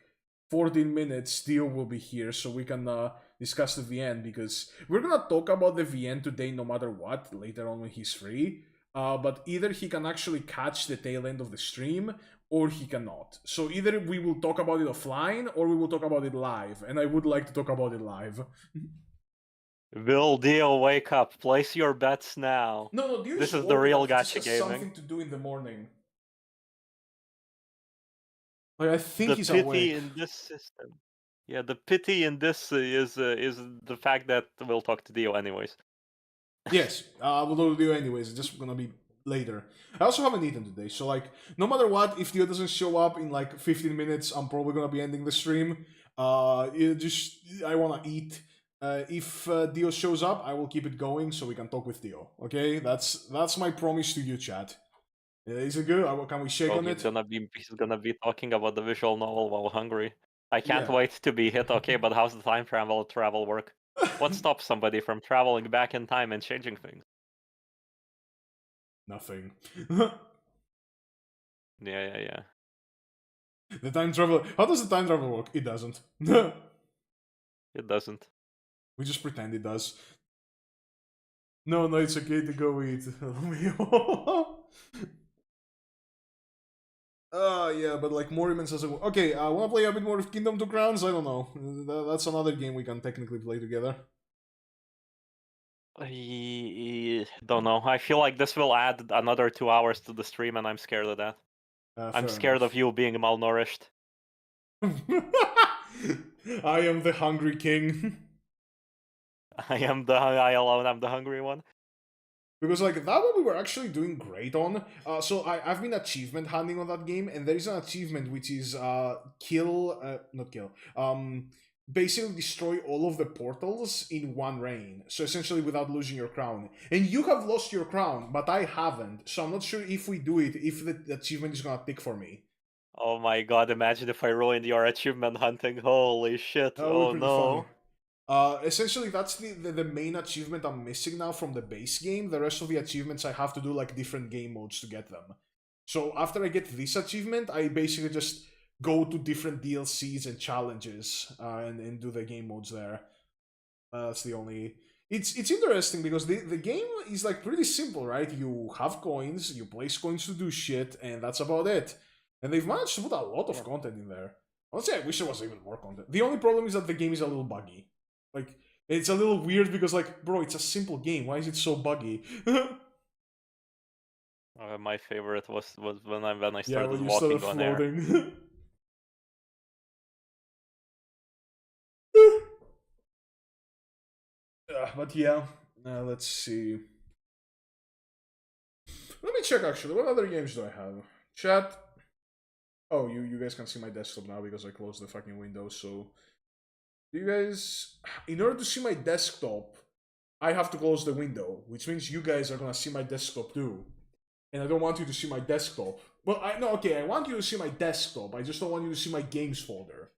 14 minutes, Theo will be here so we can discuss the VN because we're gonna talk about the VN today no matter what later on when he's free. But either he can actually catch the tail end of the stream or he cannot. So either we will talk about it offline or we will talk about it live, and I would like to talk about it live. Will Dio, wake up! Place your bets now. No, Dio This is is the woken real up. He just gacha has gaming. something to do in the morning. Like I think The he's pity awake. in this system. Yeah, the pity in this is the fact that we'll talk to Dio anyways. Yes, we'll do Dio anyways. It's just gonna be later. I also haven't eaten today, so like, no matter what, if Dio doesn't show up in like 15 minutes, I'm probably gonna be ending the stream. I wanna eat. If Dio shows up, I will keep it going so we can talk with Dio. Okay, that's my promise to you, chat. Is it good? Can we shake Oh, on it? he's gonna be talking about the visual novel while hungry. I can't Yeah. wait to be hit. Okay, but how's the time travel work? What stops somebody from traveling back in time and changing things? Nothing. Yeah. The time travel. How does the time travel work? It doesn't. We It doesn't. just pretend it does. No, it's okay to go eat. Yeah, but like Morriman says, okay, I want to play a bit more of Kingdom to Crowns. I don't know. That's another game we can technically play together. I don't know. I feel like this will add another 2 hours to the stream, and I'm scared of that. I'm Fair scared of enough. you being malnourished. I am the hungry king. I alone am the hungry one. Because like that one we were actually doing great on. So I've been achievement hunting on that game, and there is an achievement which is not kill. Basically destroy all of the portals in one reign. So essentially without losing your crown. And you have lost your crown, but I haven't. So I'm not sure if we do it, if the achievement is gonna tick for me. Oh my god, imagine if I ruined your achievement hunting. Holy shit. That would Oh be pretty funny. no. Essentially, that's the main achievement I'm missing now from the base game. The rest of the achievements I have to do like different game modes to get them. So after I get this achievement, I basically just go to different DLCs and challenges and do the game modes there. That's the only. It's interesting because the game is like pretty simple, right? You have coins, you place coins to do shit, and that's about it. And they've managed to put a lot of content in there. Honestly, I wish there was even more content. The only problem is that the game is a little buggy. Like, it's a little weird because, like, bro, it's a simple game. Why is it so buggy? My favorite was when I Yeah, started when you walking started on air. floating. But yeah, let's see. Let me check actually. What other games do I have? Chat. Oh, you guys can see my desktop now because I closed the fucking window. So, you guys, in order to see my desktop, I have to close the window, which means you guys are gonna see my desktop too. And I don't want you to see my desktop. Well, I no, okay, I want you to see my desktop. I just don't want you to see my games folder.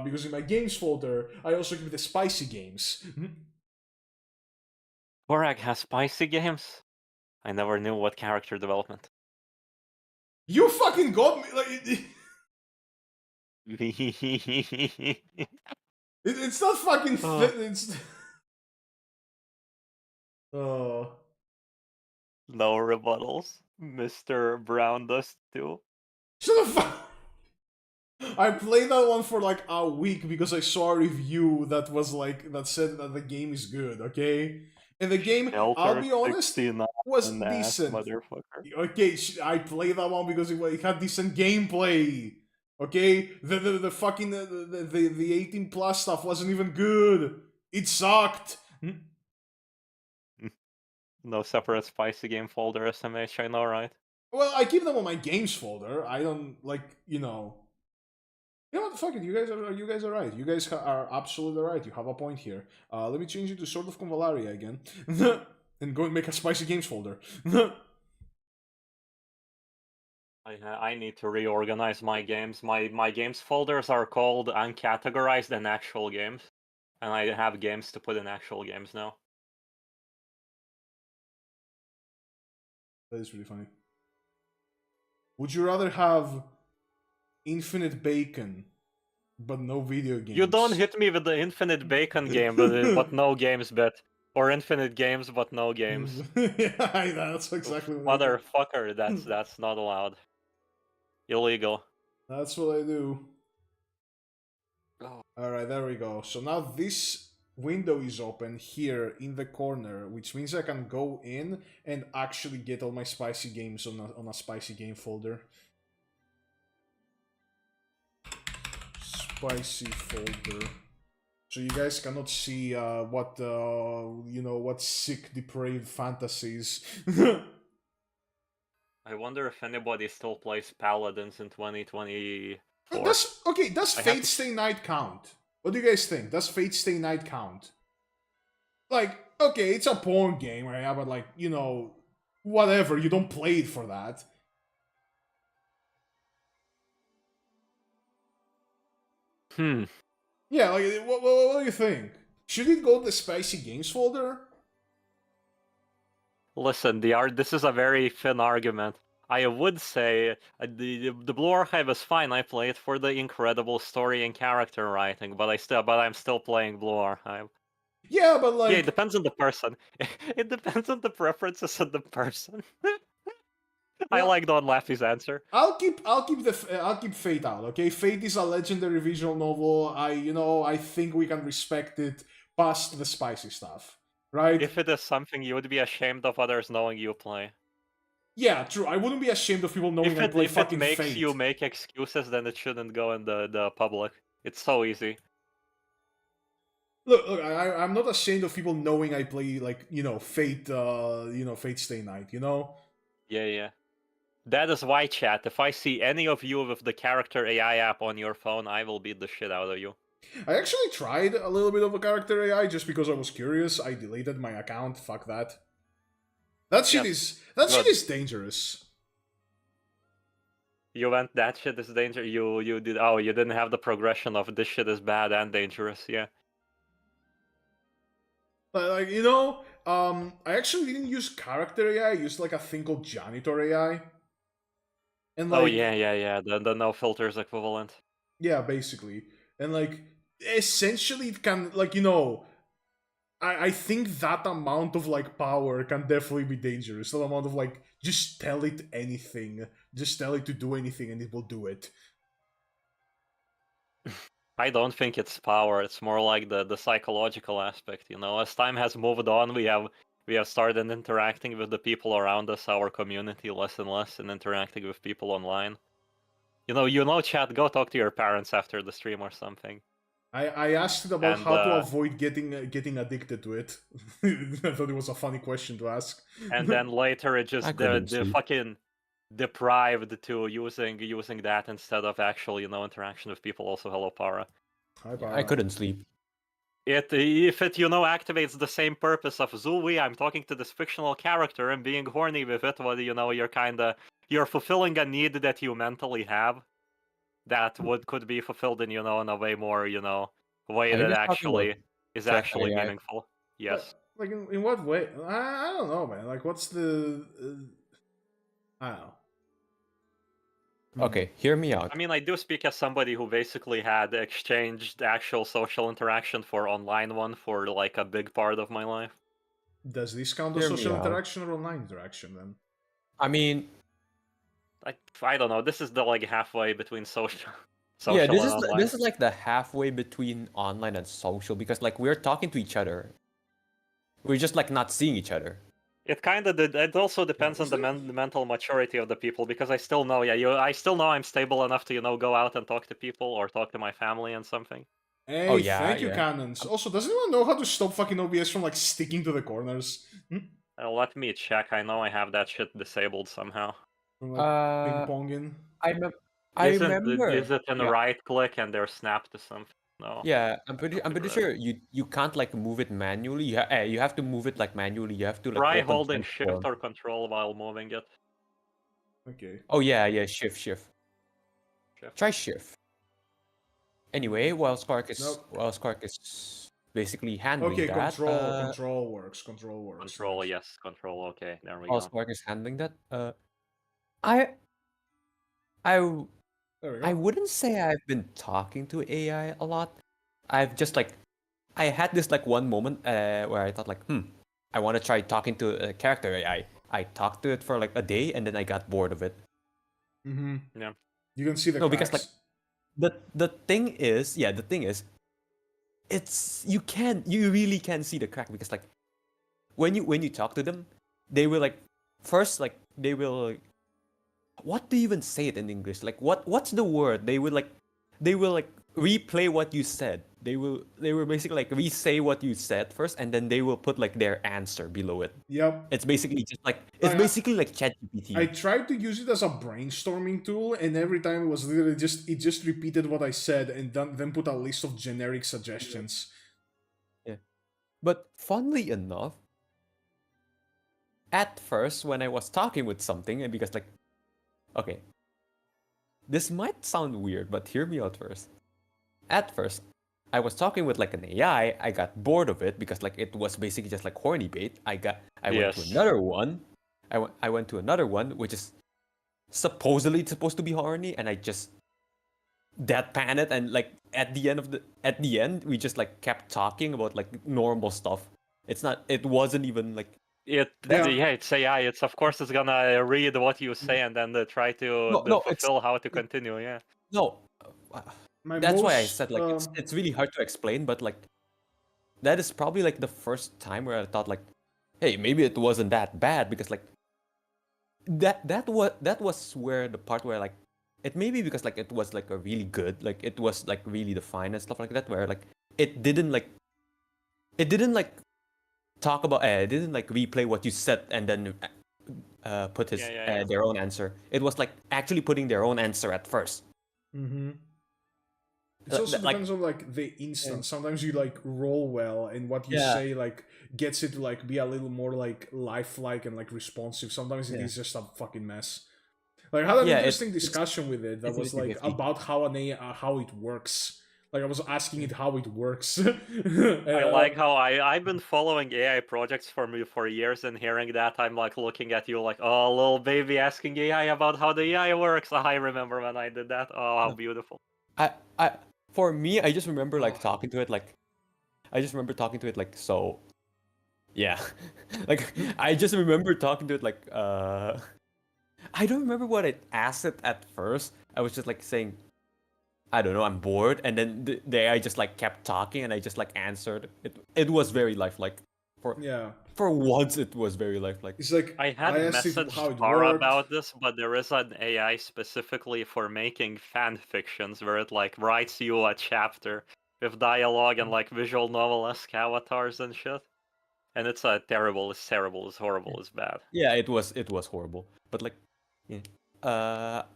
Because in my games folder, I also keep the spicy games. Borak has spicy games? I never knew what character development. You fucking got me. Like, it's not fucking. It's. Oh. No rebuttals. Mr. Brown does too. Shut the fuck. I played that one for like a week because I saw a review that was like that said that the game is good, okay? And the game, I'll be honest, was decent. Motherfucker. Okay, I played that one because it had decent gameplay. Okay, the fucking the 18 plus stuff wasn't even good. It sucked. No separate spicy game folder SMH, I know, right? Well, I keep them on my games folder. I don't like, you know. You know what? Fuck it. You guys are right. You guys are absolutely right. You have a point here. Let me change it to Sword of Convalaria again, and go and make a spicy games folder. I need to reorganize my games. My games folders are called uncategorized and actual games, and I have games to put in actual games now. That is really funny. Would you rather have infinite bacon, but no video games? You don't hit me with the infinite bacon game, but no games bet. Or infinite games, but no games. Yeah, that's exactly what I do. Motherfucker, that's not allowed. Illegal. That's what I do. Oh. Alright, there we go. So now this window is open here in the corner, which means I can go in and actually get all my spicy games on a spicy game folder. Spicy folder. So you guys cannot see what what sick depraved fantasies. I wonder if anybody still plays Paladins in 2024. Does Fate Stay Night count? What do you guys think? Does Fate Stay Night count? Like, okay, it's a porn game, right? But like, whatever, you don't play it for that. Yeah, like, what do you think? Should it go to the spicy games folder? Listen, this is a very thin argument. I would say the Blue Archive is fine. I play it for the incredible story and character writing, but I'm still playing Blue Archive. Yeah, but like, yeah, it depends on the person. It depends on the preferences of the person. I like Don Laffy's answer. I'll keep Fate out. Okay, Fate is a legendary visual novel. I think we can respect it past the spicy stuff, right? If it is something you would be ashamed of others knowing you play. Yeah, true. I wouldn't be ashamed of people knowing I play fucking Fate. If it makes you make excuses, then it shouldn't go in the public. It's so easy. Look, I'm not ashamed of people knowing I play Fate, Fate Stay Night. Yeah. That is why, chat. If I see any of you with the character AI app on your phone, I will beat the shit out of you. I actually tried a little bit of a character AI just because I was curious. I deleted my account. Fuck that. That shit is dangerous. You went that shit is dangerous. You didn't have the progression of this shit is bad and dangerous. Yeah. But like I actually didn't use character AI. I used like a thing called janitor AI. And like, yeah. The no filters equivalent. Yeah, basically, and like essentially it can I think that amount of like power can definitely be dangerous. That amount of like just tell it anything, just tell it to do anything, and it will do it. I don't think it's power. It's more like the psychological aspect. As time has moved on, we have started interacting with the people around us, our community, less and less, and interacting with people online. Chat. Go talk to your parents after the stream or something. I asked it about And how to avoid getting addicted to it. I thought it was a funny question to ask. and then later it I just couldn't the sleep. fucking deprived to using that instead of actual interaction with people. Also, hello Para. Hi, Yeah, I Bara. couldn't sleep. If it activates the same purpose of Zooey, I'm talking to this fictional character and being horny with it. Well, you're fulfilling a need that you mentally have that could be fulfilled in in a way more way Are you that guys talking about actually is character actually AI? meaningful. Yes. Like in what way? I don't know, man. Like, what's the? I don't know. Okay, hear me out. I mean, I do speak as somebody who basically had exchanged actual social interaction for online one for like a big part of my life. Does this count as Hear me social out. interaction or online interaction then? I mean, I don't know. This is the like halfway between social, yeah, social and online. this is like the halfway between online and social because like we're talking to each other. We're just like not seeing each other. It kind of did. It also depends on is the there- mental maturity of the people because I still know, I still know I'm stable enough to go out and talk to people or talk to my family and something. Oh Hey, yeah, thank you, yeah. cannons. Also, does anyone know how to stop fucking OBS from like sticking to the corners? Let me check. I know I have that shit disabled somehow. From like ping Uh, ponging? I remember. Is it in Yeah, right click and they're snapped to something? No. yeah. I'll I'm pretty figure it out. sure you can't like move it manually. You have to move it like manually. You have to like Try open holding transform. shift or control while moving it. Okay. Oh yeah, yeah. Shift. Shift. Try shift. Anyway, Nope. while Spark is basically handling Okay, that, control works. Control works. Control, Nice. yes, control. Okay, there we while go. Spark is handling that, I I There we I go. wouldn't say I've been talking to AI a lot. I've just like I had this like one moment where I thought like, I want to try talking to a character AI. I talked to it for like a day and then I got bored of it. Mm-hmm. Yeah. You can see the No, cracks. because like the thing is, you really can see the crack because like when you talk to them, they will like first like they will what do you even say it in English? Like what's the word? They will like replay what you said. They will basically like re-say what you said first and then they will put like their answer below it. Yep. It's basically just like I ChatGPT. tried to use it as a brainstorming tool, and every time it was literally just repeated what I said and then put a list of generic suggestions. Yeah. But funnily enough, at first when I was talking with something and because like okay, this might sound weird, but hear me out first. At first, I was talking with like an AI. I got bored of it because like it was basically just like horny bait. I went to Yes. another one. I went to another one which is supposedly supposed to be horny, and I just deadpan it. And like at the end, we just like kept talking about like normal stuff. It wasn't even like It's AI. It's of course it's gonna read what you say and then try to no, fulfill how to continue. Yeah. no. My That's why I most said like it's really hard to explain, but like that is probably like the first time where I thought like, hey, maybe it wasn't that bad because like that was where the part where like it may be because like it was like a really good like it was like really defined and stuff like that where like it didn't like talk about it didn't like replay what you said and then put his Yeah. their own answer. It was like actually putting their own answer at first. Mm-hmm. It also Like depends on like the instance. Sometimes you like roll well, and what you Yeah. say like gets it to like be a little more like lifelike and like responsive. Sometimes it Yeah. is just a fucking mess. Like I had an Yeah, interesting discussion with it that it's was like 50-50. about how it works. Like I was asking it how it works. I like how I've been following AI projects for years and hearing that I'm like looking at you like, oh, little baby asking AI about how the AI works. I remember when I did that. Oh, how beautiful. I for me, I just remember like Oh. talking to it like I just remember talking to it like so yeah. Like I just remember talking to it like I don't remember what I asked it at first. I was just like saying I don't know, I'm bored, and then the AI just like kept talking and I just like answered. It was very lifelike. Yeah. For once it was very lifelike. It's like I had asked it messaged how it Tara worked. about this, but there is an AI specifically for making fan fictions where it like writes you a chapter with dialogue and like visual novel-esque avatars and shit. And it's terrible, it's terrible, it's horrible, it's bad. Yeah, it was horrible. But like, yeah.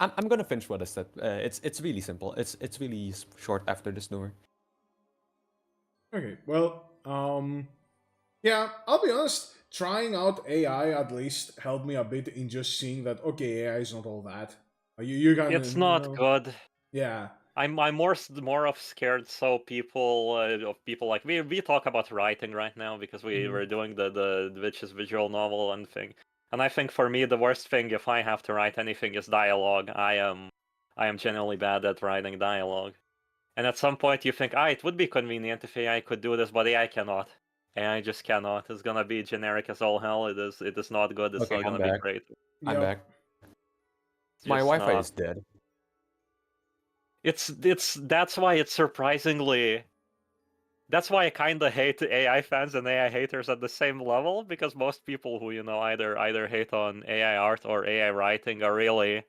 I'm gonna finish what I said. It's really simple. It's really short after the snore. Okay, well, yeah, I'll be honest. Trying out AI at least helped me a bit in just seeing that okay, AI is not all that. You can It's not good. Yeah. I'm more of scared. So people of people like we talk about writing right now because we Mhm. were doing the witch's visual novel and thing. And I think for me the worst thing if I have to write anything is dialogue. I am genuinely bad at writing dialogue. And at some point you think, it would be convenient if AI could do this, but AI cannot. AI just cannot. It's gonna be generic as all hell. It is not good. It's Okay, not I'm gonna be back. great. I'm Yep. back. It's My just Wi-Fi not. is dead. It's that's why it's surprisingly. That's why I kind of hate AI fans and AI haters at the same level, because most people who either hate on AI art or AI writing are really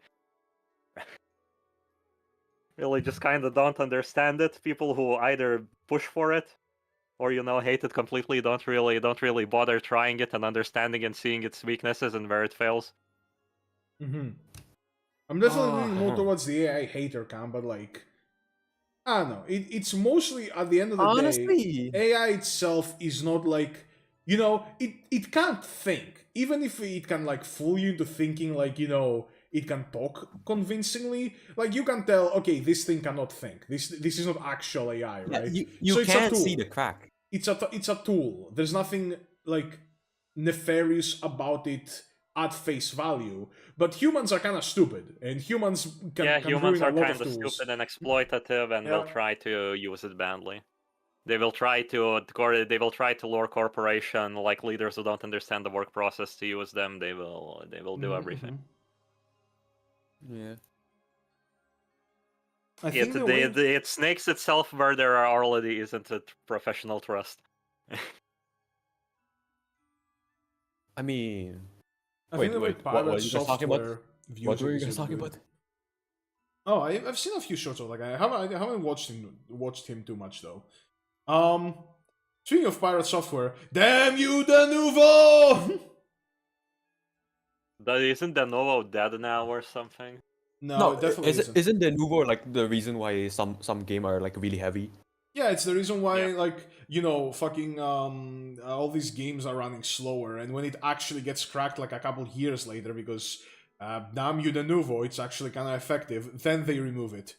just kind of don't understand it. People who either push for it or hate it completely don't really bother trying it and understanding and seeing its weaknesses and where it fails. Mm-hmm. I'm definitely leaning more Uh-huh. towards the AI hater camp, but like, I don't know. It's mostly at the end of the day, Honestly, AI itself is not like it can't think. Even if it can like fool you into thinking like it can talk convincingly. Like you can tell, okay, this thing cannot think. This is not actual AI, yeah, right? you So it's a can see the tool. crack. It's a tool. There's nothing like nefarious about it at face value. But humans are kind of stupid, and humans Yeah, can humans ruin a are lot kind of of tools. stupid and exploitative and will Yeah. try to use it badly. They will try to lure corporation like leaders who don't understand the work process to use them. They will do everything. Mm-hmm. Yeah. I think the way It snakes itself where there already isn't a professional trust. I mean, I think wait, the way wait. What pirate were you guys talking about? software What views were it you is guys really talking good. about? Oh, I've seen a few shorts of like I haven't watched him too much though. Speaking of pirate software, damn you, the nouveau! Isn't the Novo dead now or something? No, No, it definitely isn't. isn't the Nuvo like the reason why some game are like really heavy? Yeah, it's the reason why Yeah. like fucking all these games are running slower, and when it actually gets cracked like a couple years later because damn you, the nouveau, it's actually kind of effective. Then they remove it.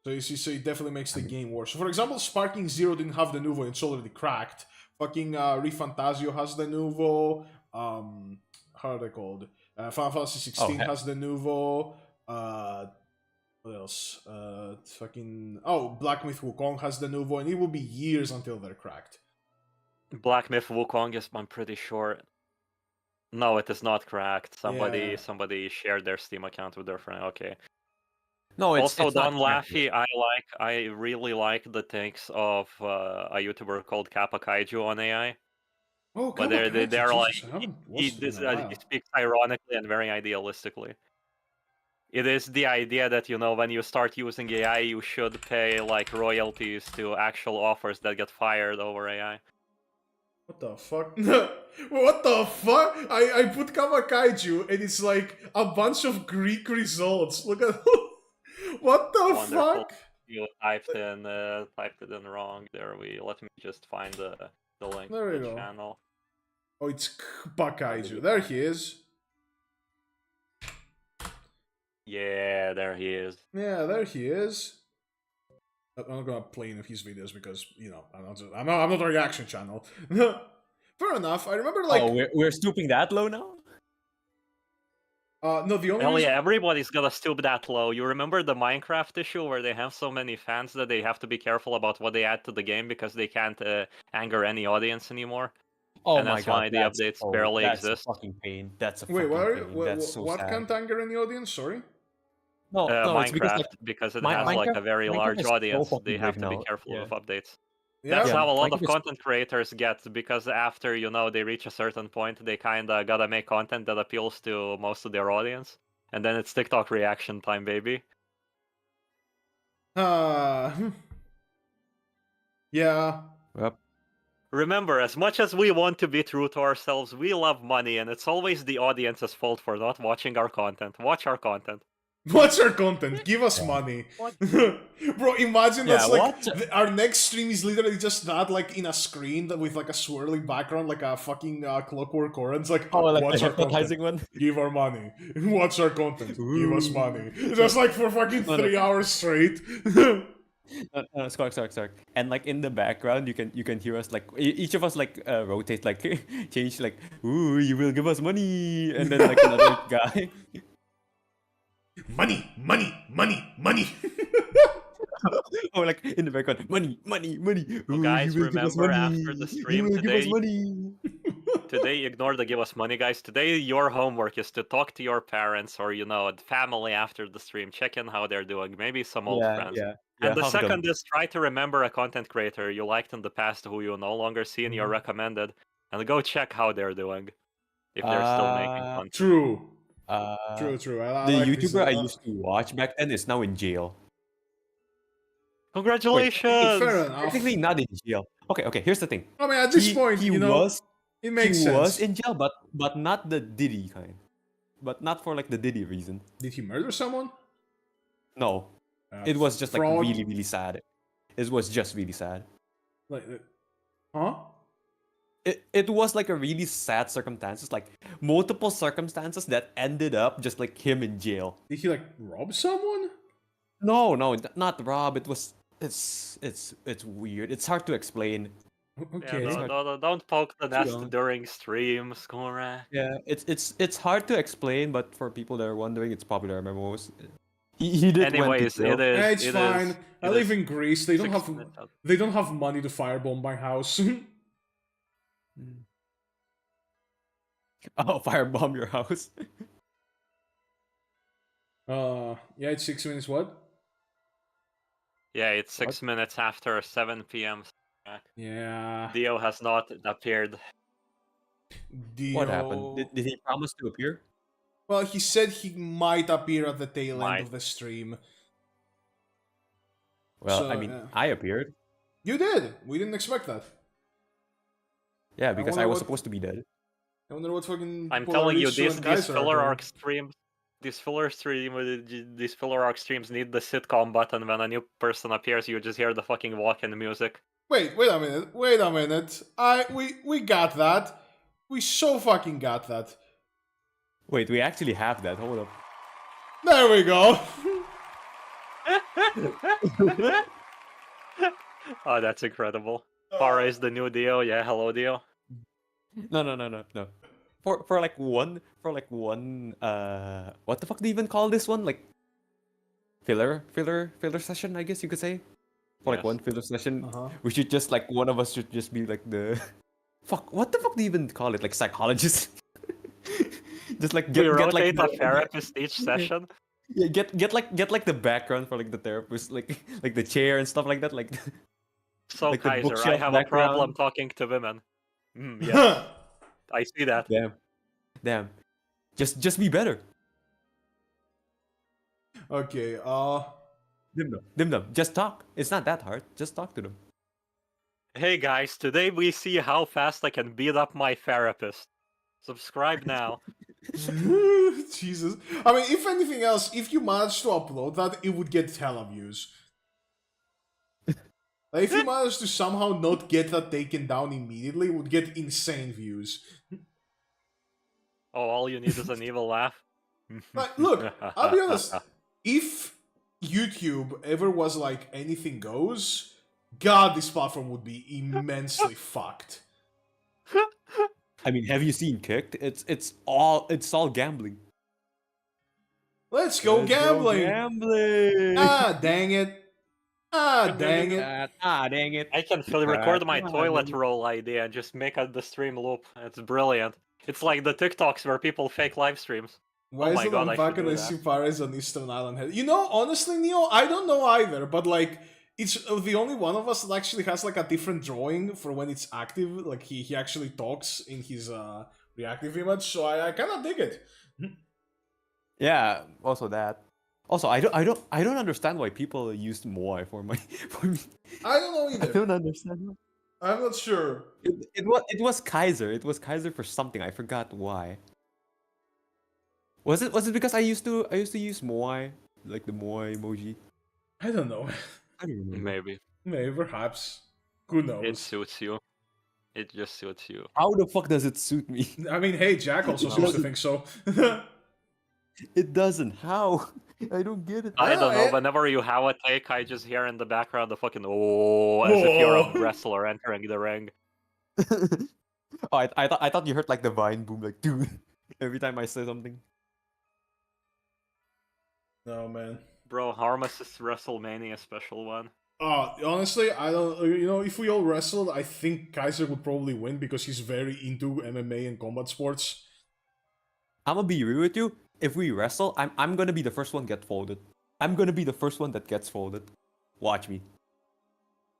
So you see, so it definitely makes I the mean, game worse. So for example, Sparking Zero didn't have the nouveau; it's already cracked. Fucking Refantasio has the nouveau. How are they called? Final Fantasy oh, 16 has the nouveau. What else? Black Myth Wukong has the nouveau, and it will be years until they're cracked. Black Myth Wukong is, I'm pretty sure. No, it is not cracked. Yeah. Somebody shared their Steam account with their friend. Okay. no, Also, it's not Don cracked yet. Laffy, I really like the takes of a YouTuber called Kappa Kaiju on AI. Oh, But they're like Jesus, I haven't watched it in a he while. speaks ironically and very idealistically. It is the idea that when you start using AI, you should pay like royalties to actual authors that get fired over AI. What the fuck? What the fuck? I put Kamakaiju and it's like a bunch of Greek results. Look at what the Wonderful. fuck? You typed it in wrong. Let me just find the link There to we the go. channel. Oh, it's How did Kamakaiju. you There find he it? is. Yeah, there he is. Yeah, there he is. I'm not gonna play any of his videos because I'm not a reaction channel. Fair enough. I remember Oh, like we're stooping that low now? no, the only Hell reason yeah, everybody's gonna stoop that low. You remember the Minecraft issue where they have so many fans that they have to be careful about what they add to the game because they can't anger any audience anymore? Oh And my that's god, why the updates barely that's a exist. fucking pain. That's a wait, what fucking are you, pain. That's so what sad. can't anger in the audience? Sorry. No, it's because like Minecraft, because it has like Minecraft a very Minecraft large is so audience, they fucking have big to be now. careful Yeah. with updates. That's Yeah. Yeah, how a lot of Minecraft is content creators get, because after they reach a certain point, they kinda gotta make content that appeals to most of their audience, and then it's TikTok reaction time, baby. Yeah. Yep. Remember, as much as we want to be true to ourselves, we love money, and it's always the audience's fault for not watching our content. Watch our content. What's our content? Give us Yeah. money. What? Bro, imagine Yeah, that's like what? our next stream is literally just that, like in a screen with like a swirling background, like a fucking Clockwork Orange. Like, Oh, like what's the our content? hypnotizing one. Give our money. What's our content? Give us Ooh. money. Just like for fucking No, no. 3 hours straight. Sorry. And like in the background, you can hear us like each of us like rotate, like change, like ooh, you will give us money, and then like another guy. Money, money, money, money. Or like in the background, money. So Ooh, guys, you will give us remember money. after the You stream will give us today, money. today ignore the give us money, guys. Today your homework is to talk to your parents or family after the stream. Check in how they're doing. Maybe some old friends. And the hug them. second is try to remember a content creator you liked in the past who you no longer see in your Mhm. recommended, and go check how they're doing if they're still making content. True. Uh, True. I the like this. YouTuber I used to watch back then is now in jail. Congratulations! Fair enough. Technically not in jail. Okay. Here's the thing. I mean, at this He point, he you know, was it he makes was sense. in jail, but not the Diddy kind. But not for like the Diddy reason. Did he murder someone? No, it was just like fraud? really sad. It was just really sad. Like, huh? It was like a really sad circumstances, like multiple circumstances that ended up just like him in jail. Did he like rob someone? No, not Rob. It's weird. It's hard to explain. Okay. Yeah, don't poke the nest on. during streams, Conrad. Yeah, it's hard to explain, but for people that are wondering, it's popular MMOs. He did Anyways, went it to jail. is. It's fine. I live in Greece. They don't 6 have minutes out. they don't have money to firebomb my house. Oh, firebomb your house. Yeah, it's 6 minutes. What? Yeah, it's 6 minutes after 7 p.m. Yeah. Dio has not appeared. What happened? Dio. Did he promise to appear? Well, he said he might appear at the tail end Might. of the stream. Well, So, I mean, yeah. I appeared. You did. We didn't expect that. Yeah, because wonder I was what- supposed to be dead. I wonder what fucking. I'm people telling are you, used to when these Kaiser filler appear. arc streams, these filler arc streams need the sitcom button. When a new person appears, you just hear the fucking walk-in music. Wait a minute. We got that. We so fucking got that. Wait, we actually have that. Hold up. There we go. Oh, that's incredible. Farah is the new Dio. Yeah, hello Dio. No. For like one what the fuck do you even call this one? Like filler session, I guess you could say. For like Yes. one filler session, Uh-huh. we should just like one of us should just be like the fuck. What the fuck do you even call it? Like psychologist. Just like We get rotate like a therapist each session. yeah, get like the background for like the therapist, like the chair and stuff like that. Like So like the Kaiser, I bookshelf have a problem background. talking to women. Yeah, I see that. damn. Just be better. Okay. Dim them. Just talk. It's not that hard. Just talk to them. Hey guys, today we see how fast I can beat up my therapist. Subscribe now. Jesus. I mean, if anything else, if you managed to upload that, it would get hella views. Like, if you managed to somehow not get that taken down immediately, it would get insane views. Oh, all you need is an evil laugh. Like, look, I'll be honest. If YouTube ever was like anything goes, God, this platform would be immensely fucked. I mean, have you seen Kicked? It's all gambling. Let's go Let's go gambling. gambling. Ah, dang it. Ah, dang it. Dang it. I can record my Come on, toilet dude. roll idea and just make the stream loop. It's brilliant. It's like the TikToks where people fake live streams. Why Oh is my it God, on I should do Vacancy that. Paris on Eastern Island Head? You know, honestly, Neo, I don't know either, but like, it's the only one of us that actually has like a different drawing for when it's active. Like, he actually talks in his reactive image, so I kind of dig it. Yeah, also that. Also, I don't understand why people used Moai for my for me. I don't know I either. don't understand. Why. I'm not sure. It was Kaiser. It was Kaiser for something. I forgot why. Was it because I used to use Moai, like the Moai emoji? I don't know. I don't remember. Maybe Maybe, perhaps. Who it knows? suits you. It just suits you. How the fuck does it suit me? I mean, hey, Jack also It seems to doesn't. think so. It doesn't. How? I don't get it. I don't know. it- Whenever you have a take, I just hear in the background the fucking oh, as if you're a Whoa. wrestler entering the ring. Oh, I thought you heard like the Vine boom, like dude, every time I say something. No, man. Bro, Harmacists WrestleMania special one. Honestly, I don't. If we all wrestled, I think Kaiser would probably win because he's very into MMA and combat sports. I'm gonna be real with you. If we wrestle, I'm gonna be the first one get folded. I'm gonna be the first one that gets folded. Watch me.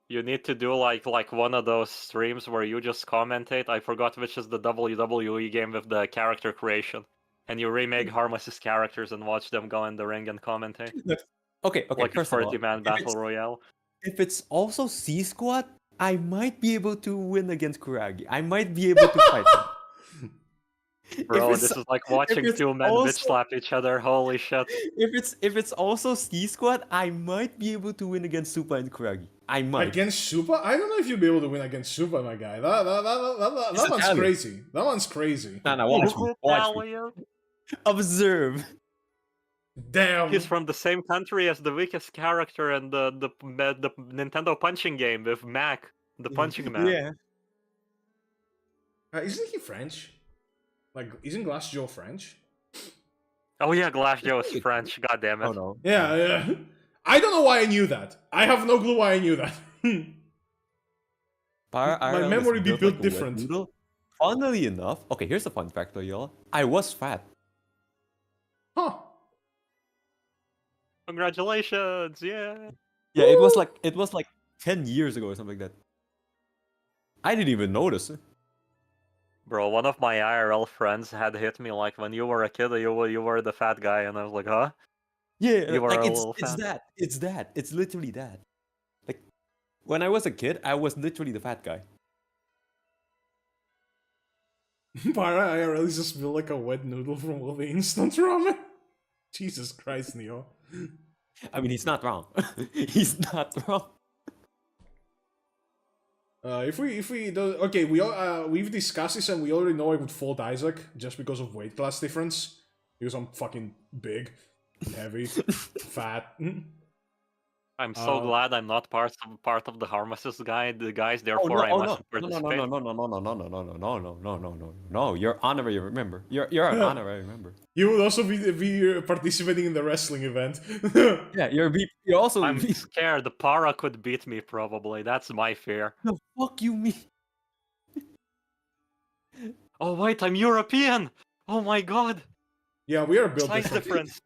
You need to do like one of those streams where you just commentate. I forgot which is the WWE game with the character creation. And you remake Harmas's characters and watch them go in the ring and commentate. Okay. Like a First of all, 40-man battle royale. if it's also C squad, I might be able to win against Kuragi. I might be able to fight him. Bro, it's- this is like watching it's two men also- bitch slap each other. Holy shit. If it's also C squad, I might be able to win against Supa and Kuragi. I might. Against Supa? I don't know if you'll be able to win against Supa, my guy. That He's one's Italian. crazy. That one's crazy. Nah, watch me. Watch me. Italian. Observe. Damn. He's from the same country as the weakest character in the Nintendo punching game with Mac, the punching man. Yeah. Isn't he French? Like, isn't Glass Joe French? Oh yeah, Glass Joe is French. God damn it. Oh no. Yeah. I don't know why I knew that. I have no clue why I knew that. My memory be built different. Funnily enough, okay, here's a fun fact though, y'all. I was fat. Huh. Congratulations! Yeah. Yeah, it was like 10 years ago or something like that. I didn't even notice. Bro, one of my IRL friends had hit me like, when you were a kid, you were the fat guy, and I was like, huh? Yeah, You were like a it's little fat. that. It's that. It's literally that. Like when I was a kid, I was literally the fat guy. Para IRL is just built like a wet noodle from all the instant ramen. Jesus Christ, Neo. I mean, he's not wrong. He's not wrong. If we do, okay, we've discussed this and we already know I would fold Isaac just because of weight class difference. Because I'm fucking big, heavy, fat. I'm so glad I'm not part of the Harmacists guys. Oh, Therefore, I must no, participate. no. You're honorary member. You're an honorary member. You would also be participating in the wrestling event. Yeah, you're also. I'm scared. The Para could beat me probably. That's my fear. No, fuck you, me. Oh wait, I'm European. Oh my god. Yeah, we are built Size different. difference.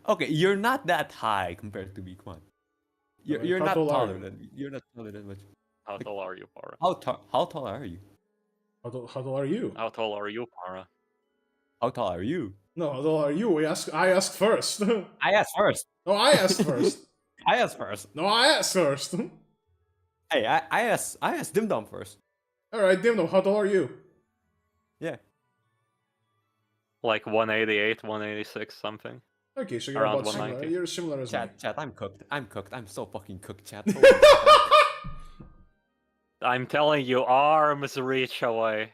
Okay, you're not that high compared to me. Come on. You're how not tall are taller you? than you're not taller than much. How tall are you, Para? How tall are you? How tall are you? How tall are you, Para? How tall are you? No, how tall are you? I asked first. I asked first. No, I asked first. I asked first. No, I asked first. Hey, I asked Dim Dom first. Alright, Dimno, how tall are you? Yeah. Like 188, 186, something. Okay, so you're Around about similar. 190. You're similar as me. Chat, I'm cooked. I'm so fucking cooked, chat. I'm telling you, arms reach away.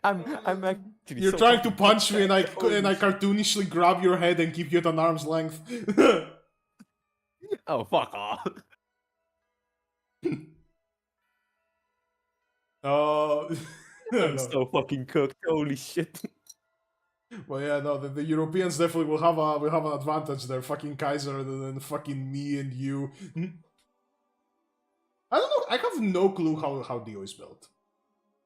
I'm actually. You're so trying to fucking punch cooked, me and I chat. Holy cartoonishly grab your head and keep you at an arm's length. Oh, fuck off. I'm I'm so fucking cooked. Holy shit. Well, yeah, no, the Europeans definitely will have an advantage there. Fucking Kaiser than fucking me and you. I don't know. I have no clue how Dio is built.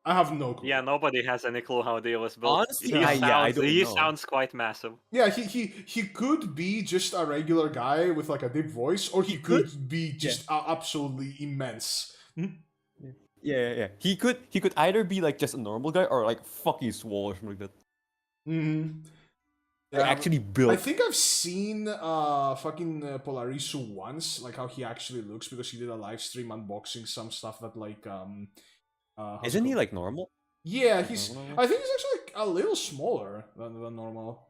I have no clue. Yeah, nobody has any clue how Dio was built. Honestly, I don't he know. sounds quite massive. Yeah, he could be just a regular guy with like a deep voice, or he could be just absolutely immense. Yeah. He could either be like just a normal guy or like fucking swole or something like that. Mm-hmm. They're actually built. I think I've seen fucking Polarisu once, like how he actually looks, because he did a live stream unboxing some stuff that like how's it Isn't he called? like normal? Yeah, Like he's. normal? I think he's actually like, a little smaller than normal.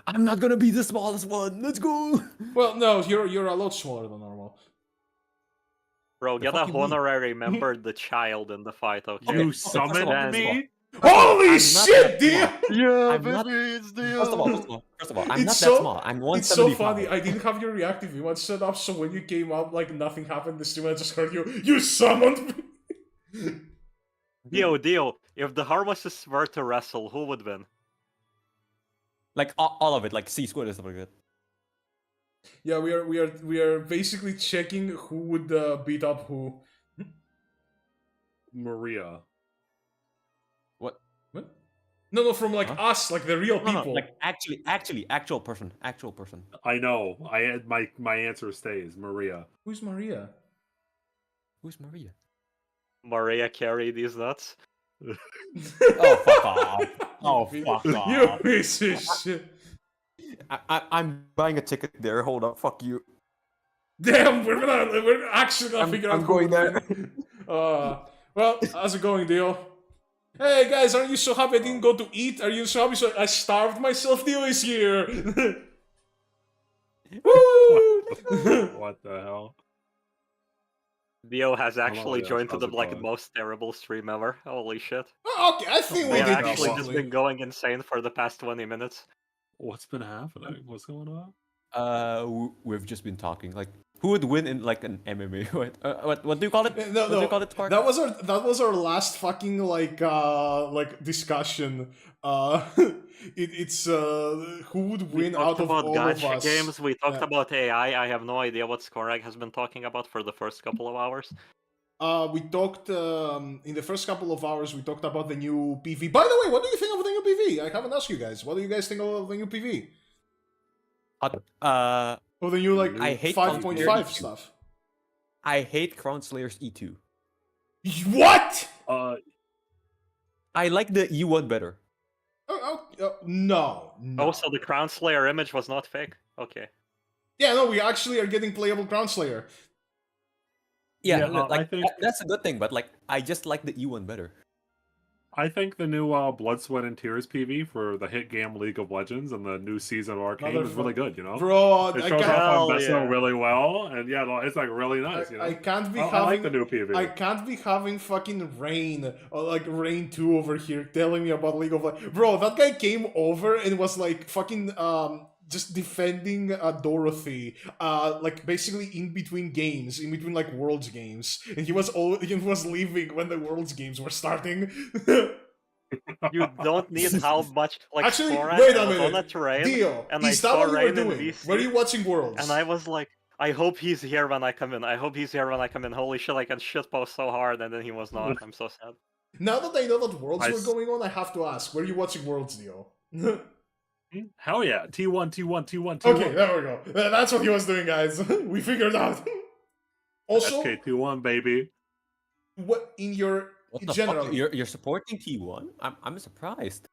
I'm not gonna be the smallest one. Let's go. Well, no, you're a lot smaller than normal. Bro, The get a fuck you mean? honorary member the child in the fight, okay? You first of all, summoned first of all, me? Holy I'm not shit, that dude! small. Yeah, I'm not- it's the First of all, I'm It's not so- that small. I'm It's so 175. funny. I didn't have your reactive emote set up, so when you came up, like nothing happened. This stream, I just heard you. You summoned me. Dio, if the Harmacists were to wrestle, who would win? Like all of it, like C squared and stuff like that. Yeah, we are basically checking who would beat up who. Maria. What? No, from like Huh? us, like the real No, people. like actual person. I know. I had my answer stays Maria. Who's Maria? Who's Maria? Maria carry these nuts? Oh fuck off! Oh You fuck You off! piece of shit. I'm buying a ticket there. Hold up, fuck you. Damn, we're actually gonna figure out I'm who going would there. win. Well, how's it going, Dio? Hey guys, aren't you so happy I didn't go to eat? Are you so happy I starved myself? Dio is here. Woo! What the hell? Dio has Hello, actually yes, joined to how's the it like going? most terrible stream ever. Holy shit. Okay, I think we We've did actually just decently. been going insane for the past 20 minutes. What's been happening? What's going on? We've just been talking. Like, who would win in like an MMA? What do you call it? No, What do you call it, Spark? that was our last fucking like discussion. It's who would We win talked out of about all of gacha us. games, we talked Yeah. about AI. I have no idea what Skorag has been talking about for the first couple of hours. We talked in the first couple of hours. We talked about the new PV. By the way, what do you think of the new PV? I haven't asked you guys. What do you guys think of the new PV? Or the new like I hate 5.5 Conspiracy. stuff? I hate Crown Slayer's E2. What? I like the E1 better. No. Oh, so the Crown Slayer image was not fake? Okay. Yeah, no, we actually are getting playable Crown Slayer. Yeah, Yeah, I think- that's a good thing. But like, I just like the E1 better. I think the new Blood, Sweat, and Tears PV for the hit game League of Legends and the new season of Arcane is really good, you know? Bro, It I shows can't, off Hell on Besso yeah. really well, and yeah, it's like really nice, you know? I can't be I having like the new PV. I can't be having fucking Rain or like Rain 2 over here telling me about League of Legends. Bro, that guy came over and was like fucking just defending Dorothy, like basically in between games, in between like Worlds games, and he was leaving when the Worlds games were starting. You don't need how much like Actually, Skorag wait a was on a minute. terrain, Dio, and I is that saw what you were Rain in doing? VC, Were you watching Worlds? and I was like, I hope he's here when I come in. I hope he's here when I come in. Holy shit, I can shitpost so hard, and then he was not. I'm so sad. Now that I know that Worlds I were s- going on, I have to ask: were you watching Worlds, Dio? Hell yeah. T1, T1, T1, T1. Okay, there we go. That's what he was doing, guys. We figured out. Also, SK21, baby. what in your What the general? fuck? You're supporting T1? I'm surprised.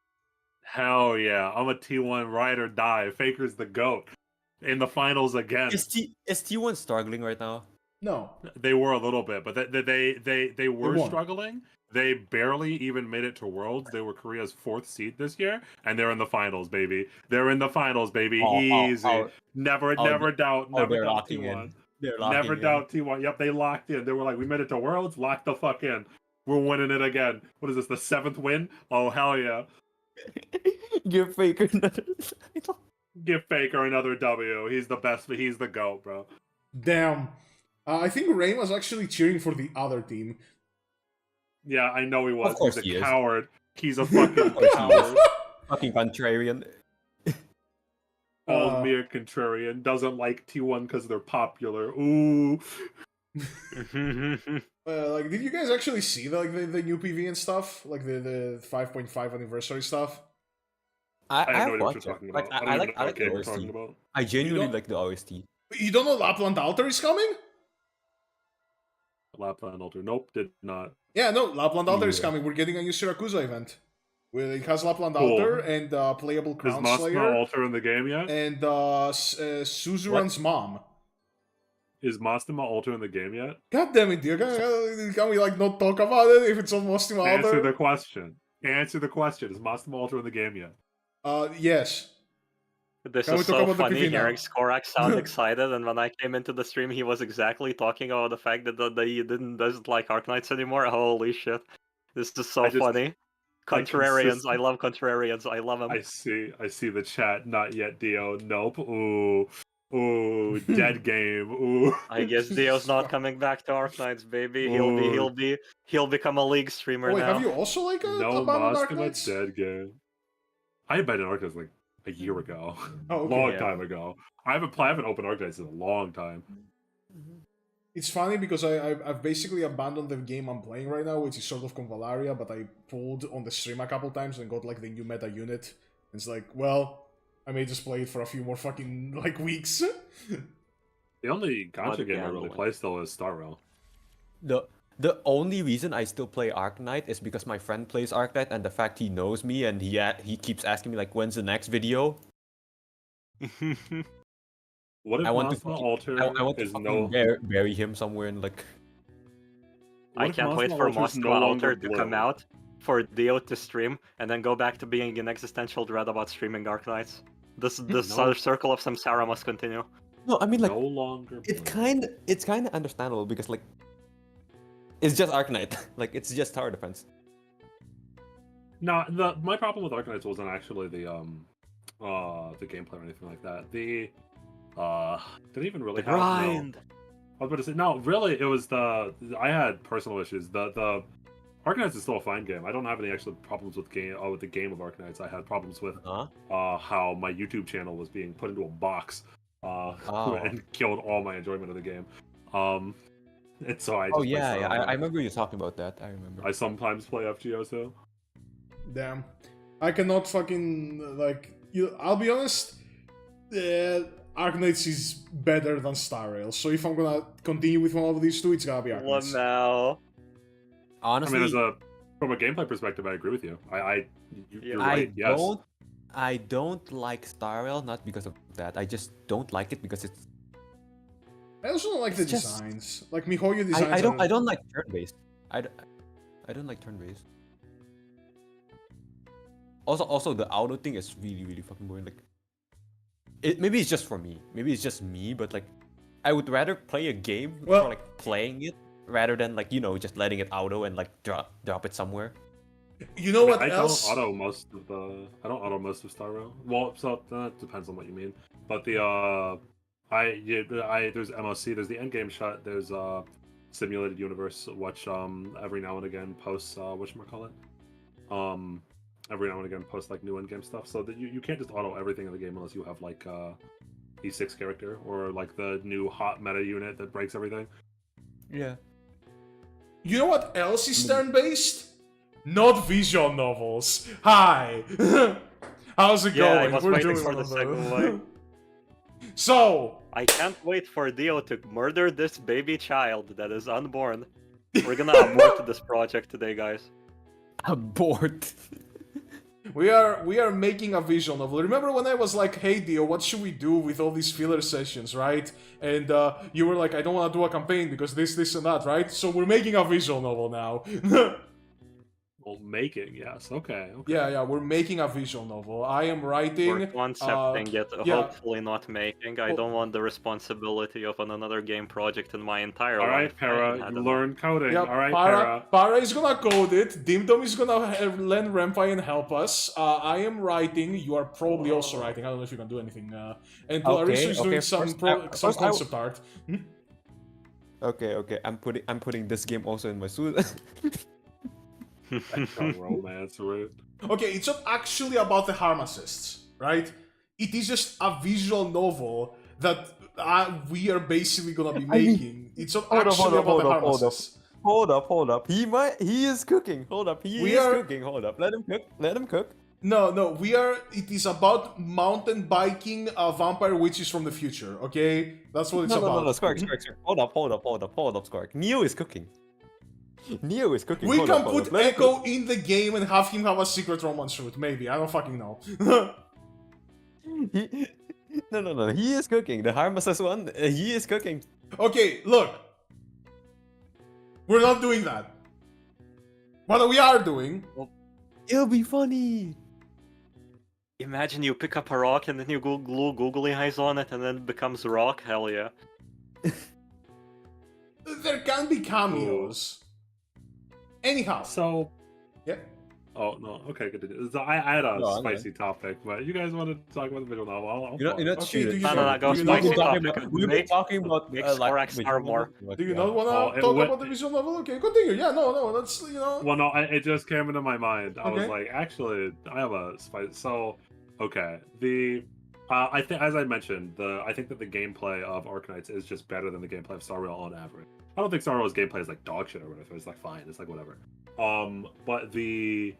Hell yeah. I'm a T1 ride or die. Faker's the GOAT. In the finals again. Is T1 struggling right now? No. They were a little bit, but they were won. struggling. They barely even made it to Worlds. They were Korea's 4th seed this year, and they're in the finals, baby. They're in the finals, baby. Easy. Never doubt. Never they're doubt locking T1. in. They're locking Never in. doubt T1. Yep, they locked in. They were like, we made it to Worlds. Lock the fuck in. We're winning it again. What is this? The 7th win? Oh hell yeah! Give Faker another title. Give Faker another W. He's the best. He's the GOAT, bro. Damn. I think Rain was actually cheering for the other team. Yeah, I know he was. Of course He's he a is. coward. He's a fucking course he coward. Fucking contrarian. Calls me a contrarian. Doesn't like T1 because they're popular. Ooh. Like, did you guys actually see the new PV and stuff? Like the 5.5 anniversary stuff? I I have no have idea what watched you're it. talking Like about. I don't like even know what the game you're OST. talking about. I genuinely don't- like the OST. You don't know Lapland Altar is coming? Lapland Altar. Nope, did not. Yeah, no, Lapland Altar is Yeah. coming. We're getting a new Siracusa event. It has Lapland Cool. Altar and playable Is Crown Masma Slayer Alter in the game yet? and Suzuran's mom. Is Mastima Alter in the game yet? God damn it, dude! Can we like not talk about it if it's on Mastima Answer Altar? the question. Answer the question. Is Mastima Alter in the game yet? Yes. This Can we is talk so about the funny PV now? hearing Skorak sound excited, and when I came into the stream, he was exactly talking about the fact that he doesn't like Arknights anymore. Holy shit. This is so funny. Contrarians, I love contrarians, I love them. I see the chat. Not yet, Dio. Nope. Ooh, dead game. Ooh. I guess Dio's not coming back to Arknights, baby. He'll become a League streamer Oh, wait, now. have you also like No abandoned Mastima Arknights? dead game. I abandoned Arknights like a year ago. Oh, okay. Long time ago. I haven't opened Arknights in a long time. It's funny because I've basically abandoned the game I'm playing right now, which is sort of Convalaria, but I pulled on the stream a couple times and got like the new meta unit. And it's like, well, I may just play it for a few more fucking like weeks. The only gacha game I really gambling. play still is Star Rail. The only reason I still play Arknight is because my friend plays Arknight, and the fact he knows me and he keeps asking me like, when's the next video? What if I want to Masma fucking- Alter I want to is fucking no? bury him somewhere in like. What I if can't wait Masma for Alter's Masma Alter to come out, for Dio to stream, and then go back to being in existential dread about streaming Arknights. This No. circle of samsara must continue. No, I mean like No longer. it's blue. kind of understandable because like it's just Arknight, like it's just tower defense. No, my problem with Arknights wasn't actually the gameplay or anything like that. Didn't even really The have grind. No. I was about to say no. Really, it was I had personal issues. The Arknights is still a fine game. I don't have any actual problems with the game of Arknights. I had problems with how my YouTube channel was being put into a box and killed all my enjoyment of the game. And so I just Oh play yeah, Star yeah. Rail. I remember you talking about that. I remember. I sometimes play FGO too. Damn. I cannot fucking like I'll be honest, Arknights is better than Star Rail, so if I'm gonna continue with one of these two, it's gonna be Arknights. Lamau. Honestly, I mean, from a gameplay perspective, I agree with you. You're right. Yes. I don't like Star Rail, not because of that. I just don't like it because it's. I also don't like the It's just- designs. Like Mihoyo designs. I don't like turn-based. I don't like turn-based. Also the auto thing is really fucking boring. Like, maybe it's just for me. Maybe it's just me, but like, I would rather play a game Well- for like playing it rather than like just letting it auto and like drop it somewhere. You know what I else? don't auto most of Star Rail. Well, so that depends on what you mean. But there's MOC, there's the endgame shot, there's simulated universe, which every now and again posts whatchamacallit. Every now and again posts like new endgame stuff. So that you can't just auto everything in the game unless you have like E6 character or like the new hot meta unit that breaks everything. Yeah. You know what else is turn-based? Not visual novels. Hi. How's it Yeah, I going? was We're waiting doing for the one of those. segue. So, I can't wait for Dio to murder this baby child that is unborn. We're gonna abort this project today, guys. Abort. we are making a visual novel. Remember when I was like, "Hey Dio, what should we do with all these filler sessions, right?" And you were like, "I don't want to do a campaign because this, and that, right?" So we're making a visual novel now. Well, making, yes, okay. Yeah, we're making a visual novel. I am writing. We're concepting it, yeah. hopefully not making. I Well- don't want the responsibility of another game project in my entire All right, life. Para, I you don't know. learn coding. Yeah, All right, Para. Para is gonna code it. Dimdom is gonna lend Renpai and help us. I am writing. You are probably also writing. I don't know if you can do anything. And Larissa is doing some some concept art. Okay. I'm putting this game also in my suit. Romance, right? Okay, it's not actually about the Harmacists, right? It is just a visual novel that we are basically gonna be making. It's not actually about the Harmacists. Hold up. He is cooking. Hold up. He is cooking. Hold up. Let him cook. No, it is about mountain biking vampire witches from the future, okay? That's what it's about. No, Skark. Hold up, Skark. Neo is cooking. Neo is cooking. We Hold can up, hold put up. Let me Echo in the game and have him have a secret romance route. Maybe. I don't fucking know. No. He is cooking. The Harmacists one, he is cooking. Okay, look. We're not doing that. What we are doing. It'll be funny. Imagine you pick up a rock and then you glue googly eyes on it and then it becomes rock. Hell yeah. There can be cameos. Anyhow. So, Yeah. oh no, okay, good. So I had a No, spicy topic, but you guys want to talk about the visual novel? I'll You're not Okay, shoot do it. you No, go do you not spicy wanna- topic. We've been talking about Make Skorak star more. Do you not want Oh, to it talk went- about the visual novel? Okay, continue. Yeah, no, that's, Well, no, it just came into my mind. I was Okay. like, actually, I have a spice. So, okay, I think, as I mentioned, I think that the gameplay of Arknights is just better than the gameplay of Star Rail on average. I don't think Star Rail's gameplay is like dog shit or whatever. It's like fine. It's like whatever. But the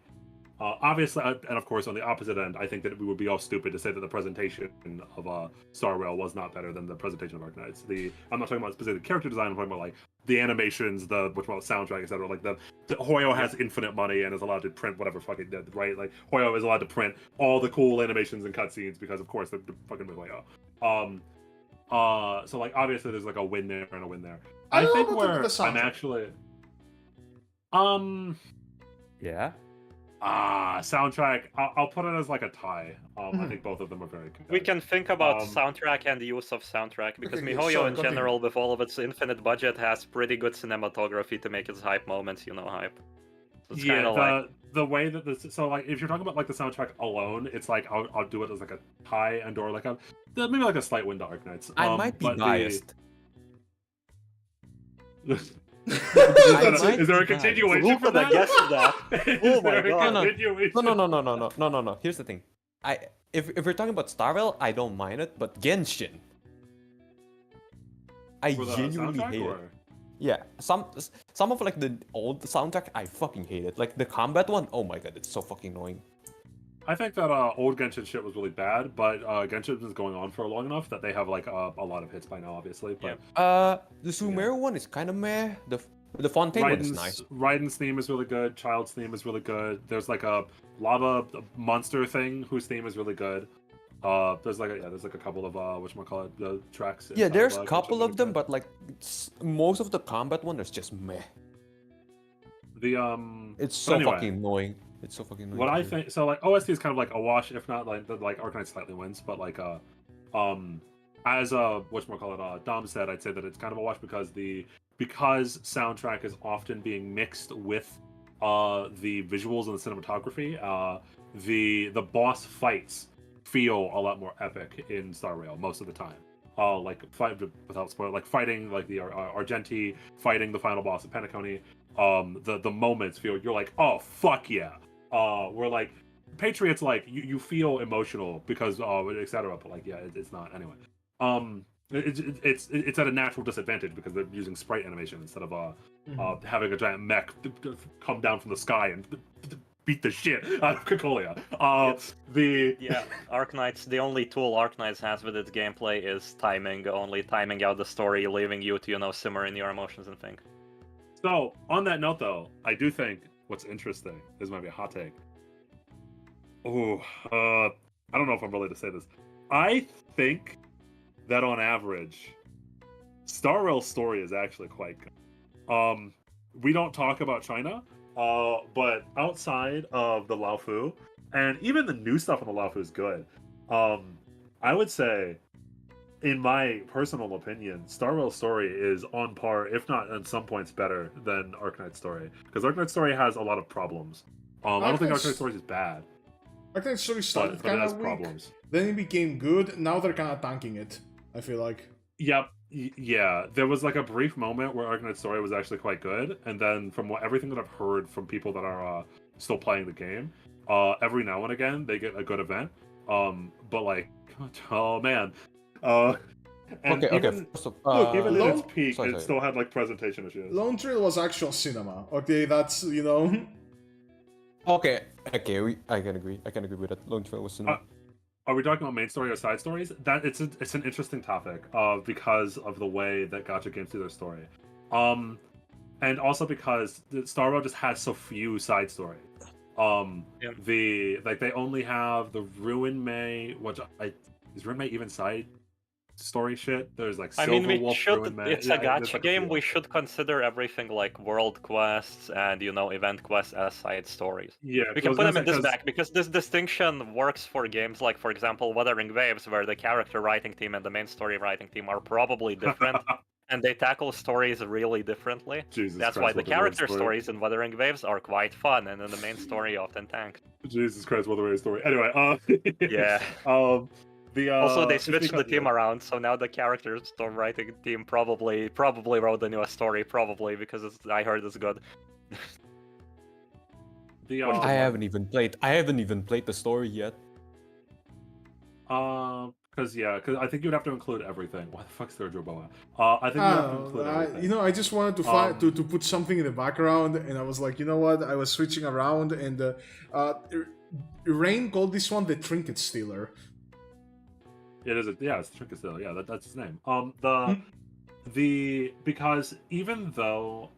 obviously, and of course, on the opposite end, I think that we would be all stupid to say that the presentation of Star Rail was not better than the presentation of Arknights. I'm not talking about specific character design. I'm talking about like the animations, the soundtrack, etc. Like the Hoyo has infinite money and is allowed to print whatever fucking did, right? Like Hoyo is allowed to print all the cool animations and cutscenes because, of course, they're fucking Hoyo. So like obviously there's like a win there and a win there. I I don't know think about where the soundtrack. I'm actually Yeah. soundtrack. I'll put it as like a tie. I think both of them are very good. We can think about Um, soundtrack and the use of soundtrack because Okay, yeah, MiHoYo sorry, in continue. general, with all of its infinite budget, has pretty good cinematography to make its hype moments, hype. So it's kind yeah, of like the way that this. So like, if you're talking about like the soundtrack alone, it's like I'll do it as like a tie and or like maybe like a slight win to Arknights. I might be but biased. is might there a be biased. continuation who for could have that? guessed that? Is Oh my there a God. continuation? No. Here's the thing. If we're talking about Star Rail, I don't mind it, but Genshin, I For the genuinely soundtrack, hate or? it. Yeah, some of like the old soundtrack, I fucking hate it. Like the combat one, oh my god, it's so fucking annoying. I think that old Genshin shit was really bad, but Genshin is going on for long enough that they have like a lot of hits by now, obviously. But The Sumeru one is kind of meh. The Fontaine one is nice. Raiden's theme is really good. Child's theme is really good. There's like a lava monster thing whose theme is really good. There's like a couple of whatchamacallit, the tracks. Yeah, inside there's a Genshin couple that of are them, good. but like most of the combat one is just meh. It's so anyway, fucking annoying. It's so fucking annoying. What to I do. think, so like OST is kind of like a wash, if not like Arknight slightly wins, but like as whatchamacallit, Dom said, I'd say that it's kind of a wash because soundtrack is often being mixed with the visuals and the cinematography. The boss fights feel a lot more epic in Star Rail most of the time. Without spoil, like fighting like the Argenti, fighting the final boss of Penacony. The moments you're like, oh fuck yeah. We're like Patriots, like you feel emotional because etc. But like yeah, it's not anyway. It's at a natural disadvantage because they're using sprite animation instead of having a giant mech come down from the sky and beat the shit out of Cocolia. Arknights, the only tool Arknights has with its gameplay is timing, only timing out the story, leaving you to, simmer in your emotions and think. So, on that note though, I do think what's interesting, this might be a hot take. I don't know if I'm ready to say this. I think that on average, Star Rail's story is actually quite good. We don't talk about China, but outside of the Laofu, and even the new stuff on the Laofu is good. I would say, in my personal opinion, Star Rail's story is on par, if not at some points better than Arknight's story. Because Arknight's story has a lot of problems. I don't think Arknight's story is bad, I think the story started but it kind has of weak. problems. Then it became good. Now they're kind of tanking it. I feel like. Yep. Yeah, there was like a brief moment where Arknight's story was actually quite good, and then from everything that I've heard from people that are still playing the game, every now and again they get a good event. But like, oh man, and Okay. even, Look, even Lone- at its peak, sorry. it still had like presentation issues. Lone Trail was actual cinema. Okay, that's Okay, I can agree. I can agree with that. Lone Trail was cinema. Are we talking about main story or side stories? That it's an interesting topic, because of the way that gacha games do their story. and also because Star Rail just has so few side stories. Yeah. They only have the Ruin May, which is Ruin May even side story shit? There's like I Silver mean, we Wolf, should. Ruin May. It's a There's gacha like a game. few. We should consider everything like world quests and event quests as side stories. Yeah, We can put them in this bag because this distinction works for games like, for example, Wuthering Waves, where the character writing team and the main story writing team are probably different, and they tackle stories really differently. Jesus That's Christ, why the Wuthering Waves character story. stories in Wuthering Waves are quite fun, and then the main story often tanks. Jesus Christ, Wuthering Waves story. Anyway, Yeah. Also, they switched the team around, so now the character story writing team probably wrote the newest story, probably because I heard it's good. I haven't even played the story yet. Because I think you'd have to include everything. Why the fuck's there Joboa? I think you have to include everything. I just wanted to find to put something in the background, and I was like, you know what? I was switching around, and Rain called this one the Trinket Stealer. It is it's Trinket Stealer. Yeah, that's his name. Because even though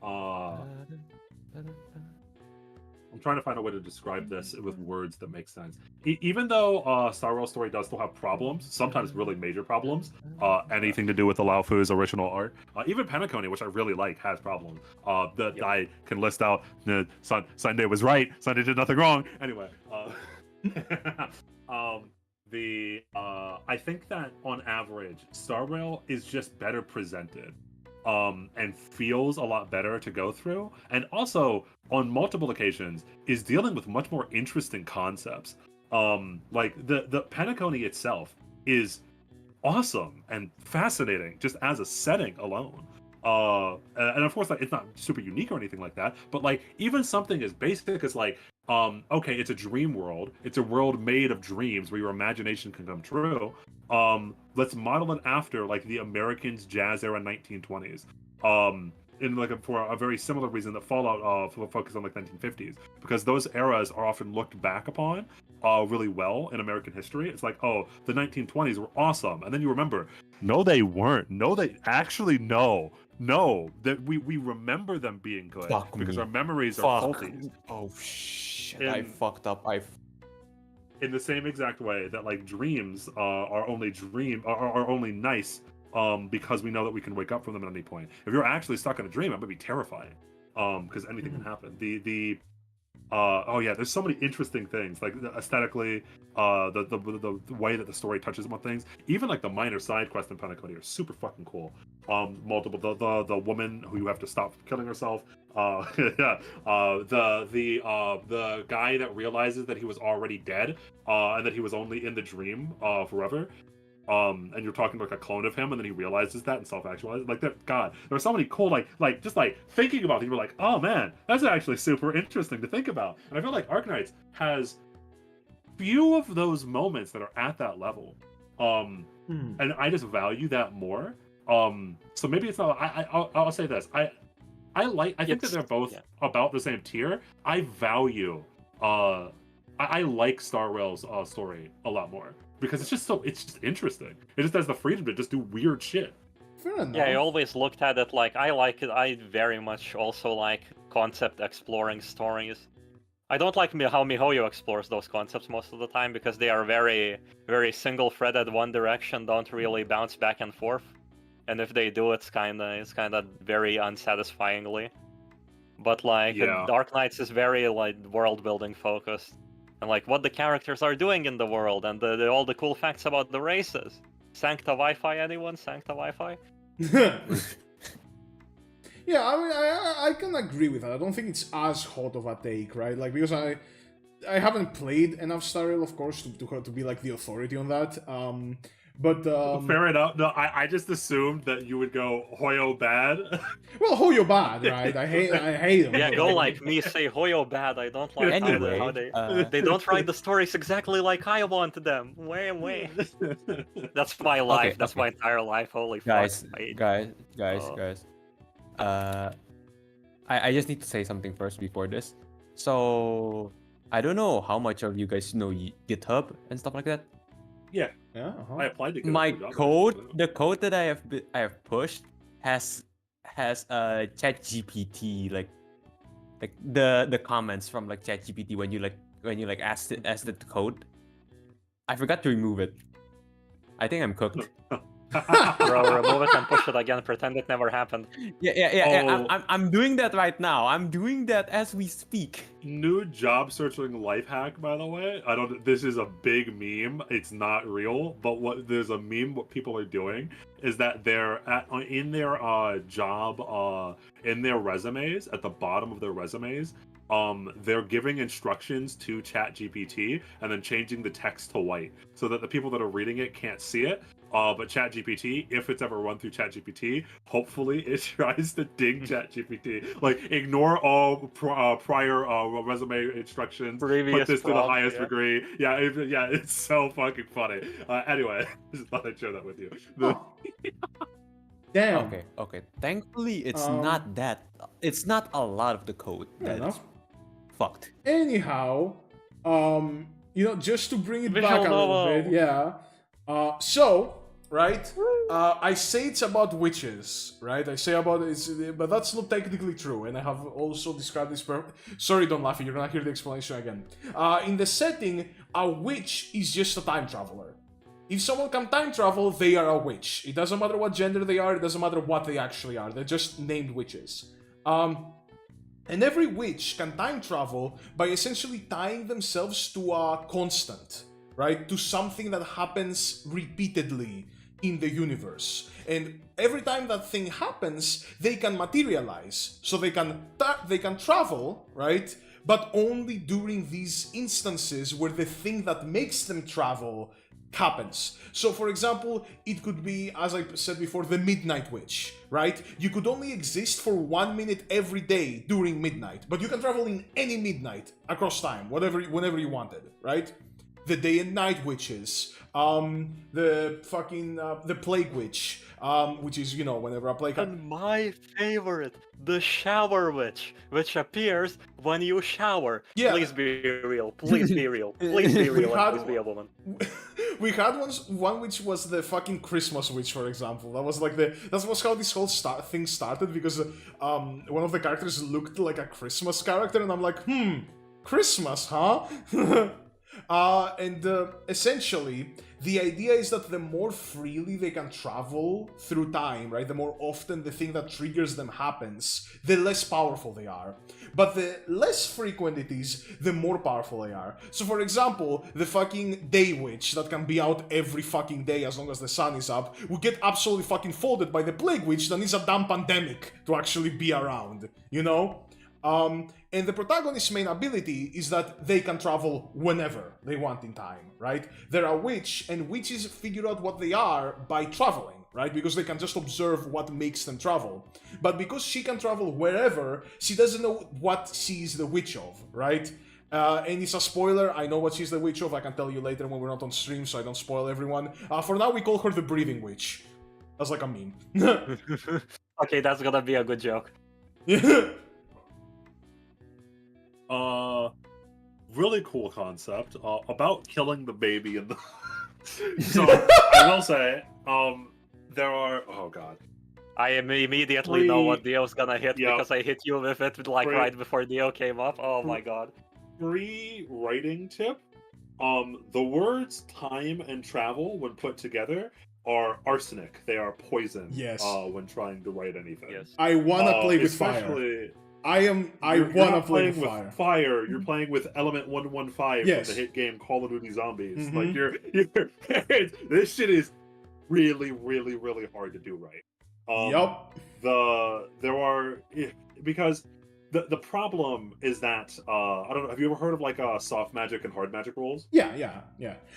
I'm trying to find a way to describe this with words that make sense. Even though Star Rail story does still have problems, sometimes really major problems, anything to do with the Laofu's original art, even Penacony, which I really like, has problems. I can list out. Sunday was right. Sunday did nothing wrong. Anyway, I think that on average, Star Rail is just better presented. And feels a lot better to go through, and also on multiple occasions is dealing with much more interesting concepts. Like the Penacony itself is awesome and fascinating just as a setting alone. And of course, like, it's not super unique or anything like that, but like even something as basic as like, okay, it's a dream world. It's a world made of dreams where your imagination can come true. Let's model it after like the Americans jazz era 1920s. In like for a very similar reason that Fallout focus on like 1950s, because those eras are often looked back upon really well in American history. It's like, oh, the 1920s were awesome, and then you remember, no, they weren't. No, they actually no, that we remember them being good because our memories are faulty. Oh shit! I fucked up. In the same exact way that like dreams are only nice because we know that we can wake up from them at any point. If you're actually stuck in a dream, it might be terrifying because anything can happen. There's so many interesting things, like aesthetically, the way that the story touches on things. Even like the minor side quests in Penacony are super fucking cool. Multiple the woman who you have to stop killing herself. The guy that realizes that he was already dead and that he was only in the dream forever. And you're talking like a clone of him, and then he realizes that and self-actualizes. Like that, God, there are so many cool, like just like thinking about it, you were like, oh man, that's actually super interesting to think about. And I feel like Arknights has few of those moments that are at that level, and I just value that more. So maybe it's not. I'll say this. I think that they're both about the same tier. I value. I like Star Rail's story a lot more. Because it's just interesting. It just has the freedom to just do weird shit. Fair enough. Yeah, I always looked at it like I like it. I very much also like concept exploring stories. I don't like how MiHoYo explores those concepts most of the time because they are very, very single-threaded, one direction, don't really bounce back and forth. And if they do, it's kinda very unsatisfyingly. But like Dark Knights is very like world-building focused. And like what the characters are doing in the world, and all the cool facts about the races. Sancta Wi-Fi, anyone? Sancta Wi-Fi? Yeah, I mean, I can agree with that. I don't think it's as hot of a take, right? Like, because I haven't played enough Star Rail, of course, to be like the authority on that. But fair enough. No, I just assumed that you would go Hoyo bad. Well, Hoyo bad, right? I hate him. Yeah, go like me, say Hoyo bad. I don't like how they don't write the stories exactly like I want them. Way. That's my life. That's my entire life. Holy guys, fuck. Guys. I just need to say something first before this. So I don't know how much of you guys know GitHub and stuff like that. Yeah. Uh-huh. I applied to my code, the code that I have pushed has has ChatGPT like the comments from like ChatGPT when you asked it the code. I forgot to remove it. I think I'm cooked. Bro, remove it and push it again. Pretend it never happened. Yeah. Oh. I'm doing that right now. I'm doing that as we speak. New job searching life hack, by the way. I don't. This is a big meme. It's not real, but there's a meme. What people are doing is that they're in their job in their resumes, at the bottom of their resumes. They're giving instructions to ChatGPT and then changing the text to white so that the people that are reading it can't see it. But ChatGPT, if it's ever run through ChatGPT, hopefully it tries to ding ChatGPT. Like, ignore all prior resume instructions. Previous put this to the prompt, highest yeah. degree. Yeah, it's so fucking funny. Anyway, just thought I'd share that with you. Oh. Damn. Okay. Thankfully, it's Um, not that. It's not a lot of the code Fair that is enough. fucked. Anyhow, just to bring it Visual back a little novel. bit, yeah. So, right, I say it's about witches, right? I say about it's, but that's not technically true, and I have also described this. Sorry, don't laugh. You're gonna hear the explanation again. In the setting, a witch is just a time traveler. If someone can time travel, they are a witch. It doesn't matter what gender they are. It doesn't matter what they actually are. They're just named witches. And every witch can time travel by essentially tying themselves to a constant, right? To something that happens repeatedly in the universe. And every time that thing happens, they can materialize. So they can travel, right? But only during these instances where the thing that makes them travel happens. So for example, it could be, as I said before, the Midnight Witch, right? You could only exist for 1 minute every day during midnight, but you can travel in any midnight across time, whenever you wanted, right? The Day and Night Witches, the fucking the Plague Witch, which is, you know, whenever a plague And my favorite, the Shower Witch, which appears when you shower. Yeah. Please be real. Please be real. Please be real. And please be a woman. We had one which was the fucking Christmas witch, for example. That was like that was how this whole thing started, because one of the characters looked like a Christmas character, and I'm like, Christmas, huh? Essentially, the idea is that the more freely they can travel through time, right, the more often the thing that triggers them happens, the less powerful they are. But the less frequent it is, the more powerful they are. So for example, the fucking Day Witch that can be out every fucking day as long as the sun is up would get absolutely fucking folded by the Plague Witch that needs a damn pandemic to actually be around, you know? And the protagonist's main ability is that they can travel whenever they want in time, right? They're a witch, and witches figure out what they are by traveling, right? Because they can just observe what makes them travel. But because she can travel wherever, she doesn't know what she's the witch of, right? And it's a spoiler, I know what she's the witch of, I can tell you later when we're not on stream, so I don't spoil everyone. For now, we call her the Breathing Witch. That's like a meme. Okay, that's gonna be a good joke. Really cool concept about killing the baby in the. So I will say, there are. Oh god. I immediately know what Dio's gonna hit Yep. because I hit you with it like right before Dio came up. Oh my god. Free writing tip. The words time and travel, when put together, are arsenic. They are poison. Yes. When trying to write anything. Yes. I wanna play with fire. Especially- I You're wanna not play playing with fire. fire. You're playing with Element 115 Yes. from the hit game Call of Duty Zombies. Mhm. Like you're this shit is really, really, really hard to do right. Yup. There are because the problem is that I don't know. Have you ever heard of like soft magic and hard magic rules? Yeah.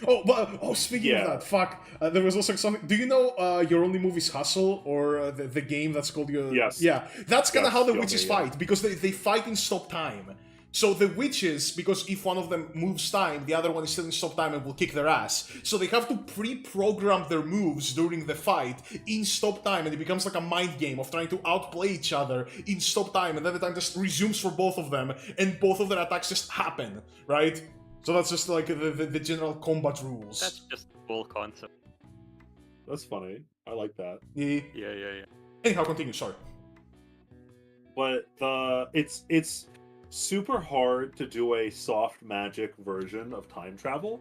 Oh, speaking of that, fuck. There was also something. Do you know Your Only Move is Hustle, or the game that's called your? Yes. Yeah, that's kind of Yes, how the Yoni, witches yeah. fight, because they fight in stop time. So the witches, because if one of them moves time, the other one is still in stop time and will kick their ass. So they have to pre-program their moves during the fight in stop time, and it becomes like a mind game of trying to outplay each other in stop time, and then the time just resumes for both of them, and both of their attacks just happen, right? So that's just like the general combat rules. That's just a cool concept. That's funny. I like that. Yeah. Yeah. Anyhow, continue, sorry. but it's super hard to do a soft magic version of time travel.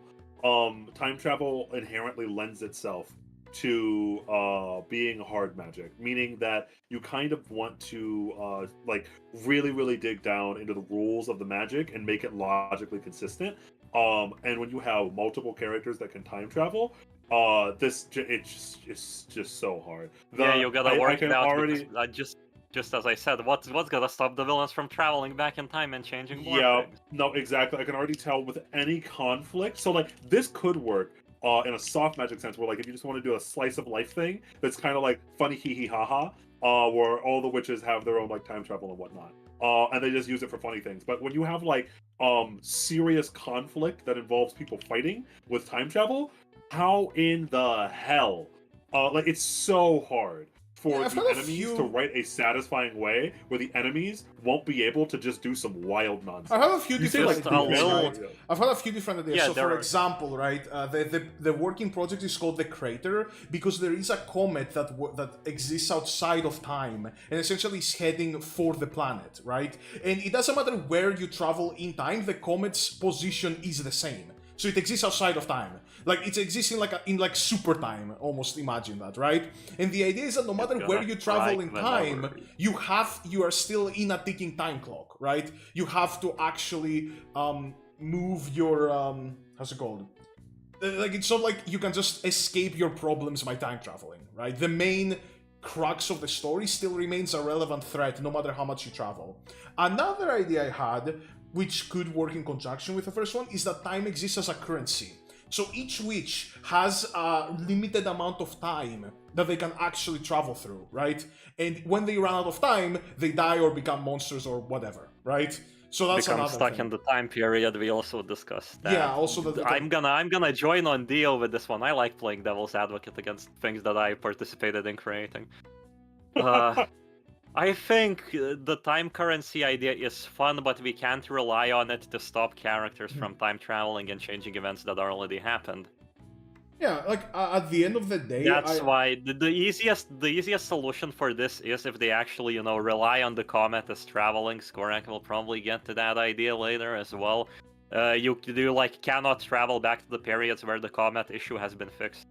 Time travel inherently lends itself to being hard magic, meaning that you kind of want to like really dig down into the rules of the magic and make it logically consistent. And when you have multiple characters that can time travel, it's just so hard. Yeah, you gotta I work can it out already. because just as I said, what's gonna stop the villains from traveling back in time and changing more Yeah, things? no, exactly. I can already tell with any conflict. So like this could work in a soft magic sense, where like if you just want to do a slice of life thing that's kind of like funny hee hee ha ha, where all the witches have their own like time travel and whatnot, and they just use it for funny things. But when you have like serious conflict that involves people fighting with time travel, how in the hell? Like it's so hard for I've the had a enemies to few. write a satisfying way where the enemies won't be able to just do some wild I nonsense. have a few You say, different like, ideas, little- right? I've had a few different ideas. Yeah, So, there for are- example, right, the working project is called the Crater because there is a comet that exists outside of time and essentially is heading for the planet, right? And it doesn't matter where you travel in time; the comet's position is the same. So it exists outside of time, like it's existing in like super time. Almost imagine that, right? And the idea is that no matter gonna where you travel strike in time, whenever. you are still in a ticking time clock, right? You have to actually move your how's it called? Like it's not like you can just escape your problems by time traveling, right? The main crux of the story still remains a relevant threat no matter how much you travel. Another idea I had, which could work in conjunction with the first one, is that time exists as a currency. So each witch has a limited amount of time that they can actually travel through, right? And when they run out of time, they die or become monsters or whatever, right? So that's Become another stuck thing. in the time period. We also discussed that. Yeah, also that they can- I'm gonna join on deal with this one. I like playing devil's advocate against things that I participated in creating. I think the time currency idea is fun, but we can't rely on it to stop characters from time traveling and changing events that already happened. Yeah, like at the end of the day, That's why the easiest solution for this is if they actually rely on the comet as traveling. Skorak will probably get to that idea later as well. You cannot travel back to the periods where the comet issue has been fixed.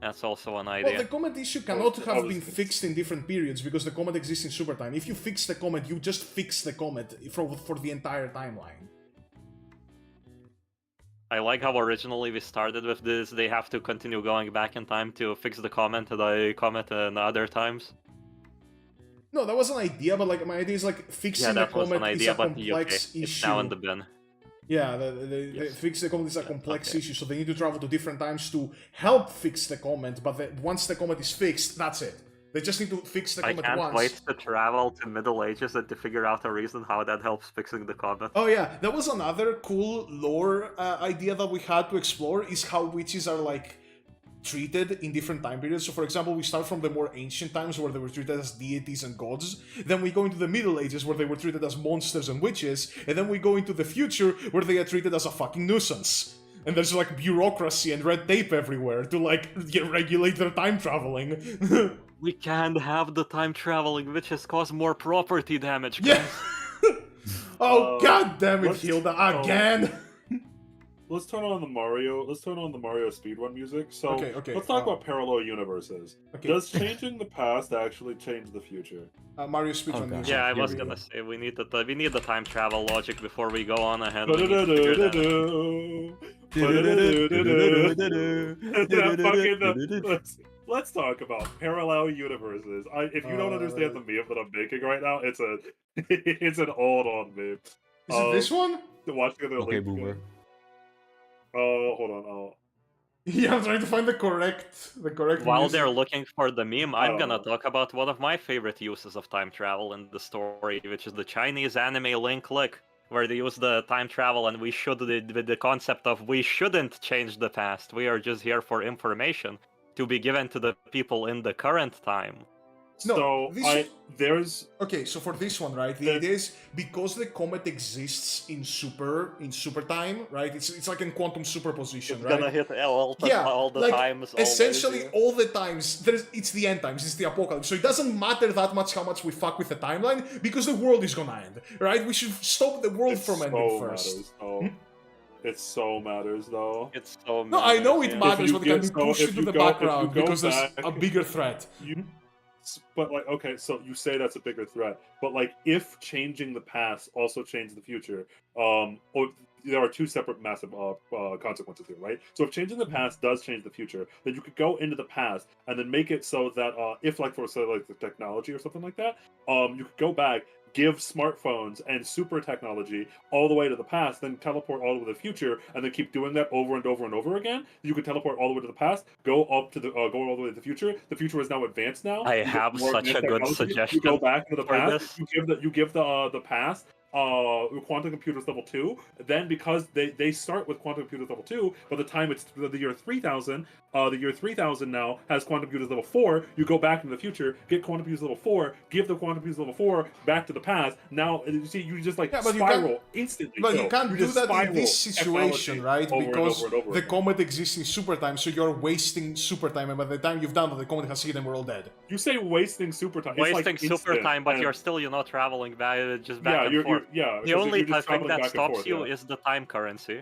That's also an idea. Well, the comet issue cannot I have was been gonna fixed in different periods because the comet exists in super time. If you fix the comet, you just fix the comet for the entire timeline. I like how originally we started with this. They have to continue going back in time to fix the comet in other times. No, that was an idea, but like my idea is like fixing Yeah, the that was comet an is idea, a but okay, complex it's issue. now in the bin. Yeah, they Yes. fix the comet is a Yeah, complex okay. issue, so they need to travel to different times to help fix the comet. But once the comet is fixed, that's it. They just need to fix the I comet can't once. wait to travel to Middle Ages and to figure out a reason how that helps fixing the comet. Oh yeah, that was another cool lore idea that we had to explore, is how witches are like treated in different time periods. So for example, we start from the more ancient times where they were treated as deities and gods, then we go into the Middle Ages where they were treated as monsters and witches, and then we go into the future where they are treated as a fucking nuisance. And there's like bureaucracy and red tape everywhere to like regulate their time traveling. We can't have the time traveling witches cause more property damage, Yeah. guys. Oh god damn it, let's- Hilda, oh. again! Let's turn on the Mario. Let's turn on the Mario speedrun music. So Okay, let's talk about parallel universes. Okay. Does changing the past actually change the future? Mario speedrun Oh, God. music. Yeah, I here was we gonna go. say we need the time travel logic before we go on ahead. We need to figure that out. Let's talk about parallel universes. If you don't understand the meme that I'm making right now, it's an old meme. Is it this one? Watching the Okay, link boomer. again. Oh, hold on. Oh. Yeah, I'm trying to find the correct While music. they're looking for the meme, I'm gonna know. talk about one of my favorite uses of time travel in the story, which is the Chinese anime Link Click, where they use the time travel and with the concept of we shouldn't change the past. We are just here for information to be given to the people in the current time. No, So there's okay. So for this one, right, the idea is because the comet exists in super time, right? It's like in quantum superposition, It's right? gonna hit all the like times. essentially always, all the times. It's the end times. It's the apocalypse. So it doesn't matter that much how much we fuck with the timeline because the world is gonna end, right? We should stop the world from ending first. Matters, though. It so matters, though. It's so. No, I know it yeah. matters, but it can be pushed into the background because there's back, a bigger threat. But like, okay, so you say that's a bigger threat, but like, if changing the past also changes the future, or there are two separate massive consequences here, right? So if changing the past does change the future, then you could go into the past and then make it so that if like for say like the technology or something like that, you could go back, give smartphones and super technology all the way to the past, then teleport all the way to the future, and then keep doing that over and over and over again. You could teleport all the way to the past, go up to the go all the way to the future. The future is now advanced now. I have such a good suggestion. You go back into the for past. this. You give the past quantum computers level 2. Then because they start with quantum computers level 2, by the time it's the year 3000, the year 3000 now has quantum computers level 4. You go back into the future, get quantum computers level 4, give the quantum computers level 4 back to the past. Now you see, you just like spiral instantly. But you can't do that in this situation, right? Because the comet exists in super time, so you're wasting super time, and by the time you've done that, the comet has hit and we're all dead. You say wasting super time. Wasting it's like super time, but and, you're still traveling back just back and forth. Yeah, The only thing that stops you is the time currency.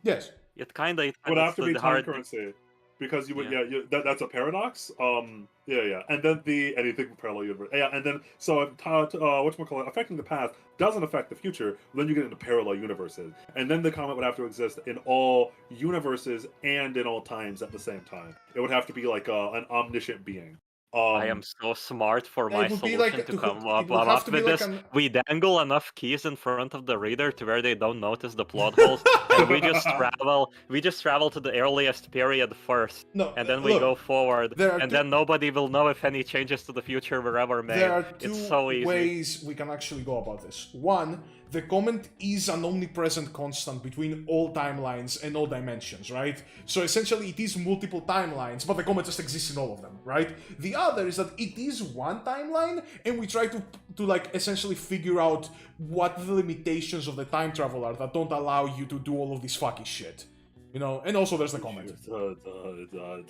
Yes. It kind of would have to be time hard currency because you would that's a paradox. And then the anything from parallel universe. And then so whatchamacallit, affecting the past doesn't affect the future. Then you get into parallel universes, and then the comet would have to exist in all universes and in all times at the same time. It would have to be like an omniscient being. I am so smart for my solution like, to come up with this. We dangle enough keys in front of the reader to where they don't notice the plot holes, and we just travel to the earliest period first, and then we go forward, and then nobody will know if any changes to the future were ever made. There are it's so easy. ways we can actually go about this. One, the comet is an omnipresent constant between all timelines and all dimensions, right? So essentially it is multiple timelines, but the comet just exists in all of them, right? The other is that it is one timeline, and we try to like essentially figure out what the limitations of the time travel are that don't allow you to do all of this fucking shit. You know, and also there's the comet. Don't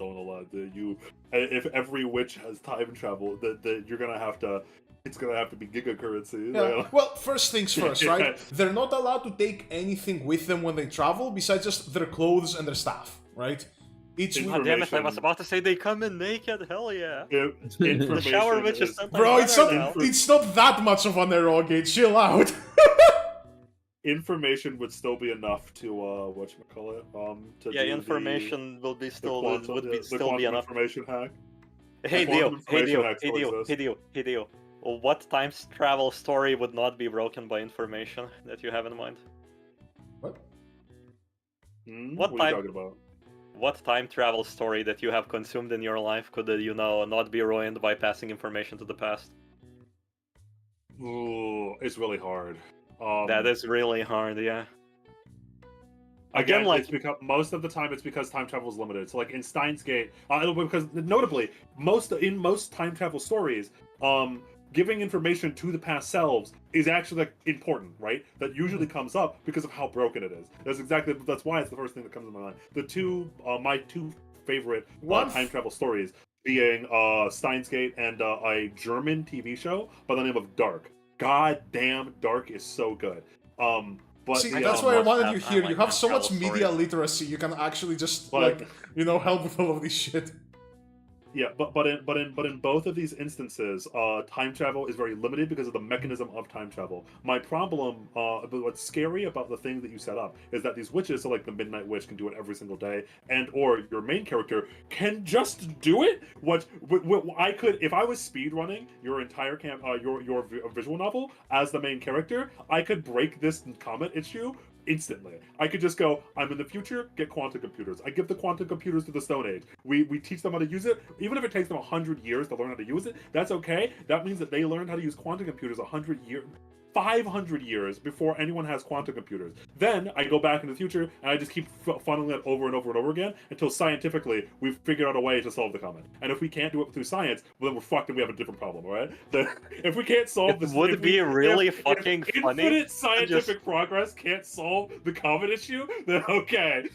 allow you. If every witch has time travel, that you're gonna have to. It's gonna have to be giga currency. Yeah. Well, first things first, right? They're not allowed to take anything with them when they travel besides just their clothes and their staff, right? It's God damn it! I was about to say they come in naked. Hell yeah! The shower witch is bro. It's not that much of an eroge. Chill out. Information would still be enough to whatchamacallit, to yeah, information will be still be enough. Information hack. Hey Dio. What time travel story would not be broken by information that you have in mind? What? What are you talking about? What time travel story that you have consumed in your life could, not be ruined by passing information to the past? Ooh, it's really hard. That is really hard, yeah. Again, like, it's because most of the time it's because time travel is limited. So, like in Steins Gate, because notably, most time travel stories, giving information to the past selves is actually like important, right? That usually comes up because of how broken it is. That's why it's the first thing that comes to my mind. The two, my two favorite time travel stories being Steins Gate and a German TV show by the name of Dark. God damn, Dark is so good. But see, that's why I wanted you here. You have so much media literacy. You can actually just help with all of this shit. Yeah, but in both of these instances, time travel is very limited because of the mechanism of time travel. My problem, what's scary about the thing that you set up is that these witches, so like the Midnight Witch, can do it every single day, and or your main character can just do it. What I could, if I was speedrunning your entire your visual novel as the main character, I could break this comet issue instantly. I could just go, I'm in the future, get quantum computers. I give the quantum computers to the Stone Age. We teach them how to use it. Even if it takes them 100 years to learn how to use it, that's okay. That means that they learned how to use quantum computers 100 years. 500 years before anyone has quantum computers. Then I go back in the future and I just keep funneling it over and over and over again until scientifically we've figured out a way to solve the comet. And if we can't do it through science, well, then we're fucked and we have a different problem, all right? If we can't solve this, It would be really fucking if funny. infinite scientific progress can't solve the comet issue, then okay.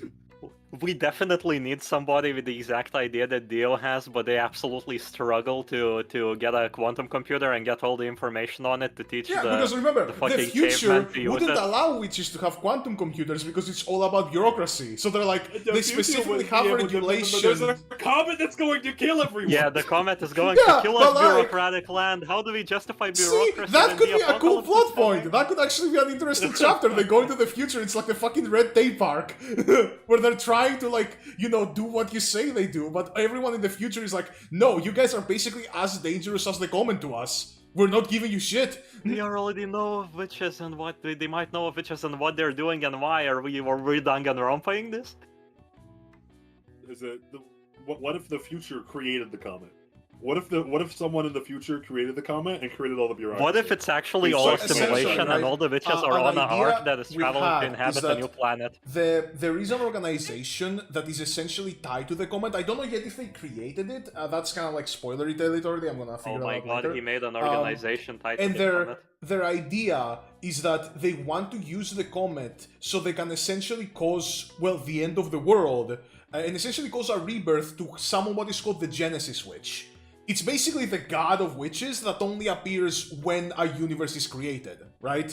We definitely need somebody with the exact idea that Dio has, but they absolutely struggle to get a quantum computer and get all the information on it to teach Yeah, the because remember, the the fucking future caveman to use wouldn't it. allow witches to have quantum computers because it's all about bureaucracy. So they're like, The they future specifically would be have able to- regulation. There's a comet that's going to kill everyone. Yeah, the comet is going Yeah, to kill but us, like- bureaucratic land. How do we justify See, bureaucracy? that when could the be a cool apocalypse plot is coming? point. That could actually be an interesting chapter. They go into the future. It's like the fucking Red Tape arc, where they're trying to like, you know, do what you say they do, but everyone in the future is like, no, you guys are basically as dangerous as the comment to us. We're not giving you shit. They already know of witches and what they might know of witches and what they're doing and why. Are we Danganronpaying this? Is it what if the future created the comet? What if someone in the future created the comet and created all the bureaucracy? What if it's actually So all a essentially, simulation right, and all the witches are an on an idea ark that is we've traveling had to is inhabit a that new planet? There is an organization that is essentially tied to the comet. I don't know yet if they created it. That's kind of like spoilery territory. I'm gonna figure Oh it my out god, later. he made an organization tied to And the their comet. their idea is that they want to use the comet so they can essentially cause, well, the end of the world, and essentially cause a rebirth to someone what is called the Genesis Witch. It's basically the god of witches that only appears when a universe is created, right?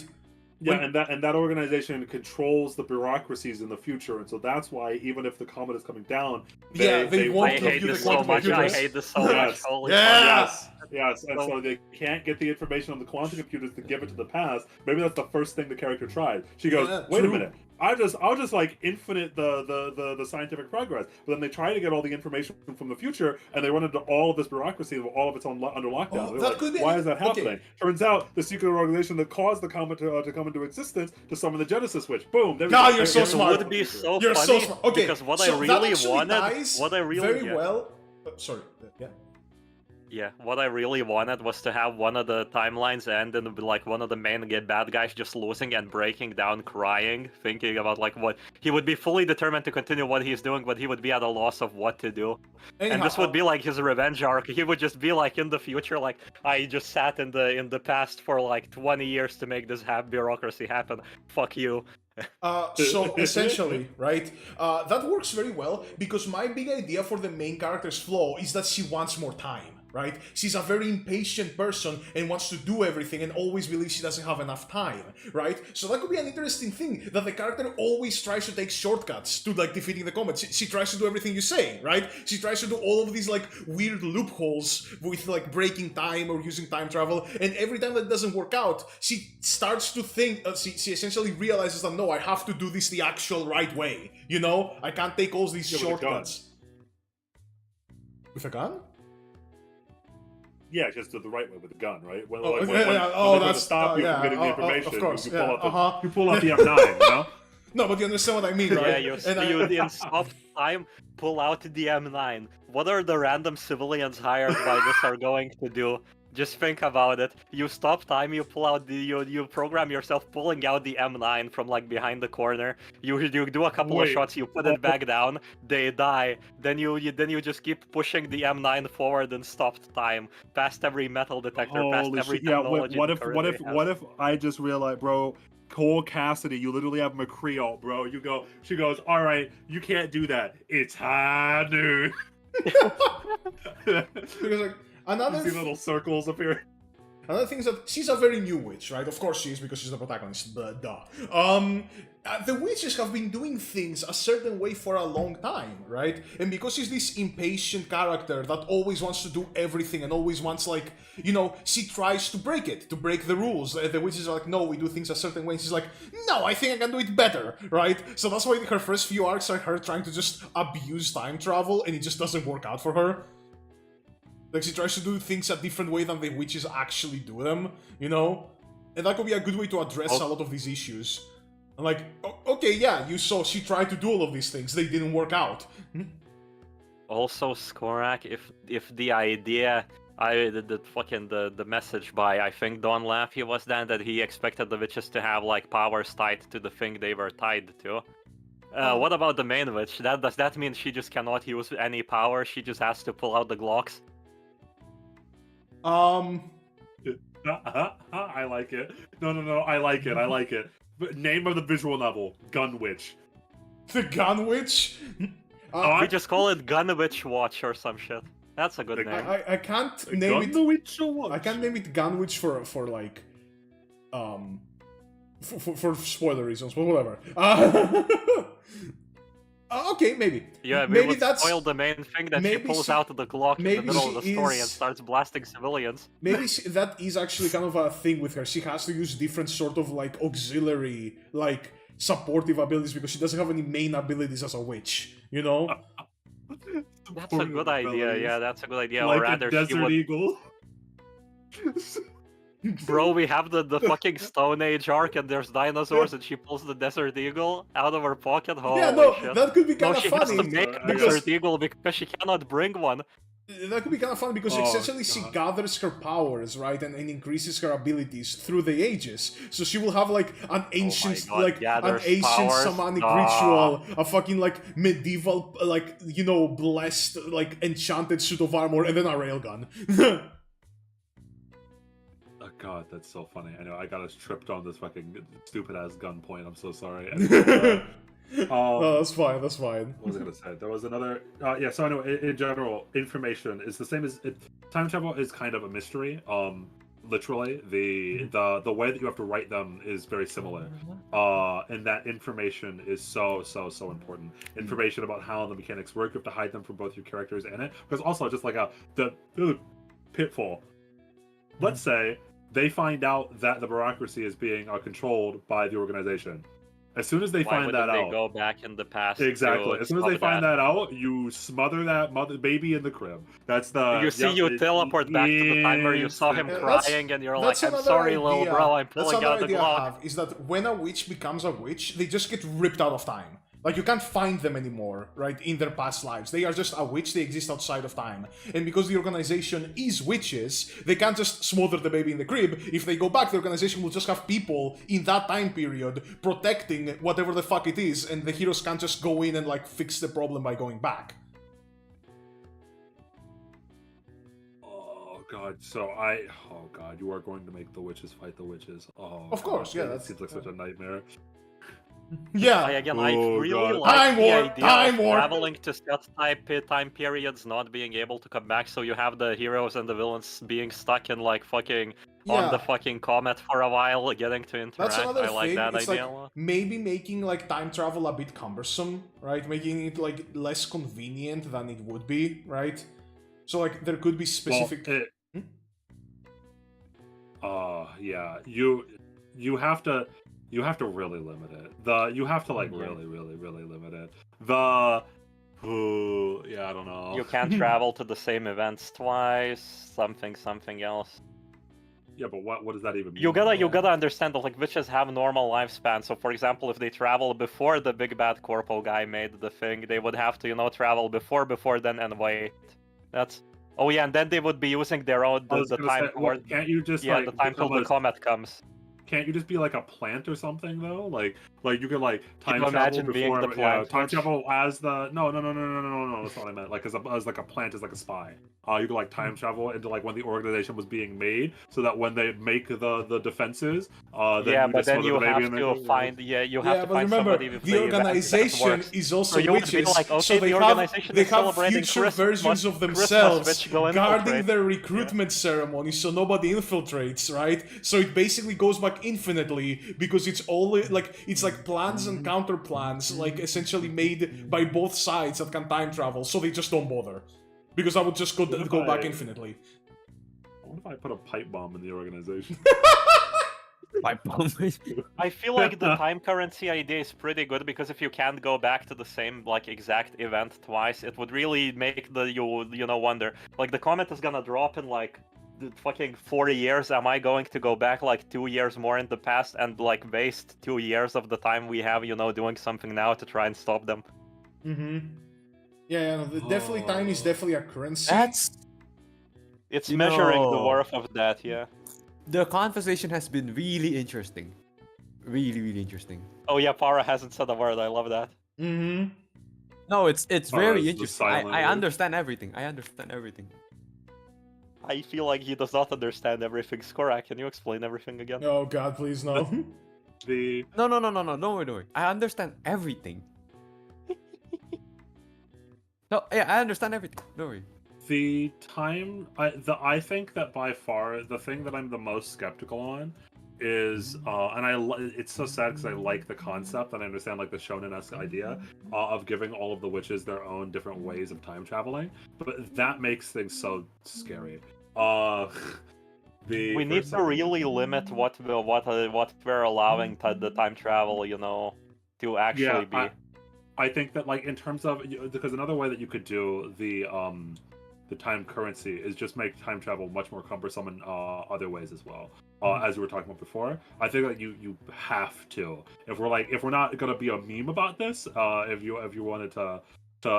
Yeah, When- and that organization controls the bureaucracies in the future, and so that's why even if the comet is coming down, they won't I give hate you the this so quantum much. I computers. hate this so much. Yes. Holy Yeah. fuck. Yes, and so they can't get the information on the quantum computers to give it to the past. Maybe that's the first thing the character tried. She goes, Yeah, "Wait true. a minute, I'll just like infinite the scientific progress." But then they try to get all the information from the future, and they run into all of this bureaucracy, all of it's under lockdown. Oh, They're that like, could be- why is that okay. happening? Turns out the secret organization that caused the comet to come into existence to summon the Genesis Switch. Boom! There we God, go. you're so There's the smart. It would be so You're funny so smart. Okay, because what so I that really actually wanted, ties what I really very well. Sorry, yeah. Yeah, what I really wanted was to have one of the timelines end and be like one of the main bad guys just losing and breaking down, crying, thinking about like what he would be fully determined to continue what he's doing, but he would be at a loss of what to do. And this would be like his revenge arc. He would just be like in the future, like I just sat in the past for like 20 years to make this bureaucracy happen. Fuck you. So essentially, right, that works very well because my big idea for the main character's flaw is that she wants more time, right? She's a very impatient person and wants to do everything and always believes she doesn't have enough time, right? So that could be an interesting thing, that the character always tries to take shortcuts to like defeating the comet. She tries to do everything you say, right? She tries to do all of these like weird loopholes with like breaking time or using time travel, and every time that doesn't work out, she starts to think, she essentially realizes that no, I have to do this the actual right way, you know? I can't take all these Yeah, with a gun. shortcuts. With a gun? Yeah, just the right way with the gun, right? When, Oh, like, yeah, yeah, oh, when they that's- stop you yeah, from getting the of information. course, you yeah, pull out the, uh-huh. you pull out the M9, you know? No, but you understand what I mean, right? Yeah, And I- you in stop time, pull out the M9. What are the random civilians hired by this are going to do? Just think about it. You stop time, you pull out you program yourself pulling out the M9 from like behind the corner. You do a couple of Wait. shots, you put it back down, they die. Then you just keep pushing the M9 forward and stop time, past every metal detector, past Holy every shit. Yeah, technology. what if I just realized, bro, Cole Cassidy, you literally have McCree, bro. She goes, all right, you can't do that. It's high noon. because like You see little circles appearing. another thing is that she's a very new witch, right? Of course she is because she's the protagonist, but duh. The witches have been doing things a certain way for a long time, right? And because she's this impatient character that always wants to do everything and always wants, like, you know, she tries to break it, to break the rules. The witches are like, no, we do things a certain way. And she's like, no, I think I can do it better, right? So that's why her first few arcs are her trying to just abuse time travel, and it just doesn't work out for her. Like, she tries to do things a different way than the witches actually do them, you know? And that could be a good way to address a lot of these issues. And like, okay, yeah, you saw she tried to do all of these things, they didn't work out. Also, Skorak, if the idea The message by I think Don Laffy was then that he expected the witches to have like powers tied to the thing they were tied to. What about the main witch? Does that mean she just cannot use any power? She just has to pull out the Glocks? I like it. No, I like it. But name of the visual novel, Gun Witch. The Gun Witch? We just call it Gun Witch Watch or some shit. That's a good name. I can't name it. Witch Watch. I can't name it Gun Witch for like for spoiler reasons, but whatever. Okay, maybe. Yeah, maybe would that's spoil the main thing that she pulls out of the Glock in the middle of the story and starts blasting civilians. Maybe that is actually kind of a thing with her. She has to use different sort of like auxiliary, like supportive abilities because she doesn't have any main abilities as a witch. You know. That's a good idea. Yeah, that's a good idea. Like or rather, a desert eagle. Bro, we have the fucking Stone Age arc and there's dinosaurs and she pulls the Desert Eagle out of her pocket. Holy yeah, no, shit. that could be kind of she funny. has to make a because Desert Eagle because she cannot bring one. that could be kind of funny because essentially she gathers her powers, right, and increases her abilities through the ages. So she will have like an ancient, shamanic ritual, a fucking like medieval, like blessed, like enchanted suit of armor, and then a railgun. Oh god, that's so funny. I know I got us tripped on this fucking stupid ass gun point. I'm so sorry. No, that's fine. That's fine. What was I gonna say? There was another. Yeah. So anyway, in general, information is the same as time travel is kind of a mystery. Literally, the way that you have to write them is very similar. And that information is so important. Information about how the mechanics work. You have to hide them from both your characters and it. Because also, just like the pitfall. Let's say they find out that the bureaucracy is being controlled by the organization. As soon as they find that out, they go back in the past. Exactly. As soon as they find that out, you smother that baby in the crib. That's the. You teleport back to the time where you saw him crying, and you're like, "I'm sorry, little bro, I'm pulling out the Glock." Is that when a witch becomes a witch, they just get ripped out of time. Like, you can't find them anymore, right, in their past lives. They are just a witch, they exist outside of time. And because the organization is witches, they can't just smother the baby in the crib. If they go back, the organization will just have people in that time period protecting whatever the fuck it is, and the heroes can't just go in and, like, fix the problem by going back. Oh god, you are going to make the witches fight the witches. Oh, of course, yeah. That seems like such a nightmare. Yeah. I really like the idea of traveling to set time periods, not being able to come back, so you have the heroes and the villains being stuck in like fucking on the fucking comet for a while, getting to interact. That's another I like thing. that it's idea like a lot. Maybe making like time travel a bit cumbersome, right? Making it like less convenient than it would be, right? So like there could be specific. Yeah. You have to really limit it. You have to like really limit it. I don't know. You can't travel to the same events twice. Something else. Yeah, but what does that even mean? You gotta understand that like witches have normal lifespan. So for example, if they travel before the big bad corpo guy made the thing, they would have to travel before then and wait. That's and then they would be using their own the time. Can't you just the time till the comet comes. Can't you just be like a plant or something though? Like you could like time travel imagine before being the plant, time travel as the no. That's not what I meant. Like as like a plant, as like a spy. You could like time travel into like when the organization was being made, so that when they make the defenses, but then you have to find find somebody with the organization is also witches, so they have future versions of themselves guarding their recruitment ceremony, so nobody infiltrates, right? So it basically goes back infinitely because it's only like it's like plans and counter plans, like essentially made by both sides that can time travel, so they just don't bother. Because I would just go back infinitely. What if I put a pipe bomb in the organization? Pipe bomb. I feel like the time currency idea is pretty good because if you can't go back to the same like exact event twice, it would really make you wonder. Like the comet is gonna drop in like fucking 40 years. Am I going to go back like 2 years more in the past and like waste 2 years of the time we have, doing something now to try and stop them? Mm-hmm. Yeah, definitely time is definitely a currency. It's You measuring the know- worth of that, yeah. The conversation has been really interesting. Really, really interesting. Oh yeah, Para hasn't said a word. I love that. Mm-hmm. No, it's Or very as the interesting. silent I word. understand everything. I understand everything. I feel like he does not understand everything. Skora, can you explain everything again? Oh God, please no. The No. Don't worry. I understand everything. No, yeah, I understand everything. Don't worry. the time I think that by far the thing that I'm the most skeptical on is it's so sad because I like the concept and I understand like the shonen-esque idea of giving all of the witches their own different ways of time traveling, but that makes things so scary. We need to really limit what we're allowing the time travel, you know, to actually be. I think that like in terms of because another way that you could do the time currency is just make time travel much more cumbersome in other ways as well. As we were talking about before, I think that you have to if we're not gonna be a meme about this. If you wanted to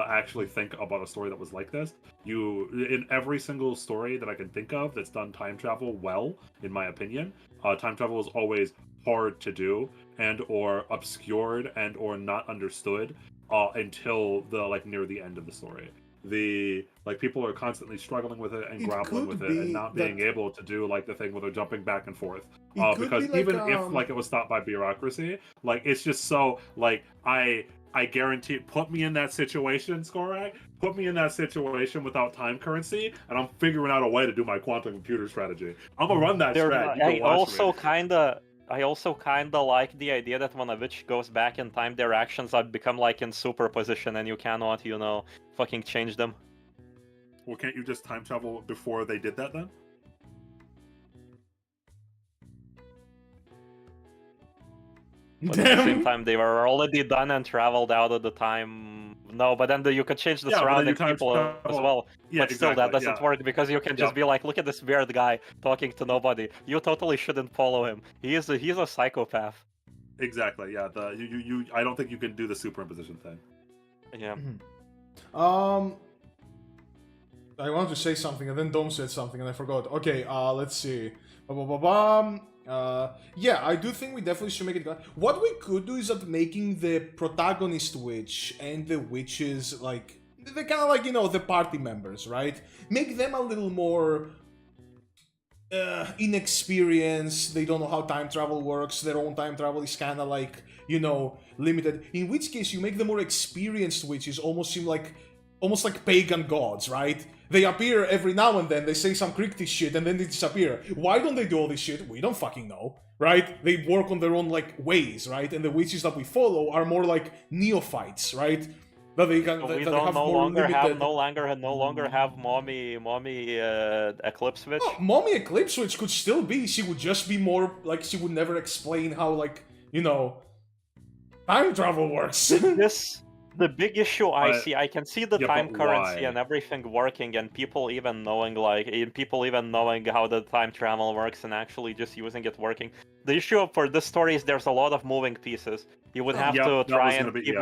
actually think about a story that was like this, in every single story that I can think of that's done time travel well, in my opinion, time travel is always hard to do and or obscured and or not understood until the like near the end of the story. People are constantly struggling with it and grappling with it and not being able to do like the thing where they're jumping back and forth because be even if like it was stopped by bureaucracy, like it's just so like I guarantee, put me in that situation, Skorak. Put me in that situation without time currency, and I'm figuring out a way to do my quantum computer strategy. I'm gonna run that strat. You can watch me. I also kinda like the idea that when a witch goes back in time, their actions have become like in superposition, and you cannot, you know, fucking change them. Well, can't you just time travel before they did that then? But at the same time, they were already done and traveled out of the time. No, but then you could change the surrounding people as well. Yeah, but still, that doesn't work because you can just be like, look at this weird guy talking to nobody. You totally shouldn't follow him. He's a psychopath. Exactly. Yeah. I don't think you can do the superimposition thing. Yeah. I wanted to say something and then Dom said something and I forgot. Okay, let's see. Yeah, I do think we definitely should make it. What we could do is that making the protagonist witch and the witches like they're kind of like, you know, the party members, right? Make them a little more inexperienced. They don't know how time travel works. Their own time travel is kind of like, you know, limited. In which case, you make the more experienced witches almost seem like pagan gods, right? They appear every now and then, they say some cryptic shit, and then they disappear. Why don't they do all this shit? We don't fucking know, right? They work on their own, like, ways, right? And the witches that we follow are more like neophytes, right? That they can, We that don't have no more longer limited... have mommy Eclipse Witch. Oh, Mommy Eclipse Witch could still be. She would just be more, like, she would never explain how, like, you know, time travel works. The big issue I see, I can see the time currency why? and everything working, and people even knowing how the time travel works and actually just using it working. The issue for this story is there's a lot of moving pieces. You would have to try and keep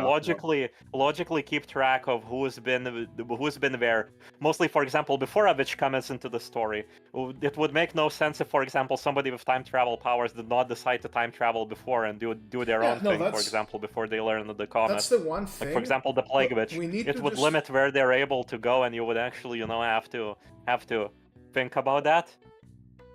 logically keep track of who's been where. Mostly, for example, before a witch comes into the story, it would make no sense if, for example, somebody with time travel powers did not decide to time travel before and do their own thing. For example, before they learn the comet. That's the one thing. Like, for example, the Plague Witch. It would limit where they're able to go, and you would actually, you know, have to think about that.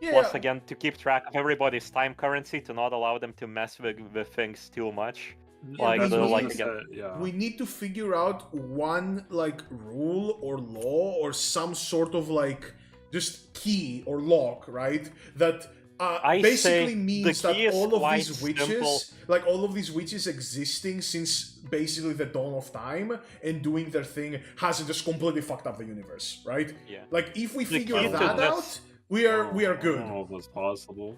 Yeah. Plus, again, to keep track of everybody's time currency, to not allow them to mess with things too much. We need to figure out one, like, rule or law or some sort of, like, just key or lock, right? That basically means that all of these witches, like all of these witches existing since basically the dawn of time and doing their thing hasn't just completely fucked up the universe, right? Yeah. Like if we figure that out, we are good. I don't know if that's possible.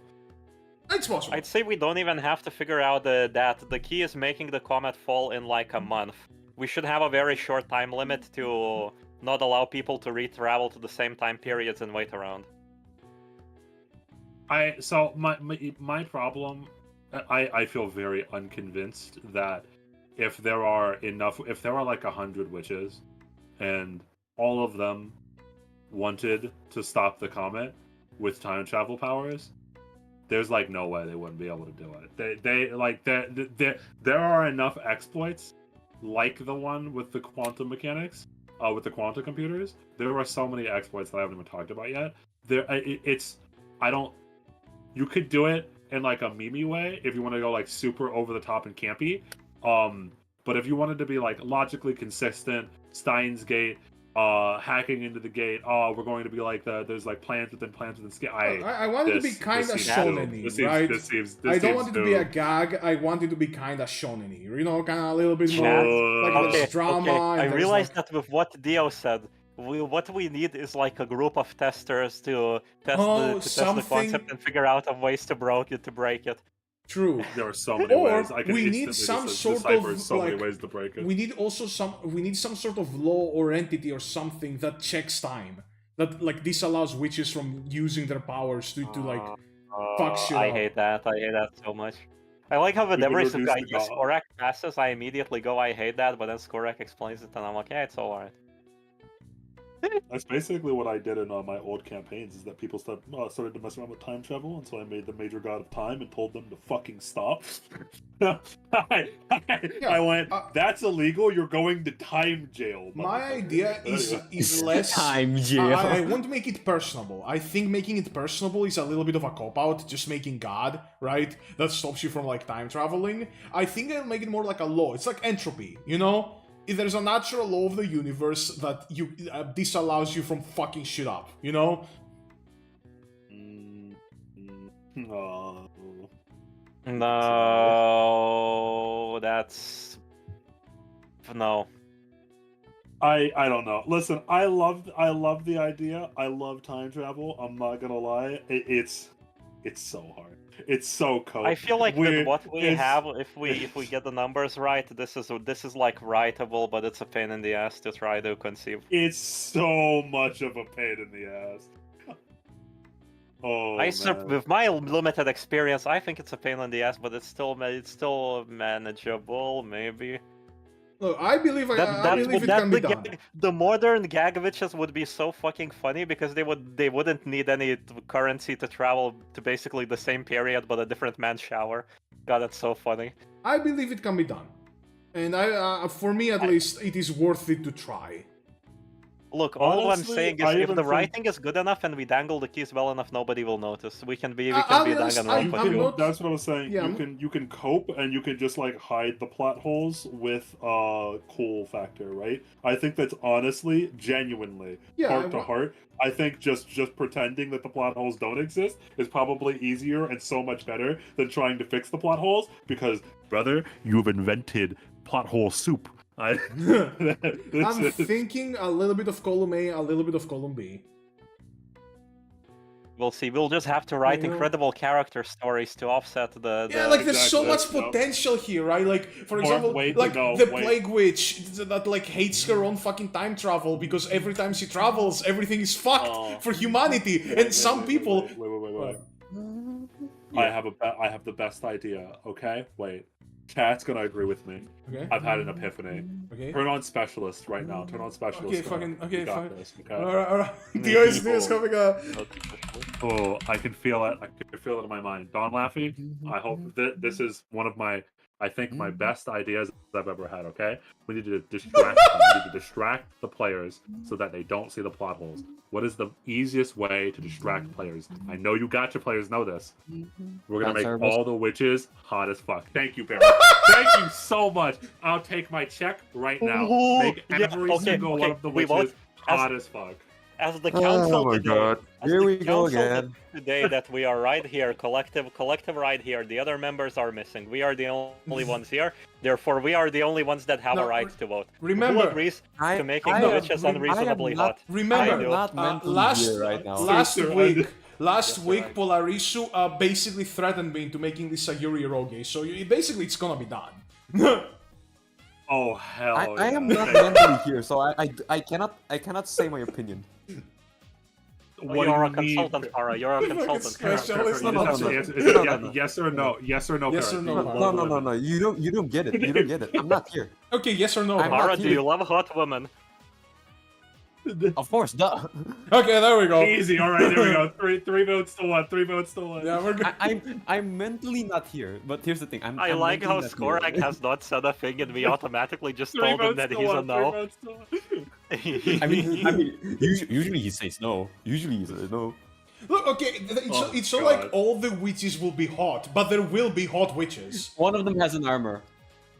It's possible. I'd say we don't even have to figure out that. The key is making the comet fall in like a month. We should have a very short time limit to not allow people to re-travel to the same time periods and wait around. My problem, I feel very unconvinced that if there are like 100 witches, and all of them wanted to stop the comet with time travel powers, there's like no way they wouldn't be able to do it. There are enough exploits like the one with the quantum mechanics, with the quantum computers. There are so many exploits that I haven't even talked about yet. You could do it in like a meme way if you want to go like super over the top and campy. But if you wanted to be like logically consistent, Steins Gate, hacking into the gate. Oh, we're going to be like there's like plans within skin. I want it to be kind of shonen-y, right? I don't want it to be a gag. I want it to be kind of shonen-y. You know, kind of a little bit more like there's drama. I realized like... that with what Dio said, what we need is like a group of testers to test the concept and figure out ways to break it. True. There are so many ways. We need some sort of many ways to break it. We need some sort of law or entity or something that checks time. That like disallows witches from using their powers to like fuck shit up. I hate that so much. I like how whenever Skorak passes, I immediately go, I hate that, but then Skorak explains it and I'm like, yeah, it's alright. That's basically what I did in my old campaigns, is that people started to mess around with time travel, and so I made the Major God of Time and told them to fucking stop. I went, that's illegal, you're going to time jail. My idea is less... Time jail. I want to make it personable. I think making it personable is a little bit of a cop-out, just making God, right? That stops you from, like, time traveling. I think I'll make it more like a law. It's like entropy, you know? If there's a natural law of the universe that disallows you from fucking shit up, you know? No, that's... No. I don't know. Listen, I love the idea. I love time travel. I'm not gonna lie. It's so hard. It's so cool. I feel like with what we have, if we get the numbers right, this is like writable, but it's a pain in the ass to try to conceive. It's so much of a pain in the ass. Oh, with my limited experience, I think it's a pain in the ass, but it's still manageable, maybe. Look, I believe it can be done. The modern Gagoviches would be so fucking funny because they wouldn't need any currency to travel to basically the same period but a different man's shower. God, that's so funny. I believe it can be done, and for me at least, it is worth it to try. Look, all I'm saying is if the writing is good enough and we dangle the keys well enough, nobody will notice. We can be Danganronpa. That's what I was saying. Yeah, you can cope and you can just like hide the plot holes with cool factor, right? I think that's honestly, genuinely, heart to heart. I think just pretending that the plot holes don't exist is probably easier and so much better than trying to fix the plot holes, because, brother, you've invented plot hole soup. I'm thinking a little bit of column A, a little bit of column B. We'll see. We'll just have to write incredible character stories to offset the... Yeah, like there's so much potential here, right? Like, for example, the Plague Witch that like hates her own fucking time travel because every time she travels, everything is fucked for humanity. And some people... Wait. I have the best idea, okay? Wait. Chat's gonna agree with me. Okay. I've had an epiphany. Okay. Turn on specialist right now. Turn on specialist. Okay, fine. This, okay? Alright. Dio is coming up. Oh, I can feel it. I can feel it in my mind. Don Laffy, I hope that this is one of my best ideas I've ever had, okay? We need to distract them. We need to distract the players so that they don't see the plot holes. What is the easiest way to distract players? I know you got your players know this. We're gonna make all the witches hot as fuck. Thank you, Barry. Thank you so much. I'll take my check right now. Make every single one of the witches hot as fuck. As the council Here we go again. Today that we are right here, collective right here. The other members are missing. We are the only ones here. Therefore, we are the only ones that have a right to vote. Remember, who agrees to making the witches unreasonably hot? Remember, last week, Polarisu basically threatened me into making this a Yuri Eroge. So basically, it's gonna be done. Oh hell! I am not mentally here, so I cannot say my opinion. You're a consultant, Farah. You're a consultant. Yes or no? Yes or no? Yes or no? No. You don't get it. You don't get it. I'm not here. Okay, yes or no? Farah, do you love hot women? Of course, duh. Okay, there we go. Easy. All right, there we go. Three votes to one. 3 votes to one. Yeah, we're good. I'm mentally not here, but here's the thing. I'm like mentally how not Skorak here. has not said a thing and we automatically just Three told him votes that to he's a one. 3 no. votes to one. Usually he says no. Usually he says no. Look, okay, it's not God. like all the witches will be hot, but there will be hot witches. One of them has an armor.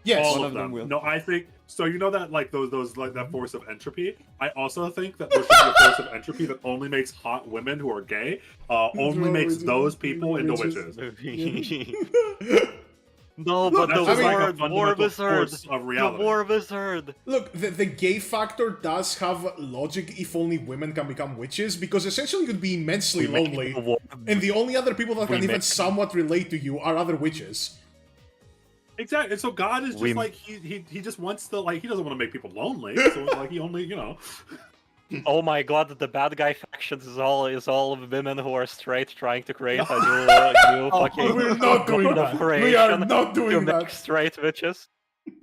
Yes. All One of of them them. will. No, I think so. You know that like those like that force of entropy. I also think that there should be a force of entropy that only makes hot women who are gay, only makes those people into witches. No, but That's the just like a war fundamental wizard. force of The reality. war wizard. Look, the gay factor does have logic if only women can become witches, because essentially you'd be immensely lonely, and the only other people that can even somewhat relate to you are other witches. Exactly. And so God is just like he just wants to like he doesn't want to make people lonely. So like he only Oh my god, the bad guy factions is all of women who are straight trying to create a new fucking We're not doing that. We are not doing to make that. straight witches.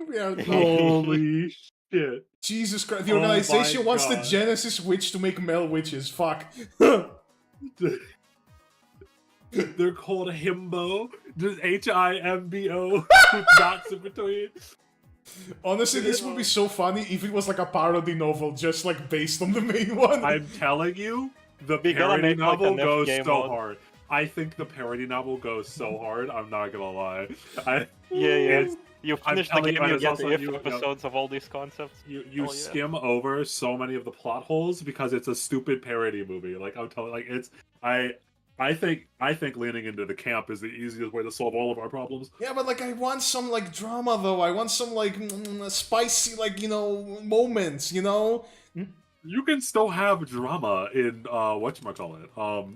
We are not. holy shit. Jesus Christ! The Oh organization my wants the God. Genesis witch to make male witches. Fuck. They're called himbo. Just HIMBO with dots in between. Honestly, this would be so funny if it was like a parody novel, just like based on the main one. I'm telling you, the We gotta parody make, like, a novel Nif goes game so mode. hard. I think the parody novel goes so hard. I'm not gonna lie. Yeah. It's- You finish the telling game, you, you it's get also- the if you- episodes of all these concepts. You Hell yeah. skim over so many of the plot holes because it's a stupid parody movie. Like I'm telling, like it's I think leaning into the camp is the easiest way to solve all of our problems. Yeah, but like I want some like drama though. I want some like spicy like moments. You can still have drama in whatchamacallit.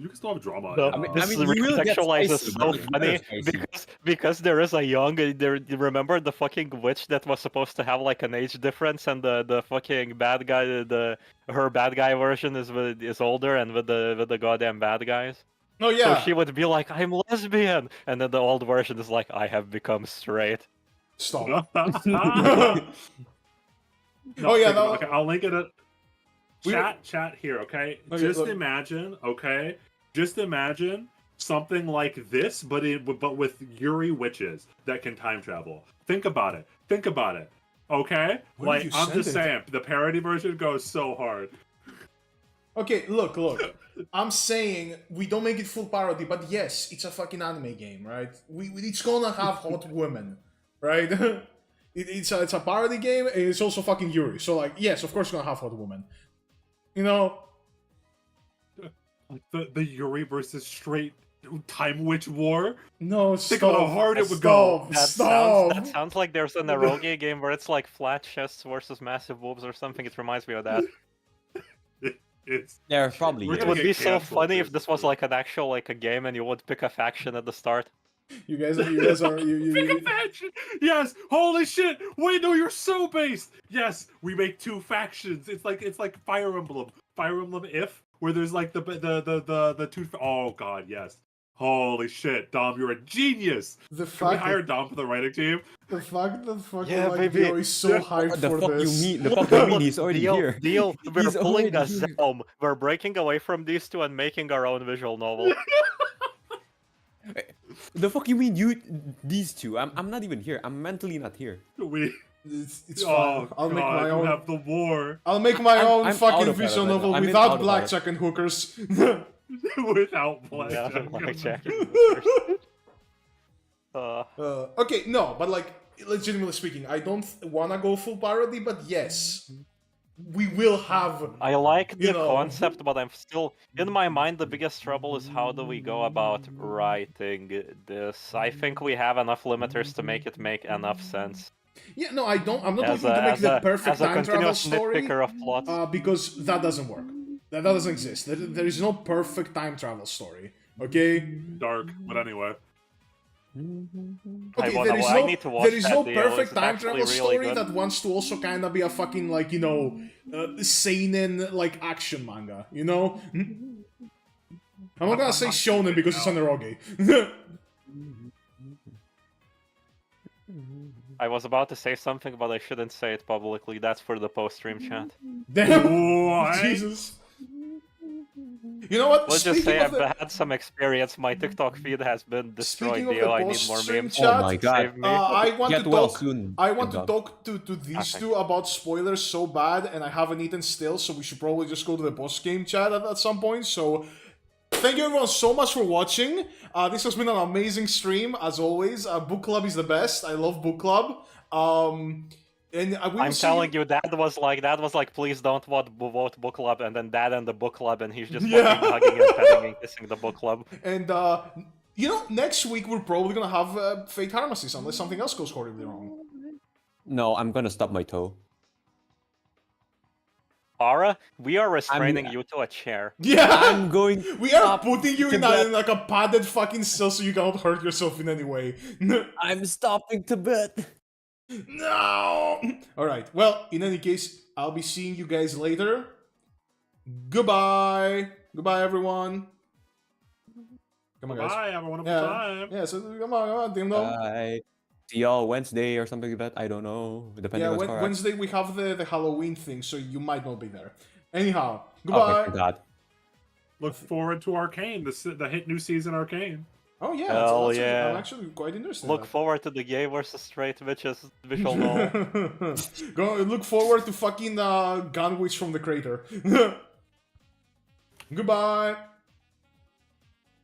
You can still have drama. No, in, this you will get recontextualizes spicy, so but it's funny very spicy. because there is a young you remember the fucking witch that was supposed to have like an age difference and the fucking bad guy her bad guy version is older and with the goddamn bad guys. Oh yeah. So she would be like, I'm lesbian, and then the old version is like, I have become straight. Stop. No, Oh, yeah, think about- okay, I'll link it at We- chat here, okay? Okay, Just look. imagine, okay? Just imagine something like this, but with Yuri witches that can time travel. Think about it. Think about it. Okay? Where did Like you I'm send just it? saying, the parody version goes so hard. Okay, look. I'm saying we don't make it full parody, but yes, it's a fucking anime game, right? It's gonna have hot women, right? It's a parody game, and it's also fucking Yuri. So like, yes, of course, it's gonna have hot women. The Yuri versus straight time witch war. No, Think stop. about how hard it would go. That sounds like there's an eroge game where it's like flat chests versus massive boobs or something. It reminds me of that. It's There probably We're It gonna would get be so canceled funny if if this was like an actual like a game and you would pick a faction at the start. You guys are Pick a faction! Yes! Holy shit! Wait, no, you're so based! Yes, we make two factions. It's like Fire Emblem. Fire Emblem If, where there's like the two oh god, yes. Holy shit, Dom, you're a genius! the Can we fact hire Dom for the writing team? the fact that fucking Yeah, like baby. Dio is so hyped What the for fuck this. you mean? The fuck you mean? He's already here. Deal. We're He's pulling a already here. Zelm. We're breaking away from these two and making our own visual novel. The fuck you mean these two? I'm not even here. I'm mentally not here. It's Oh fine. I'll make god, my you own. have the war I'll make my I'm own out fucking of it visual right now. novel I'm out without of it. blackjack and hookers. without Yeah, blackjack. blackjack. Okay, no, but like legitimately speaking, I don't wanna go full parody, but yes, we will have. I like the You know. concept, but I'm still in my mind. The biggest trouble is how do we go about writing this? I think we have enough limiters to make it make enough sense. Yeah, no, I don't. I'm not As looking to make the a perfect time travel continuous story, nitpicker of plots. because that doesn't work. That doesn't exist. There is no perfect time travel story. Okay. Dark, but anyway. Okay, wanna- there is I no, need to watch there is that no deal. perfect It's time actually travel really story good. that wants to also kind of be a fucking like seinen like action manga. I'm not gonna say shonen because it's an eroge. I was about to say something, but I shouldn't say it publicly. That's for the post-stream chat. Damn, What? Jesus. You know what? Let's just Speaking say of I've the had some experience. My TikTok feed has been destroyed. speaking of the Dio, I need more post-stream memes. chat, Oh my god. Save me. I want Get to well talk. soon. I want to Dog. talk to these Okay. two about spoilers so bad, and I haven't eaten still, so we should probably just go to the post-game chat at some point. So, thank you everyone so much for watching. This has been an amazing stream, as always. Book Club is the best. I love Book Club. And we will I'm see telling you, that was like, please don't vote book club, and then Dad and the book club, and he's just Yeah. fucking hugging and petting and kissing the book club. And, you know, next week we're probably gonna have Fate Harmacists, unless something else goes horribly wrong. No, I'm gonna stub my toe. Ara, we are restraining you to a chair. Yeah! I'm going. We are Stop putting you in, Tibet. like a padded fucking cell so you cannot hurt yourself in any way. I'm stopping to bed. No! Alright, well, in any case, I'll be seeing you guys later. Goodbye! Goodbye, everyone. Come on, guys. Bye, have a wonderful Yeah, time. yeah, so come on, Ding Dong. Bye. See y'all Wednesday or something like that. I don't know. Depending Yeah, on what's correct. Wednesday we have the Halloween thing, so you might not be there. Anyhow, Oh goodbye. my god. Look forward to Arcane, the hit new season Arcane. Oh yeah, Hell that's yeah. I'm actually quite interested. Look forward to the gay versus straight bitches visual novel. Go look forward to fucking Gunwitch from the crater. Goodbye.